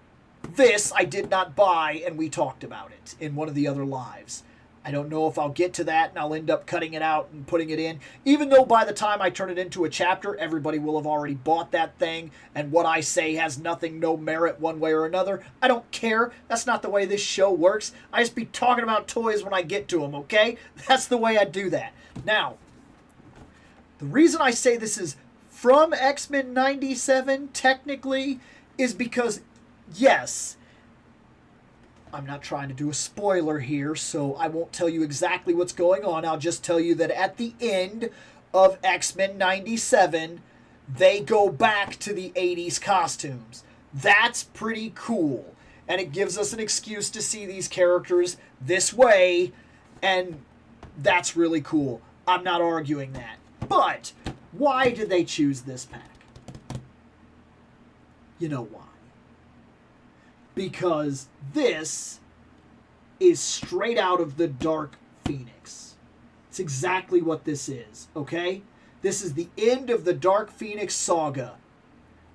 This I did not buy, and we talked about it in one of the other lives. I don't know if I'll get to that, and I'll end up cutting it out and putting it in. Even though by the time I turn it into a chapter, everybody will have already bought that thing, and what I say has no merit one way or another. I don't care. That's not the way this show works. I just be talking about toys when I get to them, okay? That's the way I do that. Now, the reason I say this is from X-Men 97, technically, is because, yes, I'm not trying to do a spoiler here, so I won't tell you exactly what's going on. I'll just tell you that at the end of X-Men 97, they go back to the 80s costumes. That's pretty cool. And it gives us an excuse to see these characters this way, and that's really cool. I'm not arguing that. But why did they choose this pack? You know why. Because this is straight out of the Dark Phoenix. It's exactly what this is, okay? This is the end of the Dark Phoenix saga,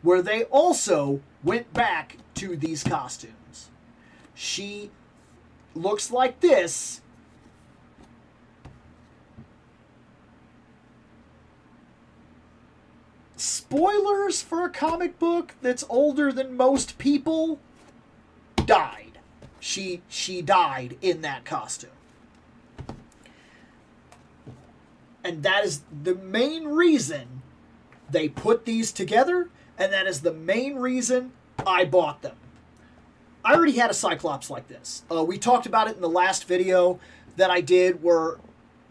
where they also went back to these costumes. She looks like this. Spoilers for a comic book that's older than most people. Died. She died in that costume. And that is the main reason they put these together, and that is the main reason I bought them. I already had a Cyclops like this. We talked about it in the last video that I did where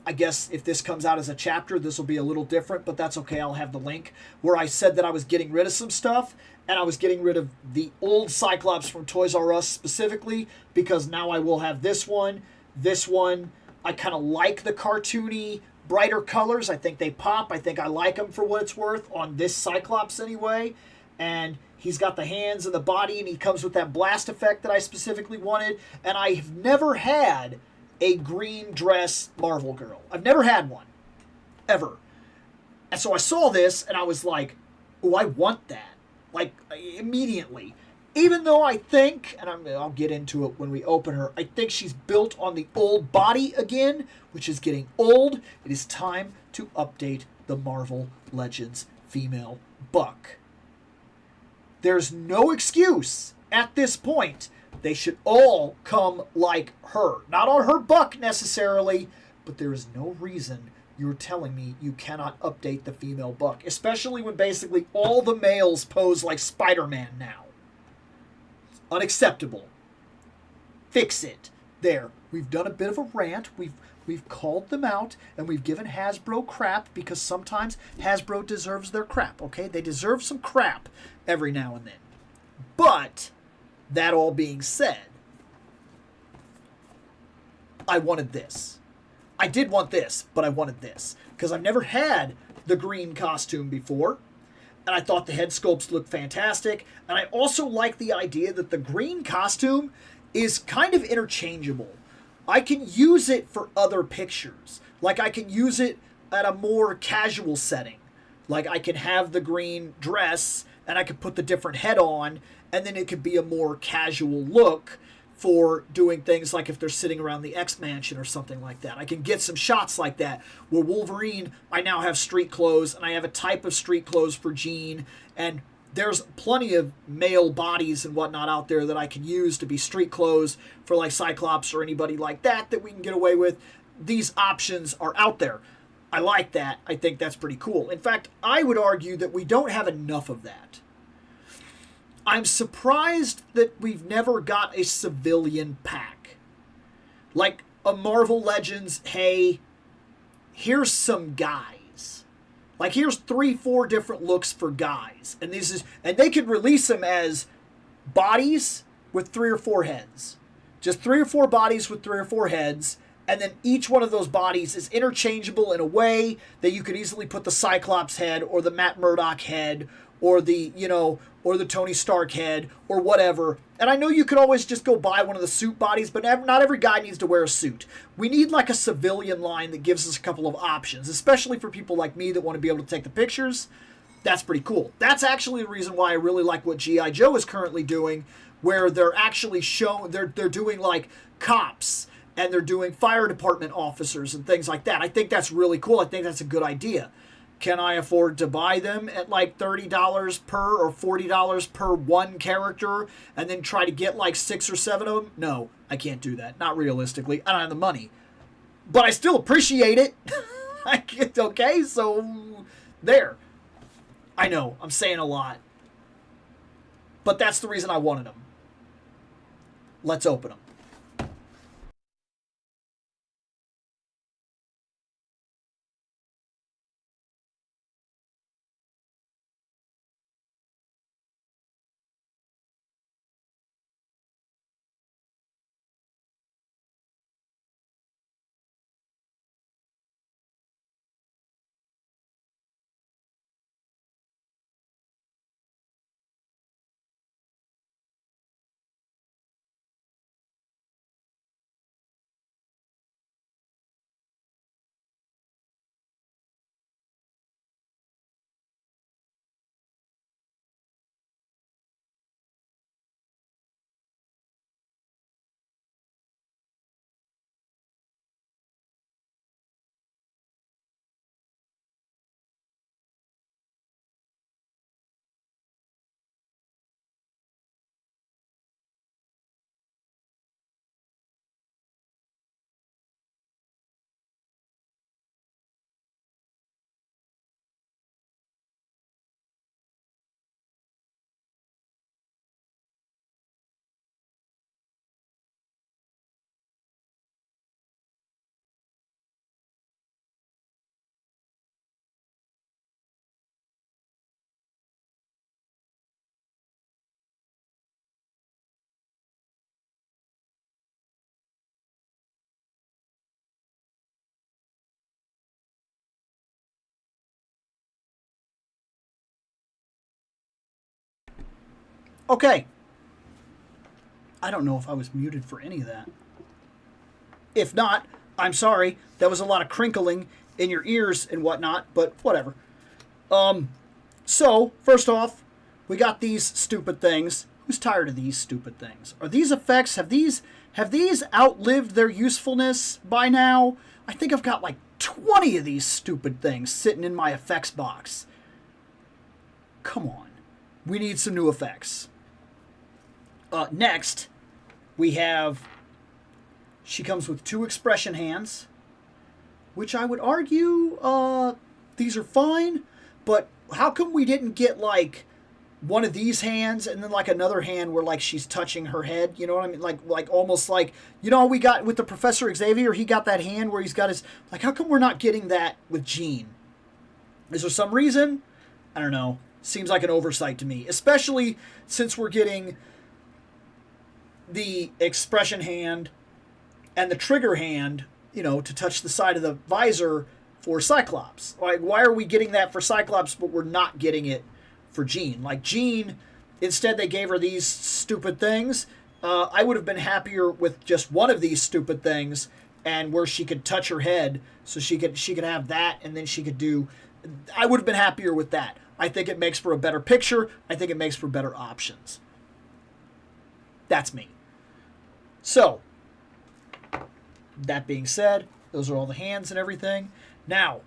I guess if this comes out as a chapter, this will be a little different, but that's okay. I'll have the link where I said that I was getting rid of some stuff and I was getting rid of the old Cyclops from Toys R Us specifically because now I will have this one. This one, I kind of like the cartoony, brighter colors. I think they pop. I think I like them for what it's worth on this Cyclops anyway. And he's got the hands and the body, and he comes with that blast effect that I specifically wanted. And I've never had a green dress Marvel girl. I've never had one. Ever. And so I saw this, and I was like, oh, I want that. Like, immediately. Even though I think, and I'll get into it when we open her, I think she's built on the old body again, which is getting old. It is time to update the Marvel Legends female Buck. There's no excuse at this point. They should all come like her. Not on her Buck necessarily, but there is no reason you're telling me you cannot update the female Buck, especially when basically all the males pose like Spider-Man now. Unacceptable. Fix it. There. We've done a bit of a rant. We've called them out, and we've given Hasbro crap because sometimes Hasbro deserves their crap, okay? They deserve some crap every now and then. But, that all being said, I wanted this. I did want this, but I wanted this. Because I've never had the green costume before, and I thought the head sculpts looked fantastic, and I also like the idea that the green costume is kind of interchangeable. I can use it for other pictures. Like, I can use it at a more casual setting. Like, I can have the green dress, and I could put the different head on, and then it could be a more casual look for doing things like if they're sitting around the X-Mansion or something like that. I can get some shots like that, where Wolverine, I now have street clothes, and I have a type of street clothes for Jean, and there's plenty of male bodies and whatnot out there that I can use to be street clothes for like Cyclops or anybody like that we can get away with. These options are out there. I like that. I think that's pretty cool. In fact, I would argue that we don't have enough of that. I'm surprised that we've never got a civilian pack. Like a Marvel Legends, hey, here's some guys. Like, here's 3-4 different looks for guys. And they could release them as bodies with 3 or 4 heads. Just 3 or 4 bodies with 3 or 4 heads. And then each one of those bodies is interchangeable in a way that you could easily put the Cyclops head or the Matt Murdock head or the, or the Tony Stark head or whatever. And I know you could always just go buy one of the suit bodies, but not every guy needs to wear a suit. We need like a civilian line that gives us a couple of options, especially for people like me that want to be able to take the pictures. That's pretty cool. That's actually the reason why I really like what G.I. Joe is currently doing, where they're actually they're doing like cops and they're doing fire department officers and things like that. I think that's really cool. I think that's a good idea. Can I afford to buy them at like $30 per or $40 per one character and then try to get like 6 or 7 of them? No, I can't do that. Not realistically. I don't have the money. But I still appreciate it. Okay, so there. I know, I'm saying a lot. But that's the reason I wanted them. Let's open them. Okay. I don't know if I was muted for any of that. If not, I'm sorry. That was a lot of crinkling in your ears and whatnot, but whatever. So, first off, we got these stupid things. Who's tired of these stupid things? Are these effects, have these outlived their usefulness by now? I think I've got like 20 of these stupid things sitting in my effects box. Come on. We need some new effects. Next, we have... She comes with 2 expression hands, which I would argue these are fine, but how come we didn't get like one of these hands and then like another hand where like she's touching her head? You know what I mean? Like almost like, you know, we got with the Professor Xavier, he got that hand where he's got his, like, how come we're not getting that with Jean? Is there some reason? I don't know. Seems like an oversight to me, especially since we're getting the expression hand and the trigger hand, you know, to touch the side of the visor for Cyclops. Like, why are we getting that for Cyclops, but we're not getting it for Jean? Like, Jean, instead they gave her these stupid things. I would have been happier with just one of these stupid things, and where she could touch her head, so she could have that, and then she could do... I would have been happier with that. I think it makes for a better picture. I think it makes for better options. That's me. So, that being said, those are all the hands and everything. Now,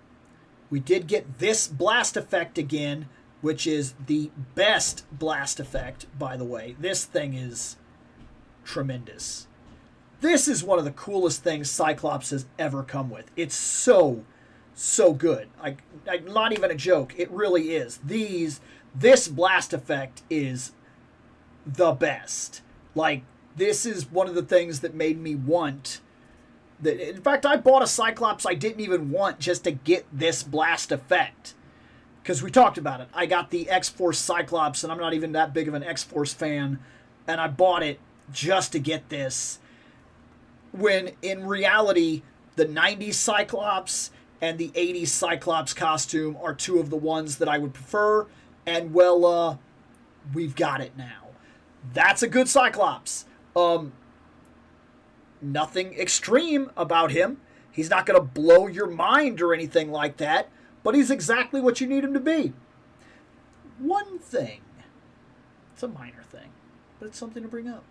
we did get this blast effect again, which is the best blast effect, by the way. This thing is tremendous. This is one of the coolest things Cyclops has ever come with. It's so good. Not even a joke. It really is. This blast effect is the best. Like, this is one of the things that made me want... In fact, I bought a Cyclops I didn't even want just to get this blast effect. Because we talked about it. I got the X-Force Cyclops, and I'm not even that big of an X-Force fan. And I bought it just to get this. When, in reality, the 90s Cyclops and the 80s Cyclops costume are 2 of the ones that I would prefer. And, well, we've got it now. That's a good Cyclops. Nothing extreme about him. He's not going to blow your mind or anything like that, but he's exactly what you need him to be. One thing, it's a minor thing, but it's something to bring up.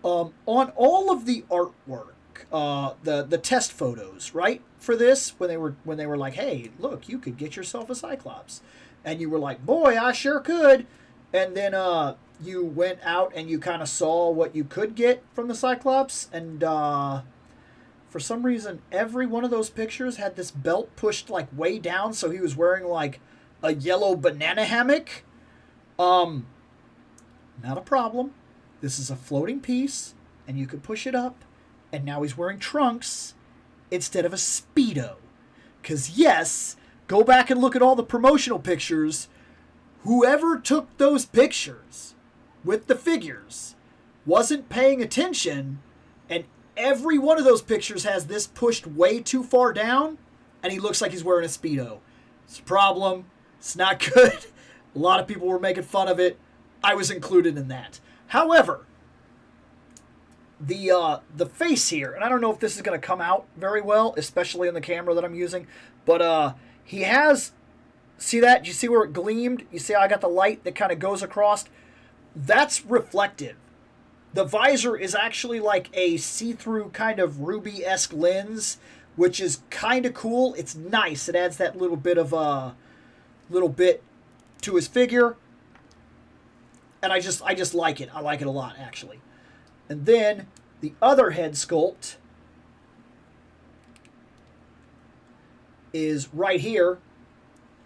On all of the artwork, the test photos, right, for this, when they were like, hey, look, you could get yourself a Cyclops, and you were like, boy, I sure could, and then you went out and you kind of saw what you could get from the Cyclops, and for some reason, every one of those pictures had this belt pushed like way down, so he was wearing like a yellow banana hammock. Not a problem. This is a floating piece, and you could push it up, and now he's wearing trunks instead of a Speedo. Because yes, go back and look at all the promotional pictures. Whoever took those pictures with the figures wasn't paying attention, and every one of those pictures has this pushed way too far down, and he looks like he's wearing a Speedo. It's a problem. It's not good. A lot of people were making fun of it. I was included in that. However, the face here, and I don't know if this is going to come out very well, especially in the camera that I'm using, but he has, see that? Do you see where it gleamed? You see how I got the light that kind of goes across? That's reflective. The visor is actually like a see-through kind of ruby-esque lens, which is kind of cool. It's nice. It adds that little bit to his figure. And I just like it. I like it a lot, actually. And then the other head sculpt is right here.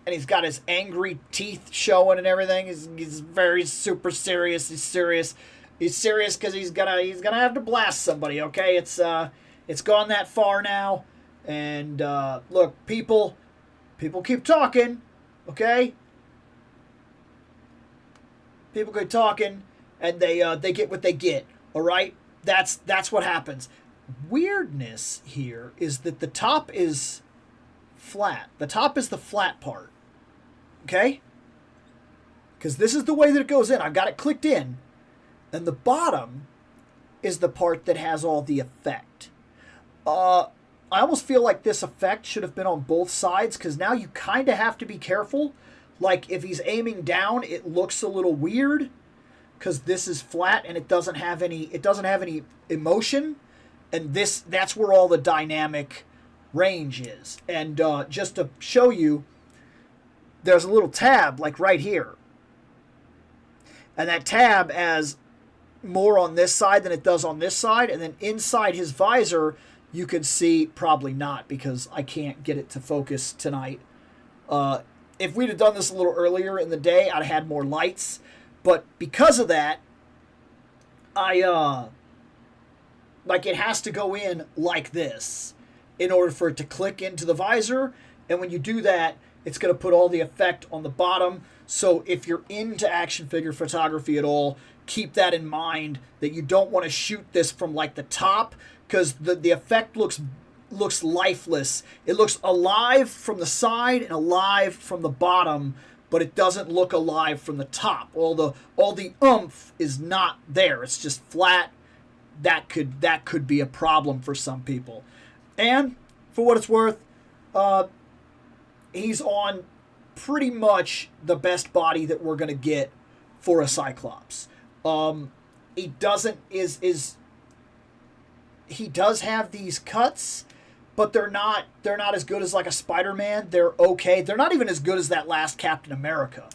And he's got his angry teeth showing and everything. He's very super serious. He's serious. He's serious because he's gonna have to blast somebody. Okay, it's gone that far now. And look, people keep talking. Okay, people keep talking, and they get what they get. All right, that's what happens. Weirdness here is that the top is flat. The top is the flat part. Okay? because this is the way that it goes in. I've got it clicked in, and the bottom is the part that has all the effect. I almost feel like this effect should have been on both sides, because now you kind of have to be careful. Like, if he's aiming down, it looks a little weird, because this is flat and it doesn't have any emotion, and that's where all the dynamic range is. And just to show you, there's a little tab like right here, and that tab has more on this side than it does on this side, and then inside his visor you can see, probably not because I can't get it to focus tonight. If we'd have done this a little earlier in the day, I'd have had more lights. But because of that, it has to go in like this in order for it to click into the visor. And when you do that, it's going to put all the effect on the bottom. So if you're into action figure photography at all, keep that in mind, that you don't want to shoot this from like the top, because the effect looks lifeless. It looks alive from the side and alive from the bottom, but it doesn't look alive from the top. All the oomph is not there. It's just flat. That could be a problem for some people. And for what it's worth, he's on pretty much the best body that we're gonna get for a Cyclops. He does have these cuts, but they're not as good as like a Spider-Man. They're okay. They're not even as good as that last Captain America.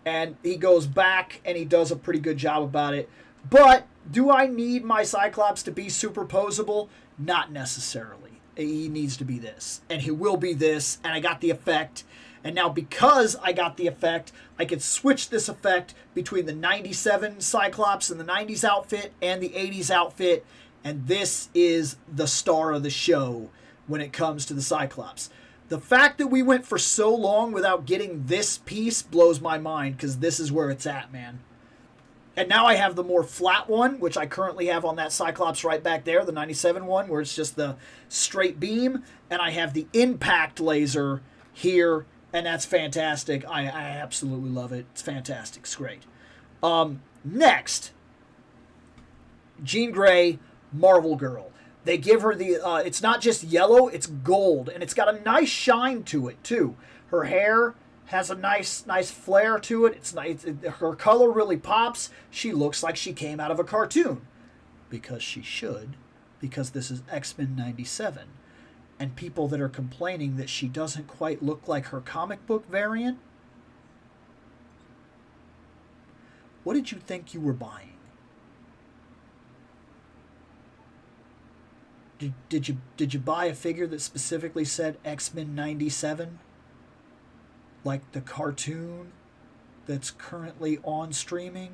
And he goes back and he does a pretty good job about it. But do I need my Cyclops to be superposable? Not necessarily. He needs to be this, and he will be this, and I got the effect. And now because I got the effect, I can switch this effect between the 97 Cyclops and the 90s outfit and the 80s outfit, and this is the star of the show when it comes to the Cyclops. The fact that we went for so long without getting this piece blows my mind, because this is where it's at, man. And now I have the more flat one, which I currently have on that Cyclops right back there, the 97 one, where it's just the straight beam, and I have the impact laser here, and that's fantastic. I absolutely love it. It's fantastic. It's great. Next, Jean Grey, Marvel Girl. They give her the, it's not just yellow, it's gold, and it's got a nice shine to it, too. Her hair has a nice flare to it. It's nice. Her color really pops. She looks like she came out of a cartoon. Because she should, because this is X-Men 97. And people that are complaining that she doesn't quite look like her comic book variant, what did you think you were buying? Did you buy a figure that specifically said X-Men 97? Like the cartoon that's currently on streaming?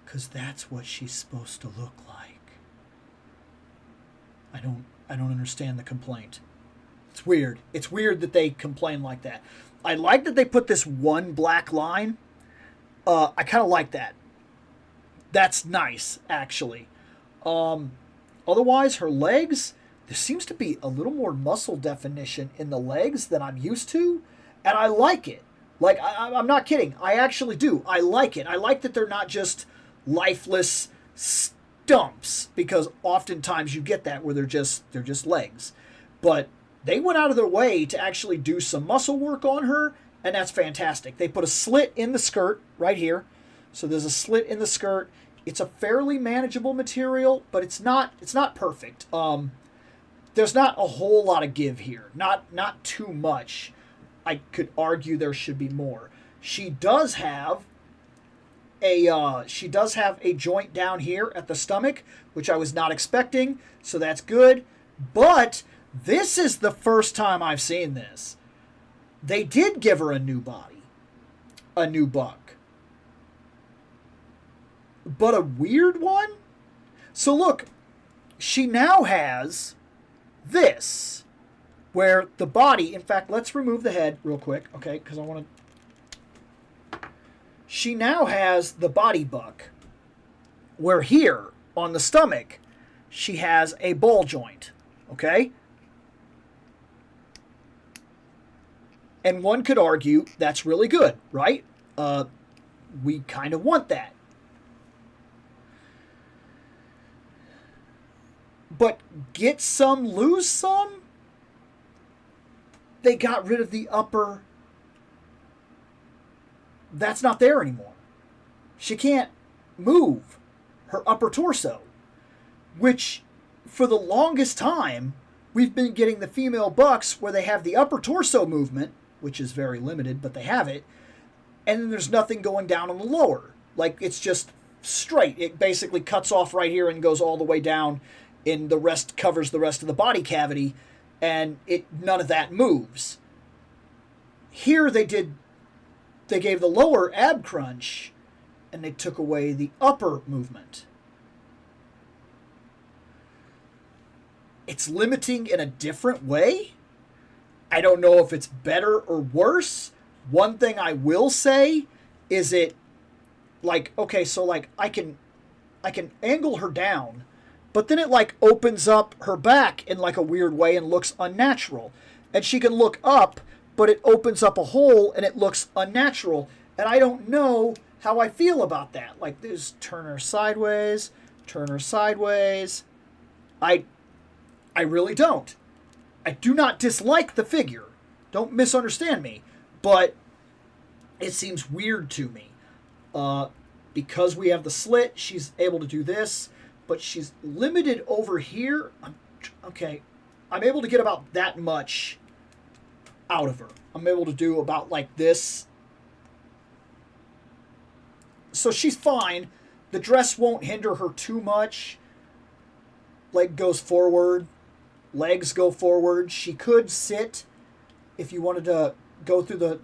Because that's what she's supposed to look like. I don't understand the complaint. It's weird. It's weird that they complain like that. I like that they put this one black line. I kind of like that. That's nice, actually. Otherwise, her legs, there seems to be a little more muscle definition in the legs than I'm used to, and I like it. Like, I'm not kidding. I actually do. I like it. I like that they're not just lifeless stumps, because oftentimes you get that where they're just legs. But they went out of their way to actually do some muscle work on her, and that's fantastic. They put a slit in the skirt right here. So there's a slit in the skirt. It's a fairly manageable material, but it's not perfect. There's not a whole lot of give here. Not too much. I could argue there should be more. She does have a joint down here at the stomach, which I was not expecting, so that's good. But this is the first time I've seen this. They did give her a new body, a new buck, but a weird one. So look, she now has this, where the body, in fact, let's remove the head real quick, okay, because I want to. She now has the body buck, where here on the stomach, she has a ball joint, okay? And one could argue that's really good, right? We kind of want that. But get some, lose some? They got rid of the upper. That's not there anymore. She can't move her upper torso, which for the longest time, we've been getting the female bucks where they have the upper torso movement, which is very limited, but they have it, and then there's nothing going down on the lower. Like, it's just straight. It basically cuts off right here and goes all the way down, and the rest covers the rest of the body cavity, and none of that moves. Here they gave the lower ab crunch, and they took away the upper movement. It's limiting in a different way. I don't know if it's better or worse. One thing I will say is it, like, okay, so like I can angle her down, but then it like opens up her back in like a weird way and looks unnatural. And she can look up, but it opens up a hole and it looks unnatural. And I don't know how I feel about that. Like, there's turn her sideways. I really don't. I do not dislike the figure. Don't misunderstand me. But it seems weird to me. Because we have the slit, she's able to do this. But she's limited over here. Okay. I'm able to get about that much out of her. I'm able to do about like this. So she's fine. The dress won't hinder her too much. Leg goes forward. Legs go forward. She could sit if you wanted to go through the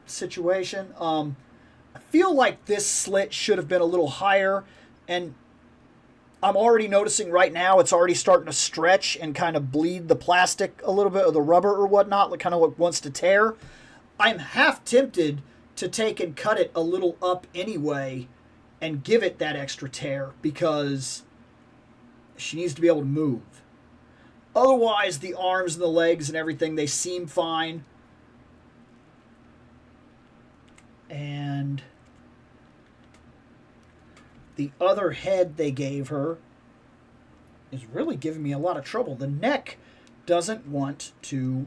situation. I feel like this slit should have been a little higher, and I'm already noticing right now it's already starting to stretch and kind of bleed the plastic a little bit, or the rubber or whatnot, like kind of what wants to tear. I'm half tempted to take and cut it a little up anyway and give it that extra tear, because she needs to be able to move. Otherwise, the arms and the legs and everything, they seem fine. And the other head they gave her is really giving me a lot of trouble. The neck doesn't want to...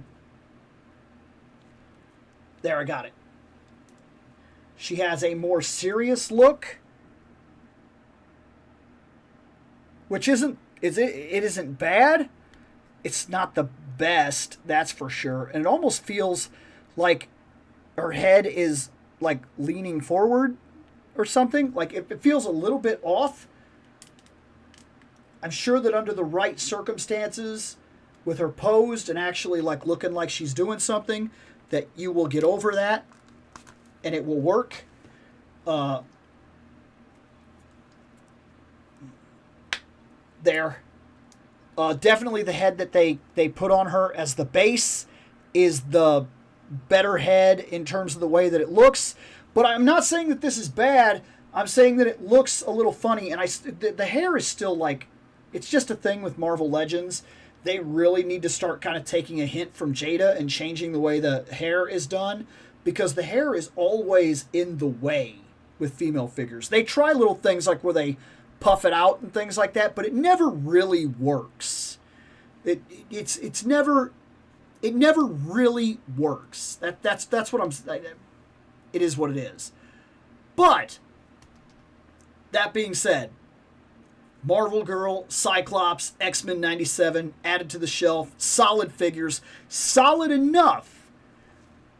There, I got it. She has a more serious look, which it isn't bad. It's not the best, that's for sure. And it almost feels like her head is like leaning forward or something. Like it feels a little bit off. I'm sure that under the right circumstances, with her posed and actually like looking like she's doing something, that you will get over that and it will work. There. Definitely the head that they put on her as the base is the better head in terms of the way that it looks. But I'm not saying that this is bad. I'm saying that it looks a little funny. And the hair is still like, it's just a thing with Marvel Legends. They really need to start kind of taking a hint from Jada and changing the way the hair is done. Because the hair is always in the way with female figures. They try little things like where they puff it out and things like that, but it never really works. It never really works. That's what I'm saying. It is what it is. But that being said, Marvel Girl, Cyclops, X-Men 97 added to the shelf, solid figures, solid enough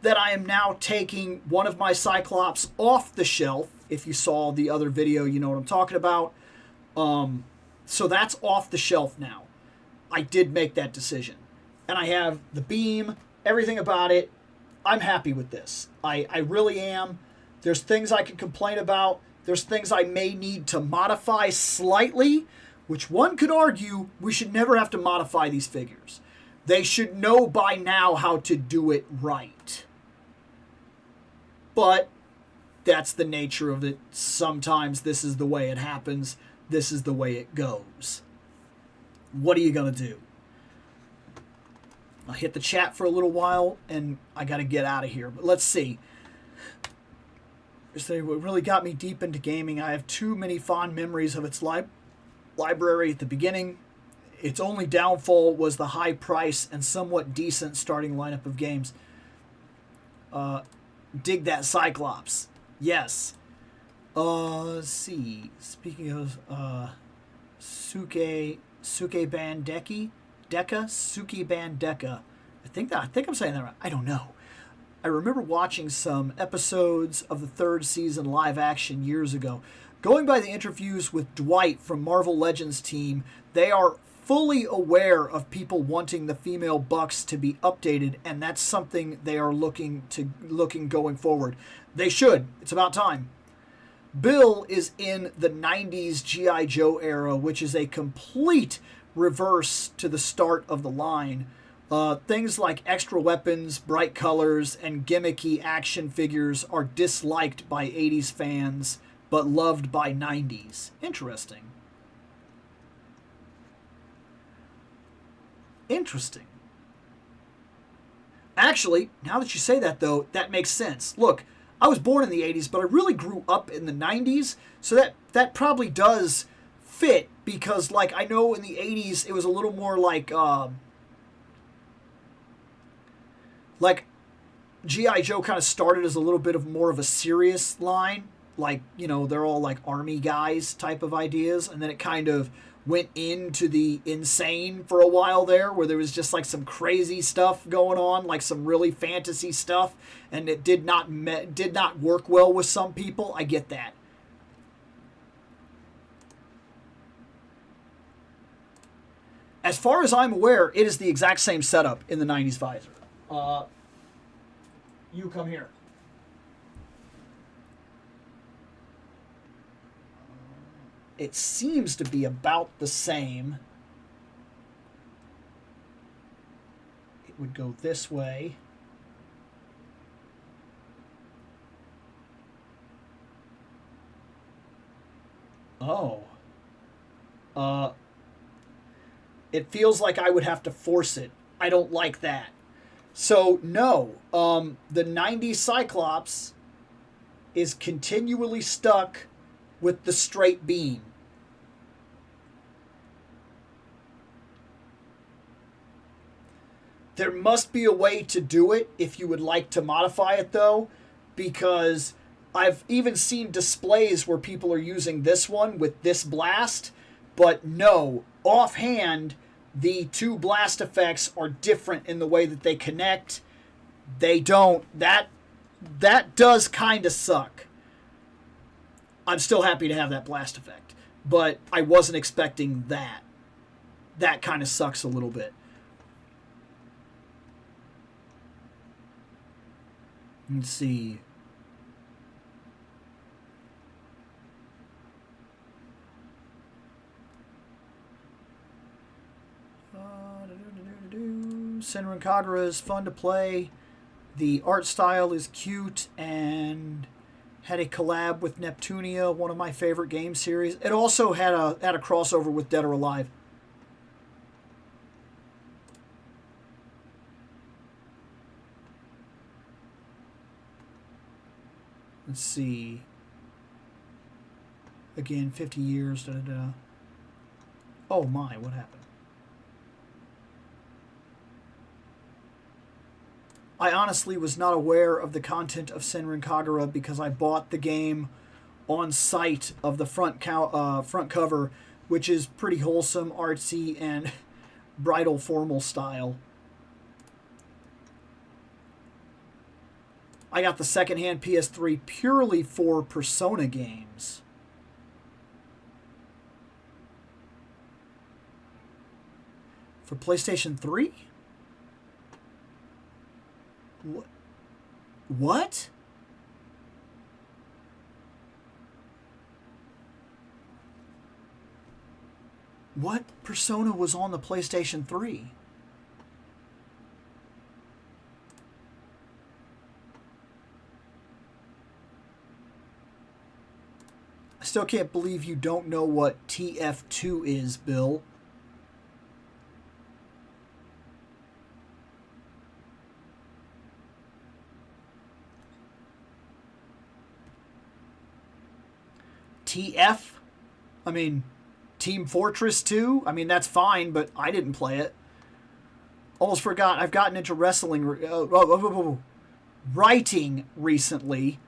that I am now taking one of my Cyclops off the shelf. If you saw the other video, you know what I'm talking about. So that's off the shelf now. I did make that decision. And I have the beam, everything about it. I'm happy with this. I really am. There's things I can complain about. There's things I may need to modify slightly, which one could argue we should never have to modify these figures. They should know by now how to do it right. But that's the nature of it. Sometimes this is the way it happens. This is the way it goes. What are you going to do? I'll hit the chat for a little while, and I got to get out of here. But let's see. What really got me deep into gaming. I have too many fond memories of its library at the beginning. Its only downfall was the high price and somewhat decent starting lineup of games. Dig that Cyclops. Yes. Let's see. Speaking of Suke Bandeki, Suki Bandeka. I think I'm saying that right. I don't know. I remember watching some episodes of the third season live action years ago. Going by the interviews with Dwight from Marvel Legends team, they are fully aware of people wanting the female Bucks to be updated, and that's something they are looking going forward. They should. It's about time. Bill is in the 90s G.I. Joe era, which is a complete reverse to the start of the line. Things like extra weapons, bright colors, and gimmicky action figures are disliked by 80s fans, but loved by 90s. Interesting. Interesting. Actually, now that you say that, though, that makes sense. Look, I was born in the 80s, but I really grew up in the 90s, so that probably does fit, because, like, I know in the 80s it was a little more like G.I. Joe kind of started as a little bit of more of a serious line, like, you know, they're all like army guys type of ideas, and then it kind of went into the insane for a while there, where there was just like some crazy stuff going on, like some really fantasy stuff, and it did not work well with some people. I get that. As far as I'm aware, it is the exact same setup in the 90s visor. You come here. It seems to be about the same. It would go this way. Oh. It feels like I would have to force it. I don't like that. So, no. The 90s Cyclops is continually stuck with the straight beam. There must be a way to do it if you would like to modify it, though, because I've even seen displays where people are using this one with this blast, but no, offhand, the two blast effects are different in the way that they connect. They don't. That does kind of suck. I'm still happy to have that blast effect, but I wasn't expecting that. That kind of sucks a little bit. Let's see. Senran Kagura is fun to play. The art style is cute and had a collab with Neptunia, one of my favorite game series. It also had a crossover with Dead or Alive. Let's see. Again, 50 years. Da, da, da. Oh my, what happened? I honestly was not aware of the content of Senran Kagura because I bought the game on sight of the front cover, which is pretty wholesome, artsy, and bridal formal style. I got the secondhand PS3 purely for Persona games. For PlayStation 3? What? What Persona was on the PlayStation 3? I still can't believe you don't know what TF2 is, Bill. TF. I mean, Team Fortress 2. I mean, that's fine, but I didn't play it. Almost forgot. I've gotten into writing recently.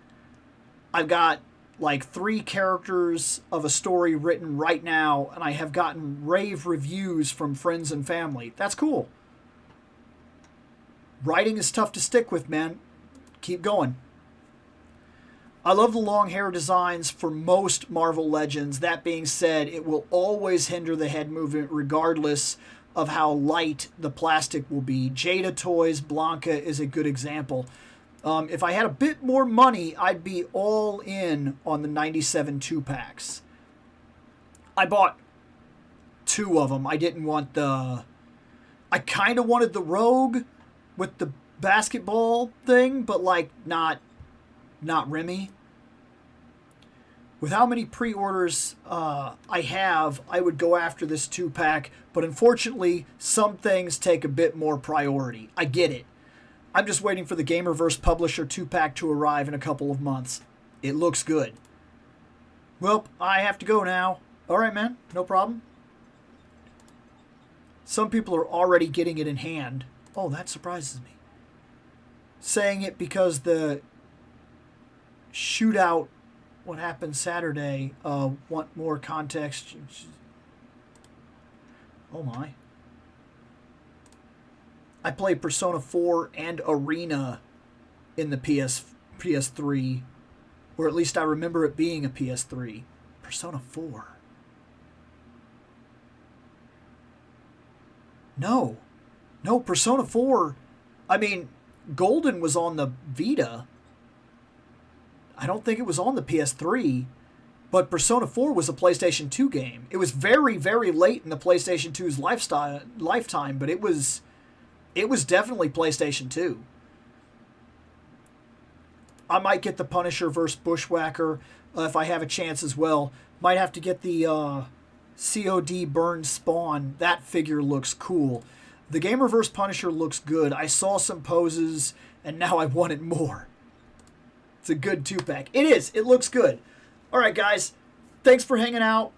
I've got like 3 characters of a story written right now, and I have gotten rave reviews from friends and family. That's cool. Writing is tough to stick with, man. Keep going. I love the long hair designs for most Marvel Legends. That being said, it will always hinder the head movement regardless of how light the plastic will be. Jada Toys Blanca is a good example. If I had a bit more money, I'd be all in on the 97 2-packs. I bought 2 of them. I didn't want the... I kind of wanted the Rogue with the basketball thing, but like not Remy. With how many pre-orders I have, I would go after this 2-pack, but unfortunately, some things take a bit more priority. I get it. I'm just waiting for the Gamerverse Publisher 2-pack to arrive in a couple of months. It looks good. Well, I have to go now. All right, man. No problem. Some people are already getting it in hand. Oh, that surprises me. Saying it because the shootout, what happened Saturday, want more context. Oh, my. I played Persona 4 and Arena in the PS3, or at least I remember it being a PS3. Persona 4. No, Persona 4. I mean, Golden was on the Vita. I don't think it was on the PS3, but Persona 4 was a PlayStation 2 game. It was very, very late in the PlayStation 2's lifetime, but it was definitely PlayStation 2. I might get the Punisher vs. Bushwhacker if I have a chance as well. Might have to get the COD Burn Spawn. That figure looks cool. The Gamerverse Punisher looks good. I saw some poses, and now I want it more. It's a good 2-pack. It is. It looks good. All right, guys. Thanks for hanging out.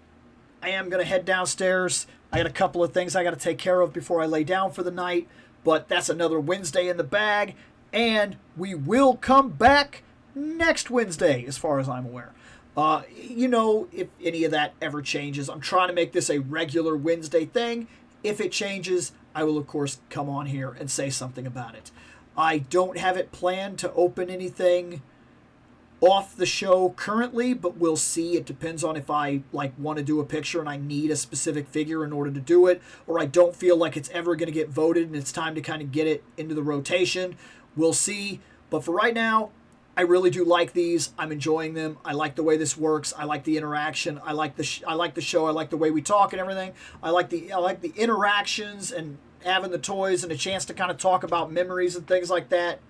I am going to head downstairs. I got a couple of things I got to take care of before I lay down for the night. But that's another Wednesday in the bag. And we will come back next Wednesday, as far as I'm aware. If any of that ever changes, I'm trying to make this a regular Wednesday thing. If it changes, I will, of course, come on here and say something about it. I don't have it planned to open anything off the show currently, but we'll see. It depends on if I want to do a picture and I need a specific figure in order to do it, or I don't feel like it's ever going to get voted and it's time to kind of get it into the rotation. We'll see. But for right now, I really do like these. I'm enjoying them. I like the way this works. I like the interaction. I like the show. I like the way we talk and everything. I like the interactions and having the toys and a chance to kind of talk about memories and things like that.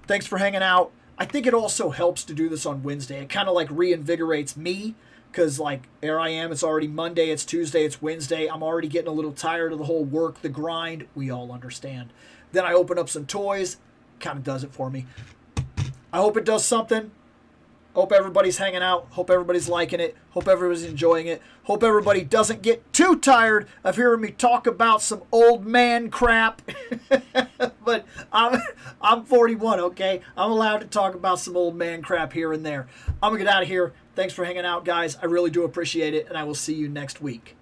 Thanks for hanging out. I think it also helps to do this on Wednesday. It kind of reinvigorates me because here I am. It's already Monday. It's Tuesday. It's Wednesday. I'm already getting a little tired of the whole work, the grind. We all understand. Then I open up some toys. Kind of does it for me. I hope it does something. Hope everybody's hanging out. Hope everybody's liking it. Hope everybody's enjoying it. Hope everybody doesn't get too tired of hearing me talk about some old man crap. But I'm 41, okay? I'm allowed to talk about some old man crap here and there. I'm going to get out of here. Thanks for hanging out, guys. I really do appreciate it, and I will see you next week.